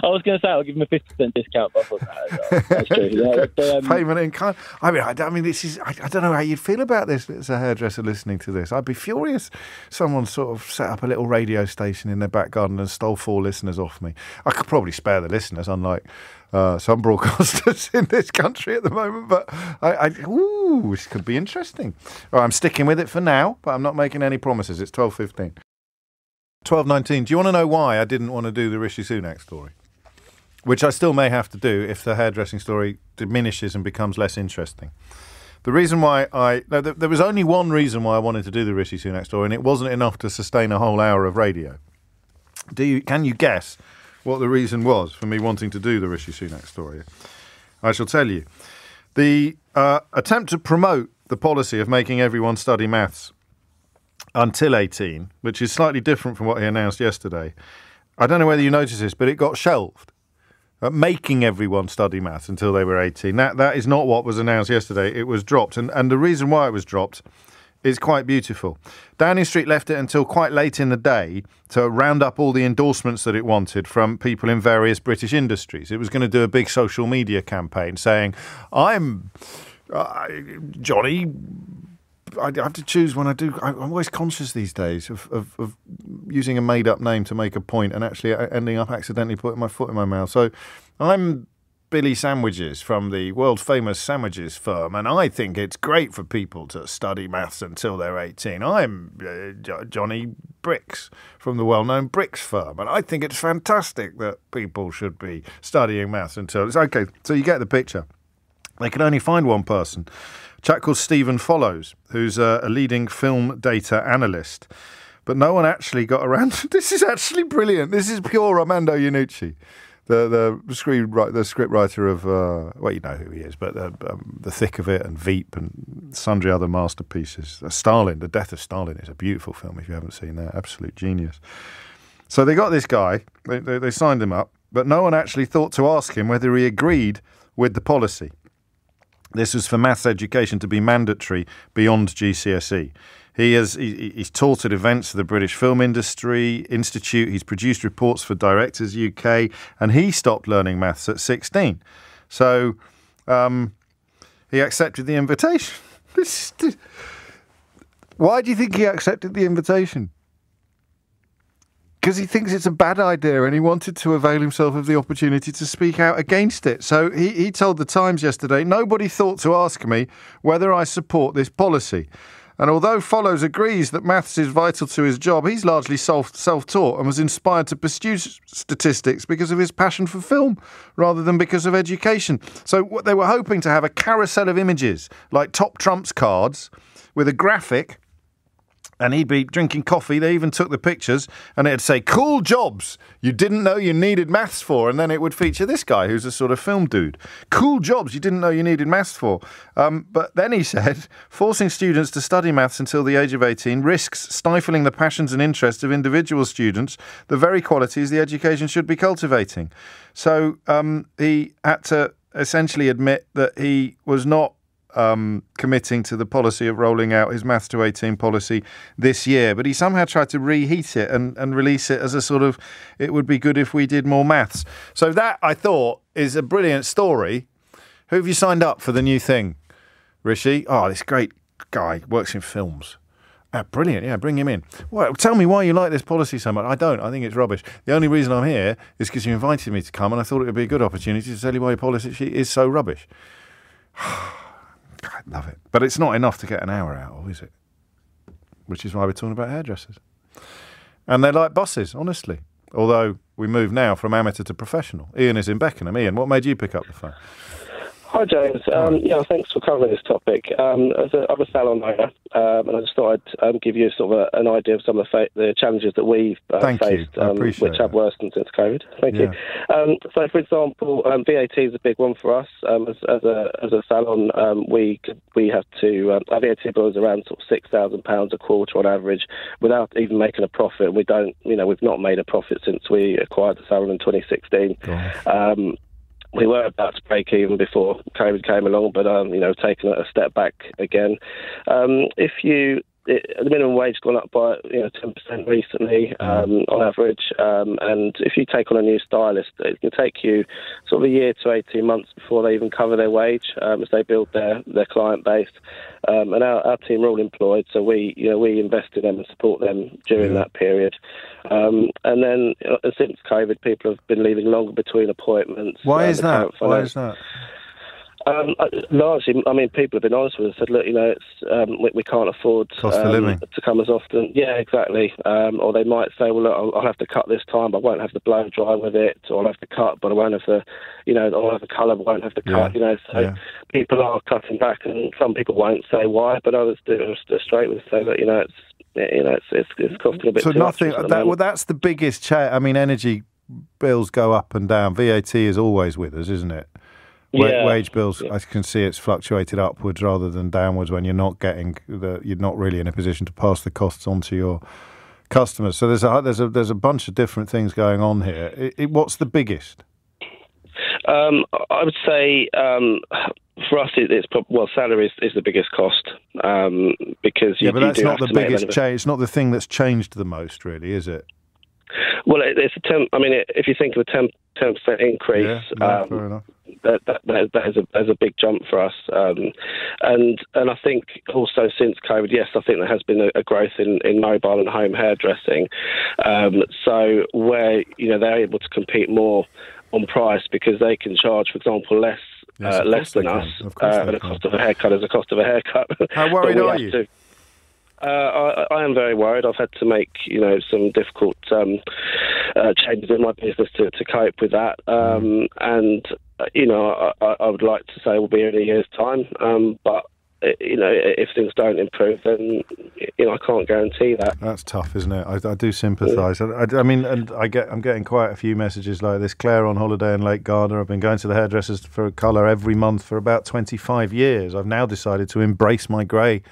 I was going to say I'll give him a 50% discount, but I thought that's true. Yeah, payment in kind. I mean, this is. I don't know how you'd feel about this as a hairdresser listening to this. I'd be furious. Someone sort of set up a little radio station in their back garden and stole 4 listeners off me. I could probably spare the listeners, unlike some broadcasters in this country at the moment. But this could be interesting. All right, I'm sticking with it for now, but I'm not making any promises. It's 12:15. 12:19. Do you want to know why I didn't want to do the Rishi Sunak story? Which I still may have to do if the hairdressing story diminishes and becomes less interesting. The reason why there was only one reason why I wanted to do the Rishi Sunak story, and it wasn't enough to sustain a whole hour of radio. Can you guess what the reason was for me wanting to do the Rishi Sunak story? I shall tell you. The attempt to promote the policy of making everyone study maths until 18, which is slightly different from what he announced yesterday. I don't know whether you noticed this, but it got shelved. Making everyone study maths until they were 18. That is not what was announced yesterday. It was dropped. And the reason why it was dropped is quite beautiful. Downing Street left it until quite late in the day to round up all the endorsements that it wanted from people in various British industries. It was going to do a big social media campaign saying, I'm Johnny. I have to choose when I do. I'm always conscious these days of using a made-up name to make a point and actually ending up accidentally putting my foot in my mouth. So I'm Billy Sandwiches from the world-famous sandwiches firm, and I think it's great for people to study maths until they're 18. I'm Johnny Bricks from the well-known Bricks firm, and I think it's fantastic that people should be studying maths until... Okay, so you get the picture. They can only find one person. A chap called Stephen Follows, who's a leading film data analyst. But no one actually got around. This is actually brilliant. This is pure Armando Iannucci, the script writer of, well, you know who he is, but The Thick of It and Veep and sundry other masterpieces. Stalin, The Death of Stalin is a beautiful film if you haven't seen that. Absolute genius. So they got this guy, they signed him up, but no one actually thought to ask him whether he agreed with the policy. This was for maths education to be mandatory beyond GCSE. He's taught at events for the British Film Industry Institute. He's produced reports for Directors UK, and he stopped learning maths at 16. So he accepted the invitation. Why do you think he accepted the invitation? Because he thinks it's a bad idea and he wanted to avail himself of the opportunity to speak out against it. So he told the Times yesterday, nobody thought to ask me whether I support this policy. And although Follows agrees that maths is vital to his job, he's largely self-taught and was inspired to pursue statistics because of his passion for film rather than because of education. So they were hoping to have a carousel of images like top trumps cards with a graphic, and he'd be drinking coffee. They even took the pictures, and it'd say, cool jobs you didn't know you needed maths for. And then it would feature this guy who's a sort of film dude. Cool jobs you didn't know you needed maths for. But then he said, forcing students to study maths until the age of 18 risks stifling the passions and interests of individual students, the very qualities the education should be cultivating. So he had to essentially admit that he was not committing to the policy of rolling out his maths to 18 policy this year, but he somehow tried to reheat it and release it as a sort of, it would be good if we did more maths. So that, I thought, is a brilliant story. Who have you signed up for the new thing, Rishi? Oh, this great guy, works in films. Brilliant, yeah, bring him in. Well, tell me why you like this policy so much. I don't, I think it's rubbish. The only reason I'm here is because you invited me to come, and I thought it would be a good opportunity to tell you why your policy is so rubbish. I love it. But it's not enough to get an hour out of, is it? Which is why we're talking about hairdressers. And they're like bosses, honestly. Although we move now from amateur to professional. Ian is in Beckenham. Ian, what made you pick up the phone? Hi, James. Thanks for covering this topic. I'm a salon owner, and I just thought I'd give you sort of an idea of some of the challenges that we've faced, which have worsened since COVID. Thank you. So, for example, VAT is a big one for us. As a salon, we have to our VAT bill is around sort of £6,000 a quarter on average, without even making a profit. We've not made a profit since we acquired the salon in 2016. We were about to break even before COVID came along, but taking a step back again. The minimum wage has gone up by 10% recently on average, and if you take on a new stylist, it can take you sort of a year to 18 months before they even cover their wage as they build their client base. And our team are all employed, so we invest in them and support them during that period. And then since COVID, people have been leaving longer between appointments. Why is that? Largely, I mean, people have been honest with us. Said, look, we can't afford cost of living to come as often. Yeah, exactly. Or they might say, well, look, I'll have to cut this time, but I won't have the blow dry with it. Or I'll have to cut, but I won't have the, I'll have the colour, but I won't have to cut. So people are cutting back, and some people won't say why, but others do straight with say that it's costing a bit. So too nothing. much That's the biggest change. I mean, energy bills go up and down. VAT is always with us, isn't it? Wage bills, I can see it's fluctuated upwards rather than downwards when you're not really in a position to pass the costs on to your customers. So there's a bunch of different things going on here. What's the biggest? I would say for us, salary is the biggest cost because but that's not the biggest change. It's not the thing that's changed the most, really, is it? Well, it's a 10. I mean, if you think of a 10% increase, fair enough. That is a big jump for us, and I think also since COVID, yes, I think there has been a growth in mobile and home hairdressing. So where they're able to compete more on price because they can charge, for example, less than us, and the cost of a haircut is the cost of a haircut. How worried are you? I am very worried. I've had to make, some difficult changes in my business to cope with that. And, I would like to say we'll be in a year's time. But, if things don't improve, then, I can't guarantee that. That's tough, isn't it? I do sympathise. I mean, and I'm getting quite a few messages like this. Claire on holiday in Lake Garda. I've been going to the hairdressers for a colour every month for about 25 years. I've now decided to embrace my grey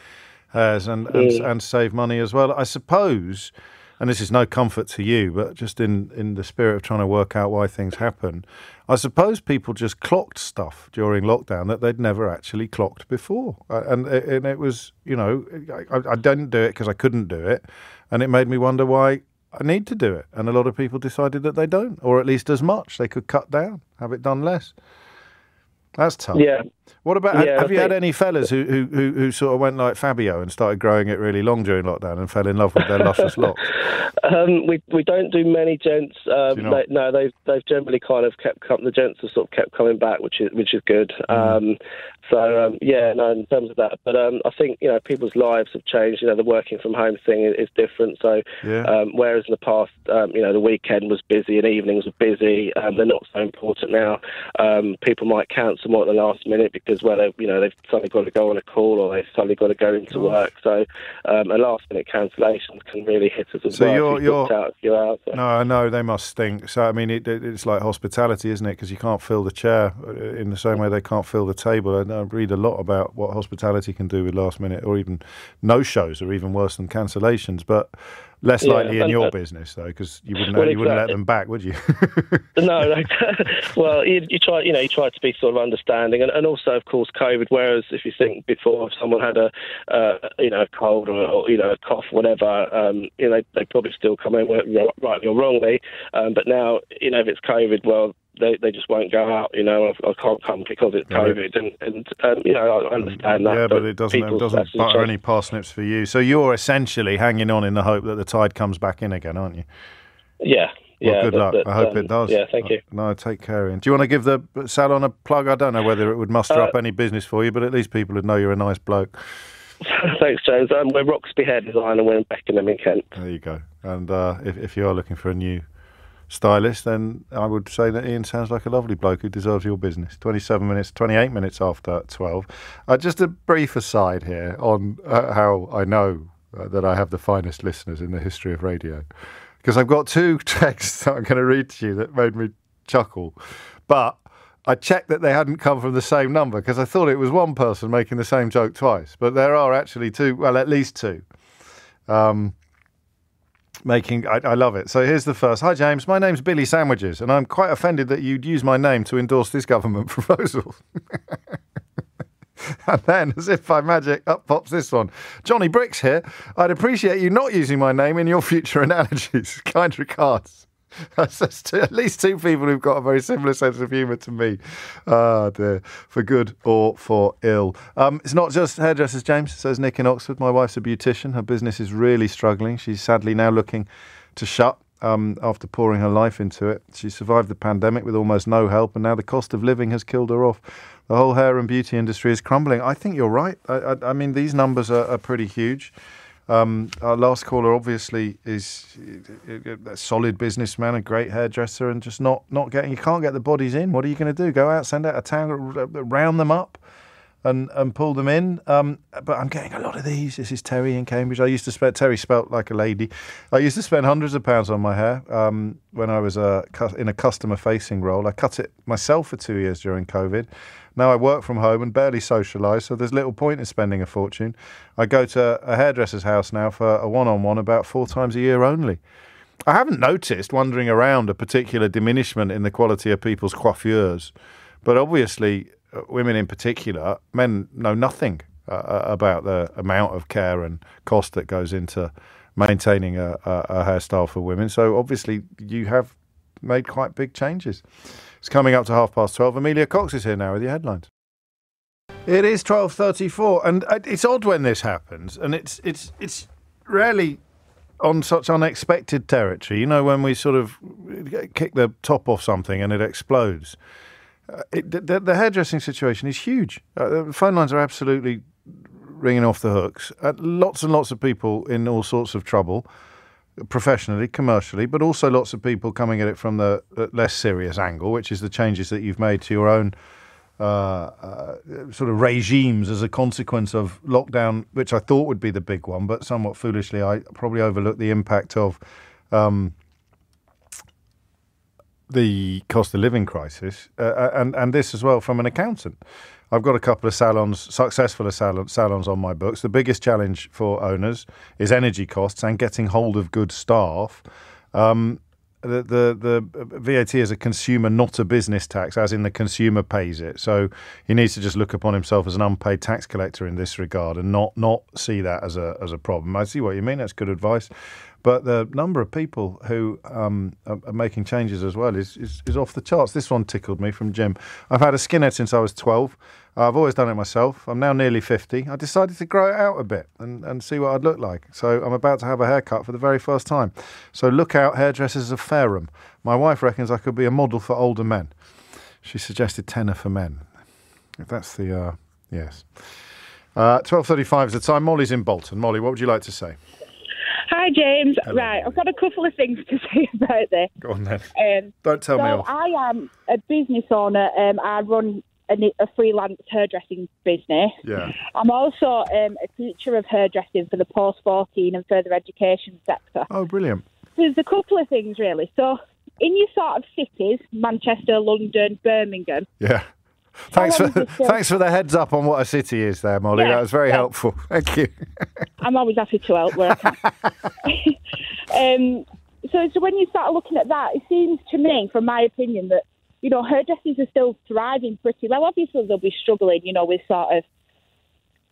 hairs and save money as well. I suppose, and this is no comfort to you, but just in the spirit of trying to work out why things happen, I suppose people just clocked stuff during lockdown that they'd never actually clocked before. And it was, I didn't do it because I couldn't do it. And it made me wonder why I need to do it. And a lot of people decided that they don't, or at least as much. They could cut down, have it done less. That's tough. Yeah. What about, have you had any fellas who sort of went like Fabio and started growing it really long during lockdown and fell in love with their luscious locks? We don't do many gents. They've generally kind of the gents have sort of kept coming back, which is good. In terms of that. But I think, people's lives have changed. The working from home thing is different. So whereas in the past, the weekend was busy and evenings were busy, they're not so important now. People might cancel more at the last minute because they've suddenly got to go on a call or they've suddenly got to go into work. So a last minute cancellation can really hit us as well. No, I know they must stink. So I mean, it's like hospitality, isn't it? Because you can't fill the chair in the same way they can't fill the table. I read a lot about what hospitality can do with last minute or even no shows, or even worse than cancellations. But less likely in your business though, because you wouldn't let them back, would you? No. Well, you try to be sort of understanding, and also, of course, COVID. Whereas if you think before, if someone had a cold or a cough, whatever, they probably still come in rightly or wrongly. But now, if it's COVID, well, they just won't go out. I can't come because it's COVID, and I understand that. Yeah, but it doesn't butter any parsnips for you. So you're essentially hanging on in the hope that the tide comes back in again, aren't you? Yeah. Well, good luck. I hope it does. Yeah, thank you. No, take care, Ian. Do you want to give the salon a plug? I don't know whether it would muster up any business for you, but at least people would know you're a nice bloke. Thanks, James. We're Roxby Hair Design and we're in Beckenham in Kent. There you go. And if you are looking for a new stylist, then I would say that Ian sounds like a lovely bloke who deserves your business. 28 minutes after 12. Just a brief aside here on how I know that I have the finest listeners in the history of radio. Because I've got 2 texts that I'm going to read to you that made me chuckle. But I checked that they hadn't come from the same number because I thought it was one person making the same joke twice. But there are actually 2, well, at least 2. I love it. So here's the first. Hi, James. My name's Billy Sandwiches, and I'm quite offended that you'd use my name to endorse this government proposal. And then, as if by magic, up pops this one. Johnny Bricks here. I'd appreciate you not using my name in your future analogies. Kind regards. That's at least 2 people who've got a very similar sense of humour to me. Ah, dear. For good or for ill. It's not just hairdressers, James, says Nick in Oxford. My wife's a beautician. Her business is really struggling. She's sadly now looking to shut after pouring her life into it. She survived the pandemic with almost no help, and now the cost of living has killed her off. The whole hair and beauty industry is crumbling. I think you're right. I mean, these numbers are pretty huge. Our last caller obviously is a solid businessman, a great hairdresser, and just not getting. You can't get the bodies in. What are you going to do? Go out, send out a town, round them up, and pull them in. But I'm getting a lot of these. This is Terry in Cambridge. Terry spelt like a lady. I used to spend hundreds of pounds on my hair when I was in a customer-facing role. I cut it myself for 2 years during COVID. Now I work from home and barely socialise, so there's little point in spending a fortune. I go to a hairdresser's house now for a one-on-one about 4 times a year only. I haven't noticed, wandering around, a particular diminishment in the quality of people's coiffures. But obviously, women in particular, men know nothing about the amount of care and cost that goes into maintaining a hairstyle for women. So obviously, you have made quite big changes. It's coming up to 12:30. Amelia Cox is here now with your headlines. It is 12:34, and it's odd when this happens, and it's rarely on such unexpected territory. You know, when we sort of kick the top off something and it explodes. The hairdressing situation is huge. The phone lines are absolutely ringing off the hooks. Lots and lots of people in all sorts of trouble. Professionally, commercially, but also lots of people coming at it from the less serious angle, which is the changes that you've made to your own sort of regimes as a consequence of lockdown, which I thought would be the big one, but somewhat foolishly I probably overlooked the impact of the cost of living crisis and this as well from an accountant. I've got a couple of successful salons on my books. The biggest challenge for owners is energy costs and getting hold of good staff. The VAT is a consumer, not a business tax, as in the consumer pays it. So he needs to just look upon himself as an unpaid tax collector in this regard and not see that as a problem. I see what you mean. That's good advice. But the number of people who are making changes as well is off the charts. This one tickled me from Jim. I've had a skinhead since I was 12. I've always done it myself. I'm now nearly 50. I decided to grow it out a bit and see what I'd look like. So I'm about to have a haircut for the very first time. So look out, Hairdressers of Fareham. My wife reckons I could be a model for older men. She suggested tenner for men. If that's the, yes. 12:35 is the time. Molly's in Bolton. Molly, what would you like to say? Hi, James. Hello. Right, I've got a couple of things to say about this. Go on then. Don't tell me off. I am a business owner. I run a freelance hairdressing business. Yeah. I'm also a teacher of hairdressing for the post-14 and further education sector. Oh, brilliant. There's a couple of things, really. So, in your sort of cities, Manchester, London, Birmingham... Yeah. Thanks for the heads up on what a city is there, Molly. Yeah, that was very helpful. Thank you. I'm always happy to help where I can. So when you start looking at that, it seems to me, from my opinion, that, you know, hairdressers are still thriving pretty well. Obviously, they'll be struggling, you know, with sort of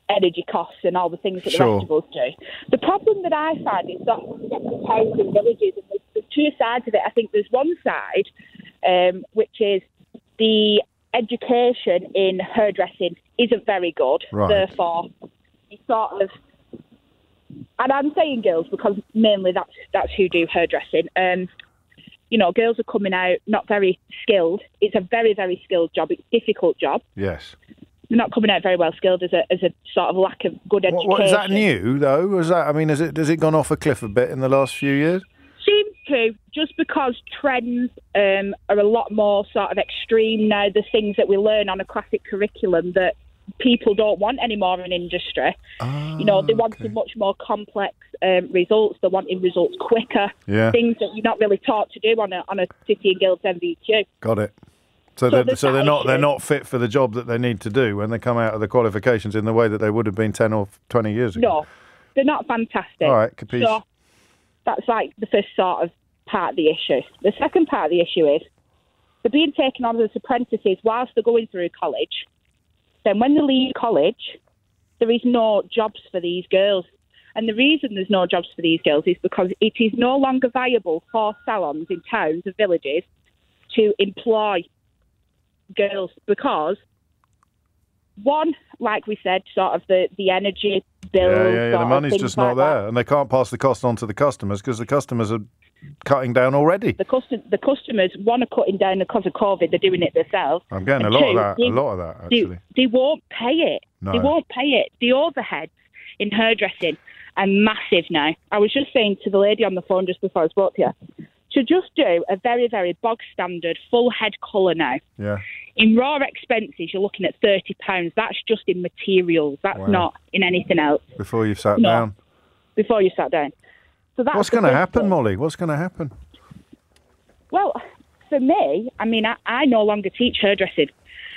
energy costs and all the things that the rest of us do. The problem that I find is that when you get to towns and villages, and there's 2 sides of it. I think there's one side, which is the education in hairdressing isn't very good. Right. Therefore, you sort of, and I'm saying girls because mainly that's who do hairdressing. You know, girls are coming out not very skilled. It's a very, very skilled job. It's a difficult job. Yes. They're not coming out very well skilled as a sort of lack of good education. What is that new though? Has it gone off a cliff a bit in the last few years? too. Just because trends are a lot more sort of extreme now, the things that we learn on a classic curriculum that people don't want anymore in industry. They wanted much more complex results. They're wanting results quicker. Yeah. Things that you're not really taught to do on a City and Guilds MVQ. Got it. So they're not fit for the job that they need to do when they come out of the qualifications in the way that they would have been 10 or 20 years ago. No, they're not fantastic. All right, capiche. So that's like the first sort of part of the issue. The second part of the issue is they're being taken on as apprentices whilst they're going through college. Then when they leave college, there is no jobs for these girls. And the reason there's no jobs for these girls is because it is no longer viable for salons in towns or villages to employ girls because, one, like we said, sort of the energy bills. Yeah, the money's just not there. And they can't pass the cost on to the customers because the customers are cutting down already. The customers, one, are cutting down because of COVID. They're doing it themselves. I'm getting a lot of that, actually. They won't pay it. No. They won't pay it. The overheads in hairdressing are massive now. I was just saying to the lady on the phone just before I spoke to you, to just do a very, very bog standard full head colour now. Yeah. In raw expenses, you're looking at £30. That's just in materials. That's not in anything else. Before you've sat down. Before you sat down. So that's what's going to happen, Molly? What's going to happen? Well, for me, I mean, I no longer teach hairdressing.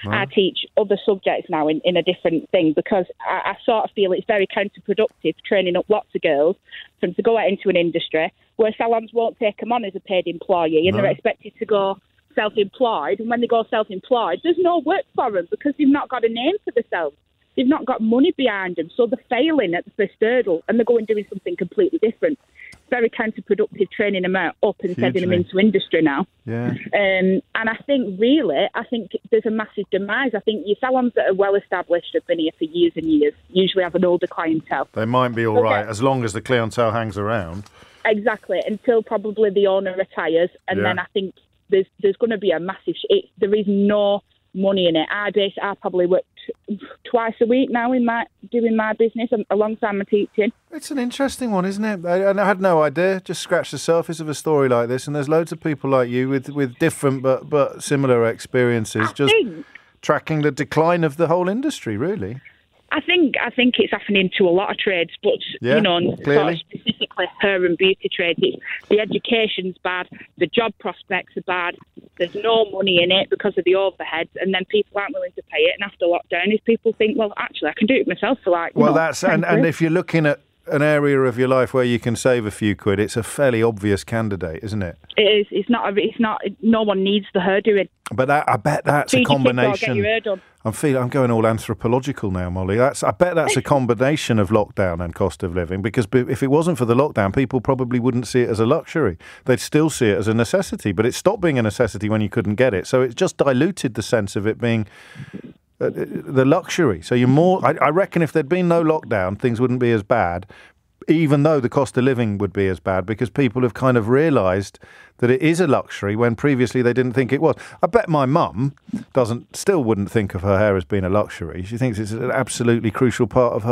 Right. I teach other subjects now in a different thing because I sort of feel it's very counterproductive training up lots of girls for them to go out into an industry where salons won't take them on as a paid employee and they're expected to go self-employed. And when they go self-employed, there's no work for them because they've not got a name for themselves. They've not got money behind them. So they're failing at the first hurdle and they're going doing something completely different. It's very counterproductive training them up and sending them into industry now. Yeah. And I think there's a massive demise. I think your salons that are well established have been here for years and years, usually have an older clientele. They might be all right as long as the clientele hangs around. Exactly, until probably the owner retires. And then I think there's going to be a massive... there is no money in it. I probably work twice a week now doing my business alongside my teaching. It's an interesting one, isn't it? I had no idea. Just scratch the surface of a story like this, and there's loads of people like you with different but similar experiences, tracking the decline of the whole industry, really. I think it's happening to a lot of trades, but sort of specifically hair and beauty trades, the education's bad, the job prospects are bad, there's no money in it because of the overheads, and then people aren't willing to pay it. And after lockdown, is people think, well, actually, I can do it myself for and if you're looking at an area of your life where you can save a few quid, it's a fairly obvious candidate, isn't it? It is. It's not. No one needs the hair doing. But I bet that's a combination. Get your hair done. I'm going all anthropological now, Molly. I bet that's a combination of lockdown and cost of living, because if it wasn't for the lockdown, people probably wouldn't see it as a luxury. They'd still see it as a necessity, but it stopped being a necessity when you couldn't get it. So it just diluted the sense of it being the luxury. So you're more... I reckon if there'd been no lockdown, things wouldn't be as bad, even though the cost of living would be as bad, because people have kind of realised that it is a luxury when previously they didn't think it was. I bet my mum still wouldn't think of her hair as being a luxury. She thinks it's an absolutely crucial part of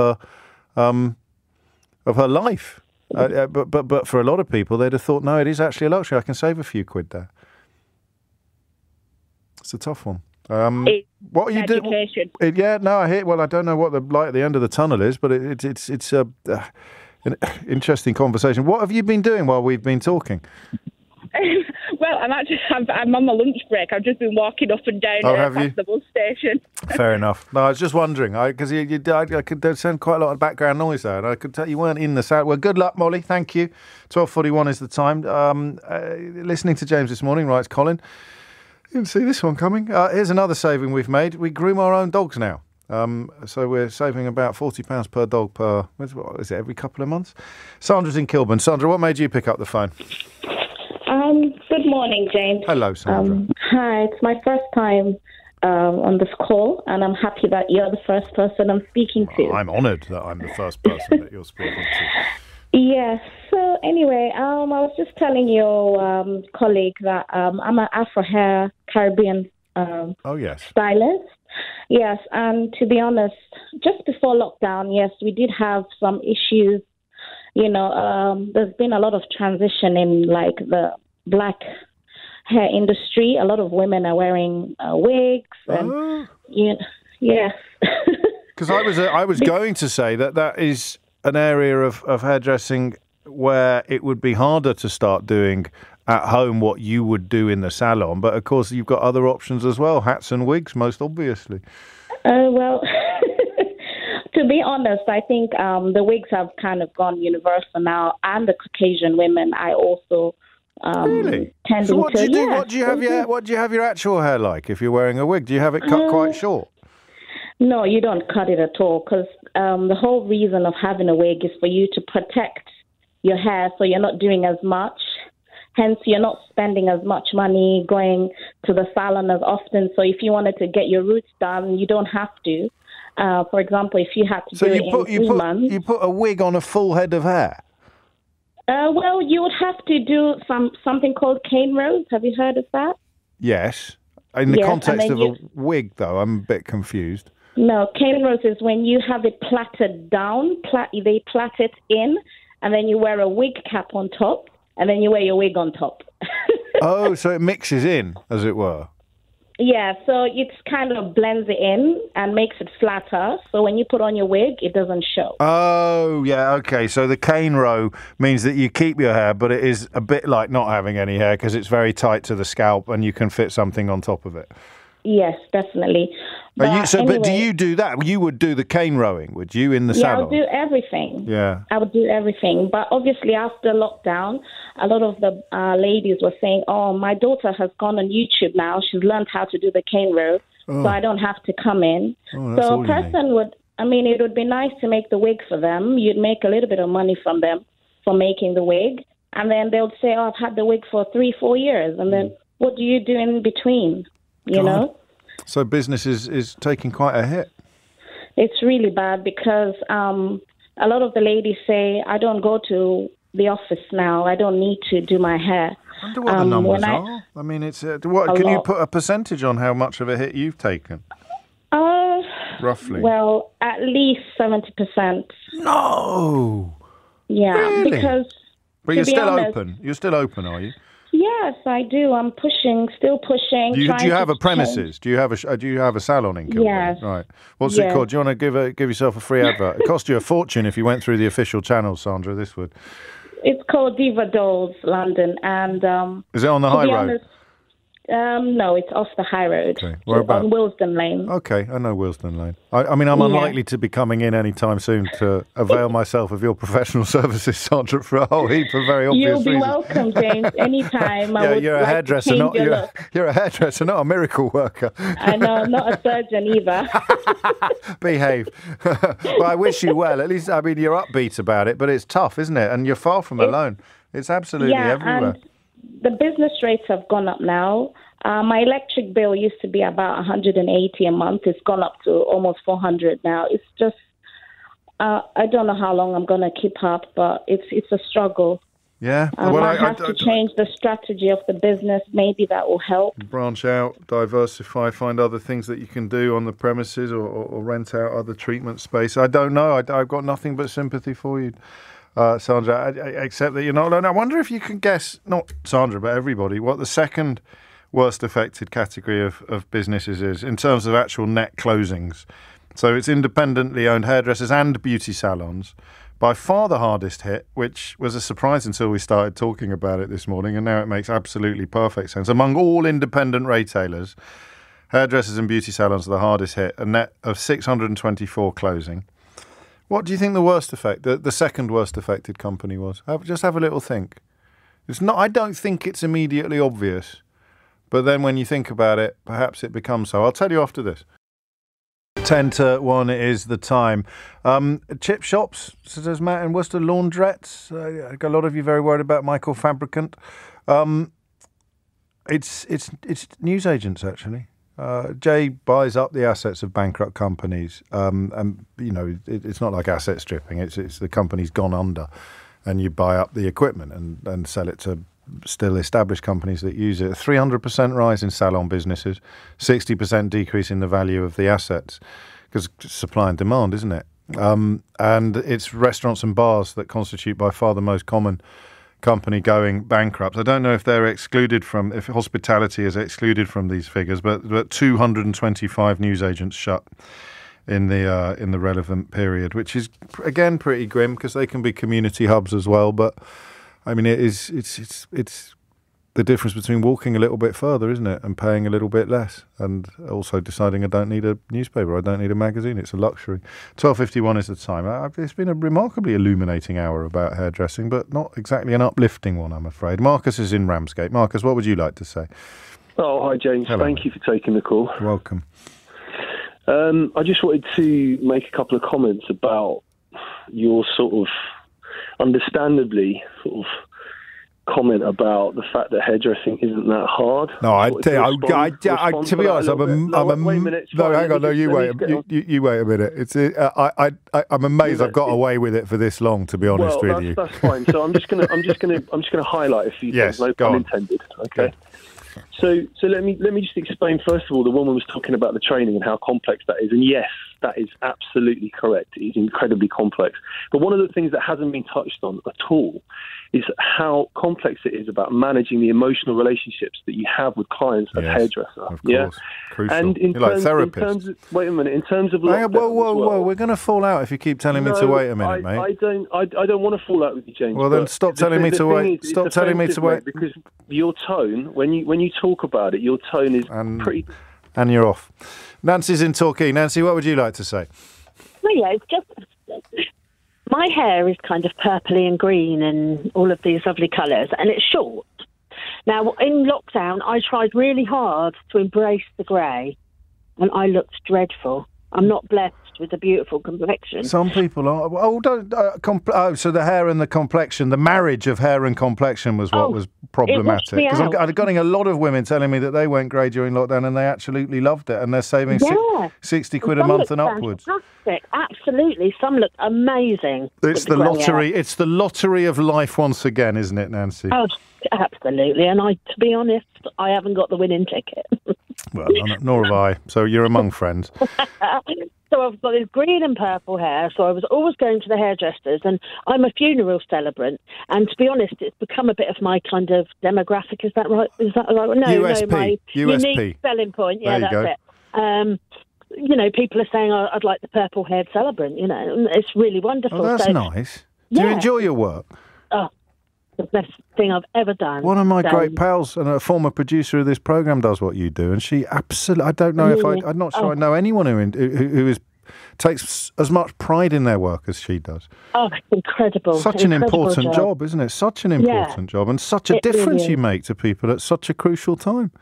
her life. But for a lot of people, they'd have thought, no, it is actually a luxury. I can save a few quid there. It's a tough one. What are you doing? I hear. Well, I don't know what the light at the end of the tunnel is, but it's an interesting conversation. What have you been doing while we've been talking? Well, I'm on my lunch break. I've just been walking up and down past the bus station. Fair enough. No, I was just wondering, because I could sound quite a lot of background noise there, and I could tell you weren't in the sound. Well, good luck, Molly. Thank you. 12:41 is the time. Listening to James this morning, writes Colin. Didn't see this one coming. Here's another saving we've made. We groom our own dogs now. So we're saving about £40 per dog what is it, every couple of months? Sandra's in Kilburn. Sandra, what made you pick up the phone? Good morning, James. Hello, Sandra. Hi, it's my first time on this call, and I'm happy that you're the first person I'm speaking to. I'm honoured that I'm the first person that you're speaking to. Yes. So anyway, I was just telling your colleague that I'm an Afro hair Caribbean stylist. Yes, and to be honest, just before lockdown, yes, we did have some issues there's been a lot of transition in like the black hair industry. A lot of women are wearing wigs, and yes. Because I was going to say that is an area of hairdressing where it would be harder to start doing at home what you would do in the salon. But of course, you've got other options as well, hats and wigs, most obviously. Well, to be honest, I think the wigs have kind of gone universal now, and the Caucasian women. I also really. So what do you do? What do you have your actual hair like if you're wearing a wig? Do you have it cut quite short? No, you don't cut it at all, because the whole reason of having a wig is for you to protect your hair, so you're not doing as much. Hence, you're not spending as much money going to the salon as often. So if you wanted to get your roots done, you don't have to. For example, if you had to do it in 3 months... You put a wig on a full head of hair? Well, you would have to do something called cane rows. Have you heard of that? Yes. In the context of a wig, though, I'm a bit confused. No, cane rows is when you have it plaited down. They plait it in, and then you wear a wig cap on top, and then you wear your wig on top. Oh, so it mixes in, as it were. Yeah, so it kind of blends it in and makes it flatter. So when you put on your wig, it doesn't show. Oh, yeah, okay. So the cane row means that you keep your hair, but it is a bit like not having any hair because it's very tight to the scalp and you can fit something on top of it. Yes, definitely. But do you do that? You would do the cane rowing, would you, in the salon? Yeah, I would do everything. Yeah. I would do everything. But obviously, after lockdown, a lot of the ladies were saying, oh, my daughter has gone on YouTube now. She's learned how to do the cane row, so I don't have to come in. Oh, so a person would, it would be nice to make the wig for them. You'd make a little bit of money from them for making the wig. And then they would say, oh, I've had the wig for 3-4 years. And then what do you do in between? You know? So business is taking quite a hit. It's really bad because a lot of the ladies say, I don't go to the office now. I don't need to do my hair. I wonder what the numbers are. I mean, it's can you put a percentage on how much of a hit you've taken? Roughly. Well, at least 70%. No. Yeah, really? Because. But you're still open. You're still open, are you? Yes, I do. I'm still pushing. Do you have a premises? Do you have a salon in Kilburn? Yes. Right. What's it called? Do you want to give yourself a free advert? It cost you a fortune if you went through the official channels, Sandra. This would. It's called Diva Dolls London, and is it on the high road? No, it's off the high road. Okay. Whereabouts? On Willesden Lane. Okay, I know Willesden Lane. I'm unlikely to be coming in anytime soon to avail myself of your professional services, Sandra, for a whole heap of very obvious reasons. You'll be welcome, James, anytime. You're a hairdresser, you're a hairdresser, not a miracle worker. I know, not a surgeon either. Behave. Well, I wish you well. At least, you're upbeat about it, but it's tough, isn't it? And you're far from alone. It's absolutely everywhere. And the business rates have gone up now. My electric bill used to be about 180 a month. It's gone up to almost 400 now. It's just, I don't know how long I'm going to keep up, but it's a struggle. Yeah. I have to change the strategy of the business. Maybe that will help. Branch out, diversify, find other things that you can do on the premises or rent out other treatment space. I don't know. I've got nothing but sympathy for you. Sandra, except that you're not alone. I wonder if you can guess, not Sandra, but everybody, what the second worst affected category of businesses is in terms of actual net closings. So it's independently owned hairdressers and beauty salons. By far the hardest hit, which was a surprise until we started talking about it this morning, and now it makes absolutely perfect sense. Among all independent retailers, hairdressers and beauty salons are the hardest hit, a net of 624 closing. What do you think the worst effect, the second worst affected company was? Just have a little think. It's not. I don't think it's immediately obvious, but then when you think about it, perhaps it becomes so. I'll tell you after this. 10 to 1 is the time. Chip shops, says Matt in Worcester, laundrettes. A lot of you very worried about Michael Fabricant. It's newsagents actually. Jay buys up the assets of bankrupt companies, and it's not like asset stripping. It's the company's gone under, and you buy up the equipment and sell it to still established companies that use it. A 300% rise in salon businesses, 60% decrease in the value of the assets, because supply and demand, isn't it? And it's restaurants and bars that constitute by far the most common company going bankrupt. I don't know if they're excluded from, if hospitality is excluded from these figures, but 225 newsagents shut in the relevant period, which is again pretty grim because they can be community hubs as well. But I mean, it's the difference between walking a little bit further, isn't it, and paying a little bit less, and also deciding I don't need a newspaper, I don't need a magazine. It's a luxury. 12:51 is the time. It's been a remarkably illuminating hour about hairdressing, but not exactly an uplifting one, I'm afraid. Marcus is in Ramsgate. Marcus, what would you like to say? Oh, hi, James. Hello. Thank you for taking the call. Welcome. I just wanted to make a couple of comments about your sort of, understandably, sort of comment about the fact that hairdressing isn't that hard. No, to be honest, you wait a minute. I'm amazed I've got away with it for this long, to be honest with you. That's fine. So I'm just gonna highlight a few things, no pun intended. Okay. So let me just explain. First of all, the woman was talking about the training and how complex that is, and yes, that is absolutely correct. It's incredibly complex. But one of the things that hasn't been touched on at all is how complex it is about managing the emotional relationships that you have with clients as hairdresser. Of course, crucial. And in terms of, wait a minute. In terms of whoa! We're going to fall out if you keep telling me to wait a minute, mate. I don't want to fall out with you, James. Well, then stop telling me to wait. Stop telling me to wait. Because your tone, when you talk about it, your tone is pretty. And you're off. Nancy's in Torquay. Nancy, what would you like to say? Well, yeah, it's just my hair is kind of purpley and green and all of these lovely colours, and it's short. Now, in lockdown, I tried really hard to embrace the grey, and I looked dreadful. I'm not blessed with a beautiful complexion. Some people are. So the hair and the complexion, the marriage of hair and complexion was what was problematic. Because I'm getting a lot of women telling me that they went grey during lockdown and they absolutely loved it, and they're saving 60 quid a month and upwards. Fantastic. Absolutely. Some look amazing. It's the lottery. Hair. It's the lottery of life once again, isn't it, Nancy? Oh, absolutely. And to be honest, I haven't got the winning ticket. Well, nor have I. So you're among friends. So I've got this green and purple hair, so I was always going to the hairdressers, and I'm a funeral celebrant, and to be honest, it's become a bit of my kind of demographic. Is that right? No, USP. My USP. unique selling point. Yeah, that's it. People are saying, I'd like the purple-haired celebrant, and it's really wonderful. Oh, that's nice. Do you enjoy your work? Oh, the best thing I've ever done. One of my great pals and a former producer of this programme does what you do, and she absolutely, I don't know I'm not sure I know anyone who takes as much pride in their work as she does. Oh, incredible. Such an important job, isn't it? Such an important job, and such a difference you make to people at such a crucial time.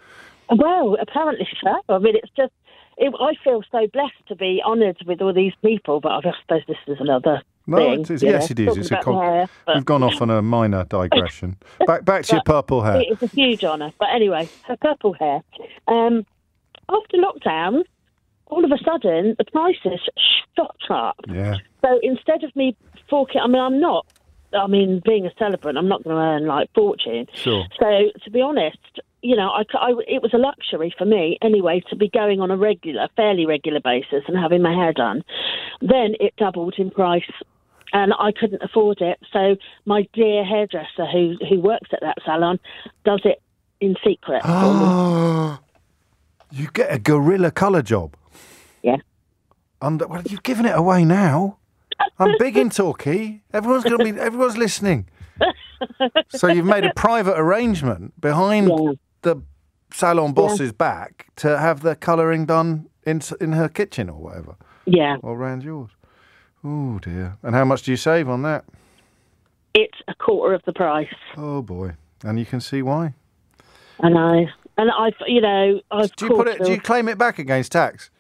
Well, apparently so. I mean, it's just, I feel so blessed to be honoured with all these people, but I suppose this is another thing. Yes, it is. We've gone off on a minor digression. Back to your purple hair. It's a huge honour. But anyway, her purple hair. After lockdown, all of a sudden, the prices shot up. Yeah. So instead of me forking, being a celebrant, I'm not going to earn like fortune. Sure. So to be honest, it was a luxury for me anyway to be going on a fairly regular basis and having my hair done. Then it doubled in price, and I couldn't afford it. So my dear hairdresser, who works at that salon, does it in secret. You get a guerrilla colour job. Yeah. Well, you've given it away now. I'm big in Torquay. Everyone's listening. So you've made a private arrangement behind the salon boss's back to have the colouring done in her kitchen or whatever. Yeah. Or around yours. Oh dear. And how much do you save on that? It's a quarter of the price. Oh boy. And you can see why. I know. And do you claim it back against tax?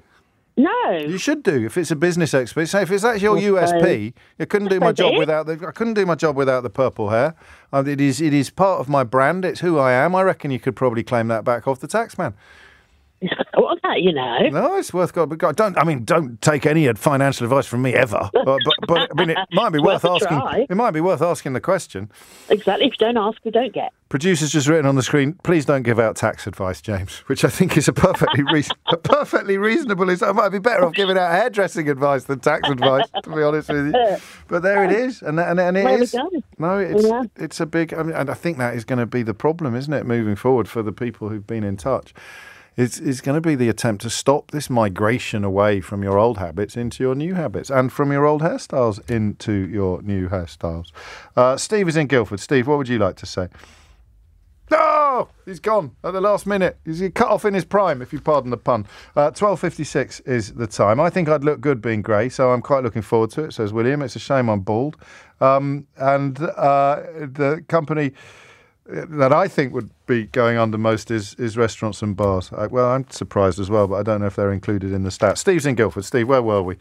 No. You should do if it's a business expert. So if that's your USP, I couldn't do my job without the purple hair. It is part of my brand. It's who I am. I reckon you could probably claim that back off the taxman. thought of that, you know. No, it's worth going. But don't take any financial advice from me ever. but I mean, it might be worth asking. It might be worth asking the question. Exactly. If you don't ask, you don't get. Producer's just written on the screen, please don't give out tax advice, James, which I think is a perfectly reasonable. I might be better off giving out hairdressing advice than tax advice, to be honest with you. But there it is, and it is. No, it's a big. I mean, and I think that is going to be the problem, isn't it, moving forward for the people who've been in touch. It's going to be the attempt to stop this migration away from your old habits into your new habits, and from your old hairstyles into your new hairstyles. Steve is in Guildford. Steve, what would you like to say? No, he's gone at the last minute. He's cut off in his prime, if you pardon the pun. 12:56 is the time. I think I'd look good being grey, so I'm quite looking forward to it, says William. It's a shame I'm bald. And the company that I think would be going under most is restaurants and bars. I'm surprised as well, but I don't know if they're included in the stats. Steve's in Guildford. Steve, where were we?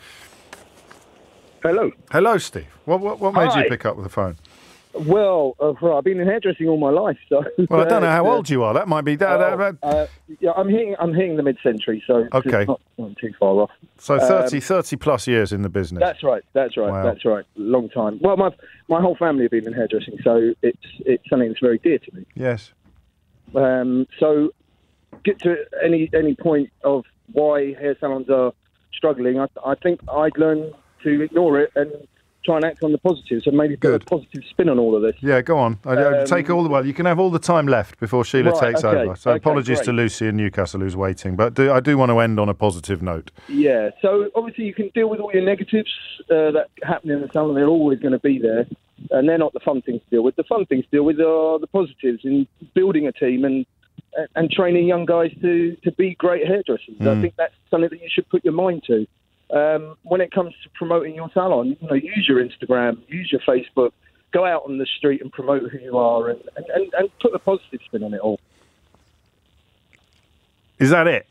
Hello, Steve. What made you pick up the phone? Well, I've been in hairdressing all my life, so. Well, I don't know how old you are. That might be. Yeah, I'm hitting the mid-century, so okay, it's not too far off. So 30 plus years in the business. That's right. Wow. That's right. Long time. Well, my whole family have been in hairdressing, so it's something that's very dear to me. Yes. So, get to any point of why hair salons are struggling. I think I'd learn to ignore it and try and act on the positives and maybe put a positive spin on all of this. Yeah, go on. You can have all the time left before Sheila takes over. So apologies to Lucy in Newcastle who's waiting, but I do want to end on a positive note. Yeah, so obviously you can deal with all your negatives that happen in the salon. They're always going to be there, and they're not the fun things to deal with. The fun things to deal with are the positives in building a team and training young guys to be great hairdressers. I think that's something that you should put your mind to. When it comes to promoting your salon, use your Instagram, use your Facebook, go out on the street and promote who you are and put a positive spin on it all. Is that it?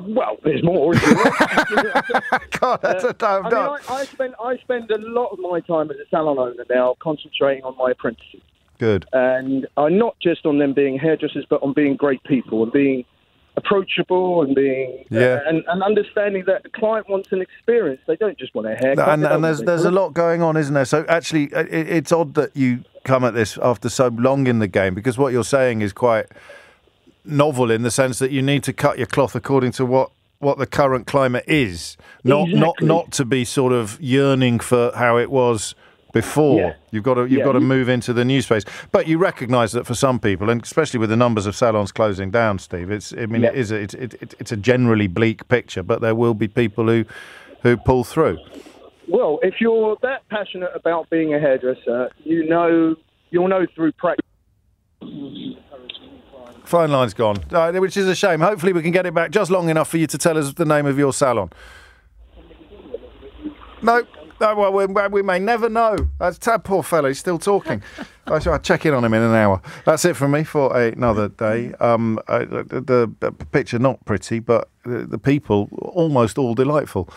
Well, there's more. God, that's I spend a lot of my time as a salon owner now concentrating on my apprentices. Good. And not just on them being hairdressers, but on being great people and being approachable and being and understanding that the client wants an experience. They don't just want a haircut. And there's a lot going on, isn't there? So actually, it's odd that you come at this after so long in the game, because what you're saying is quite novel in the sense that you need to cut your cloth according to what the current climate is, not to be sort of yearning for how it was before. Yeah. You've got to move into the new space. But you recognise that for some people, and especially with the numbers of salons closing down, Steve, it's a generally bleak picture, but there will be people who pull through. Well, if you're that passionate about being a hairdresser, you'll know through practice. Phone line's gone, which is a shame. Hopefully we can get it back just long enough for you to tell us the name of your salon. No. No, well, we may never know. That's poor fellow. He's still talking. I'll check in on him in an hour. That's it from me for another day. The picture not pretty, but the people almost all delightful.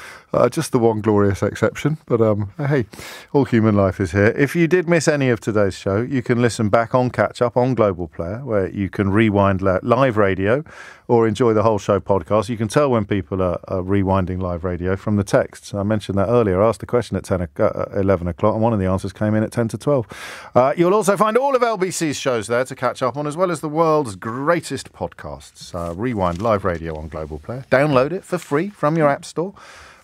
Just the one glorious exception. But hey, all human life is here. If you did miss any of today's show, you can listen back on Catch Up on Global Player, where you can rewind live radio or enjoy the whole show podcast. You can tell when people are rewinding live radio from the texts. I mentioned that earlier. I asked the question at 11 o'clock, and one of the answers came in at 10 to 12. You'll also find all of LBC's shows there to catch up on, as well as the world's greatest podcasts. Rewind live radio on Global Player. Download it for free from your app store,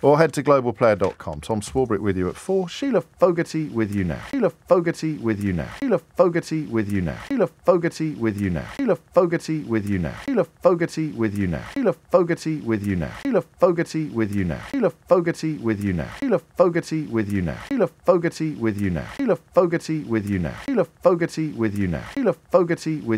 or head to globalplayer.com. Tom Swarbrick with you at 4. Sheila Fogarty with you now. Sheila Fogarty with you now. Sheila Fogarty with you now. Sheila Fogarty with you now. Sheila Fogarty with you now. Sheila Fogarty with you now. Sheila Fogarty with you now. Sheila Fogarty with you now. Sheila Fogarty with you now. Sheila Fogarty with you now. Sheila Fogarty with you now. Sheila Fogarty with you now. Sheila Fogarty with you now. Sheila Fogarty with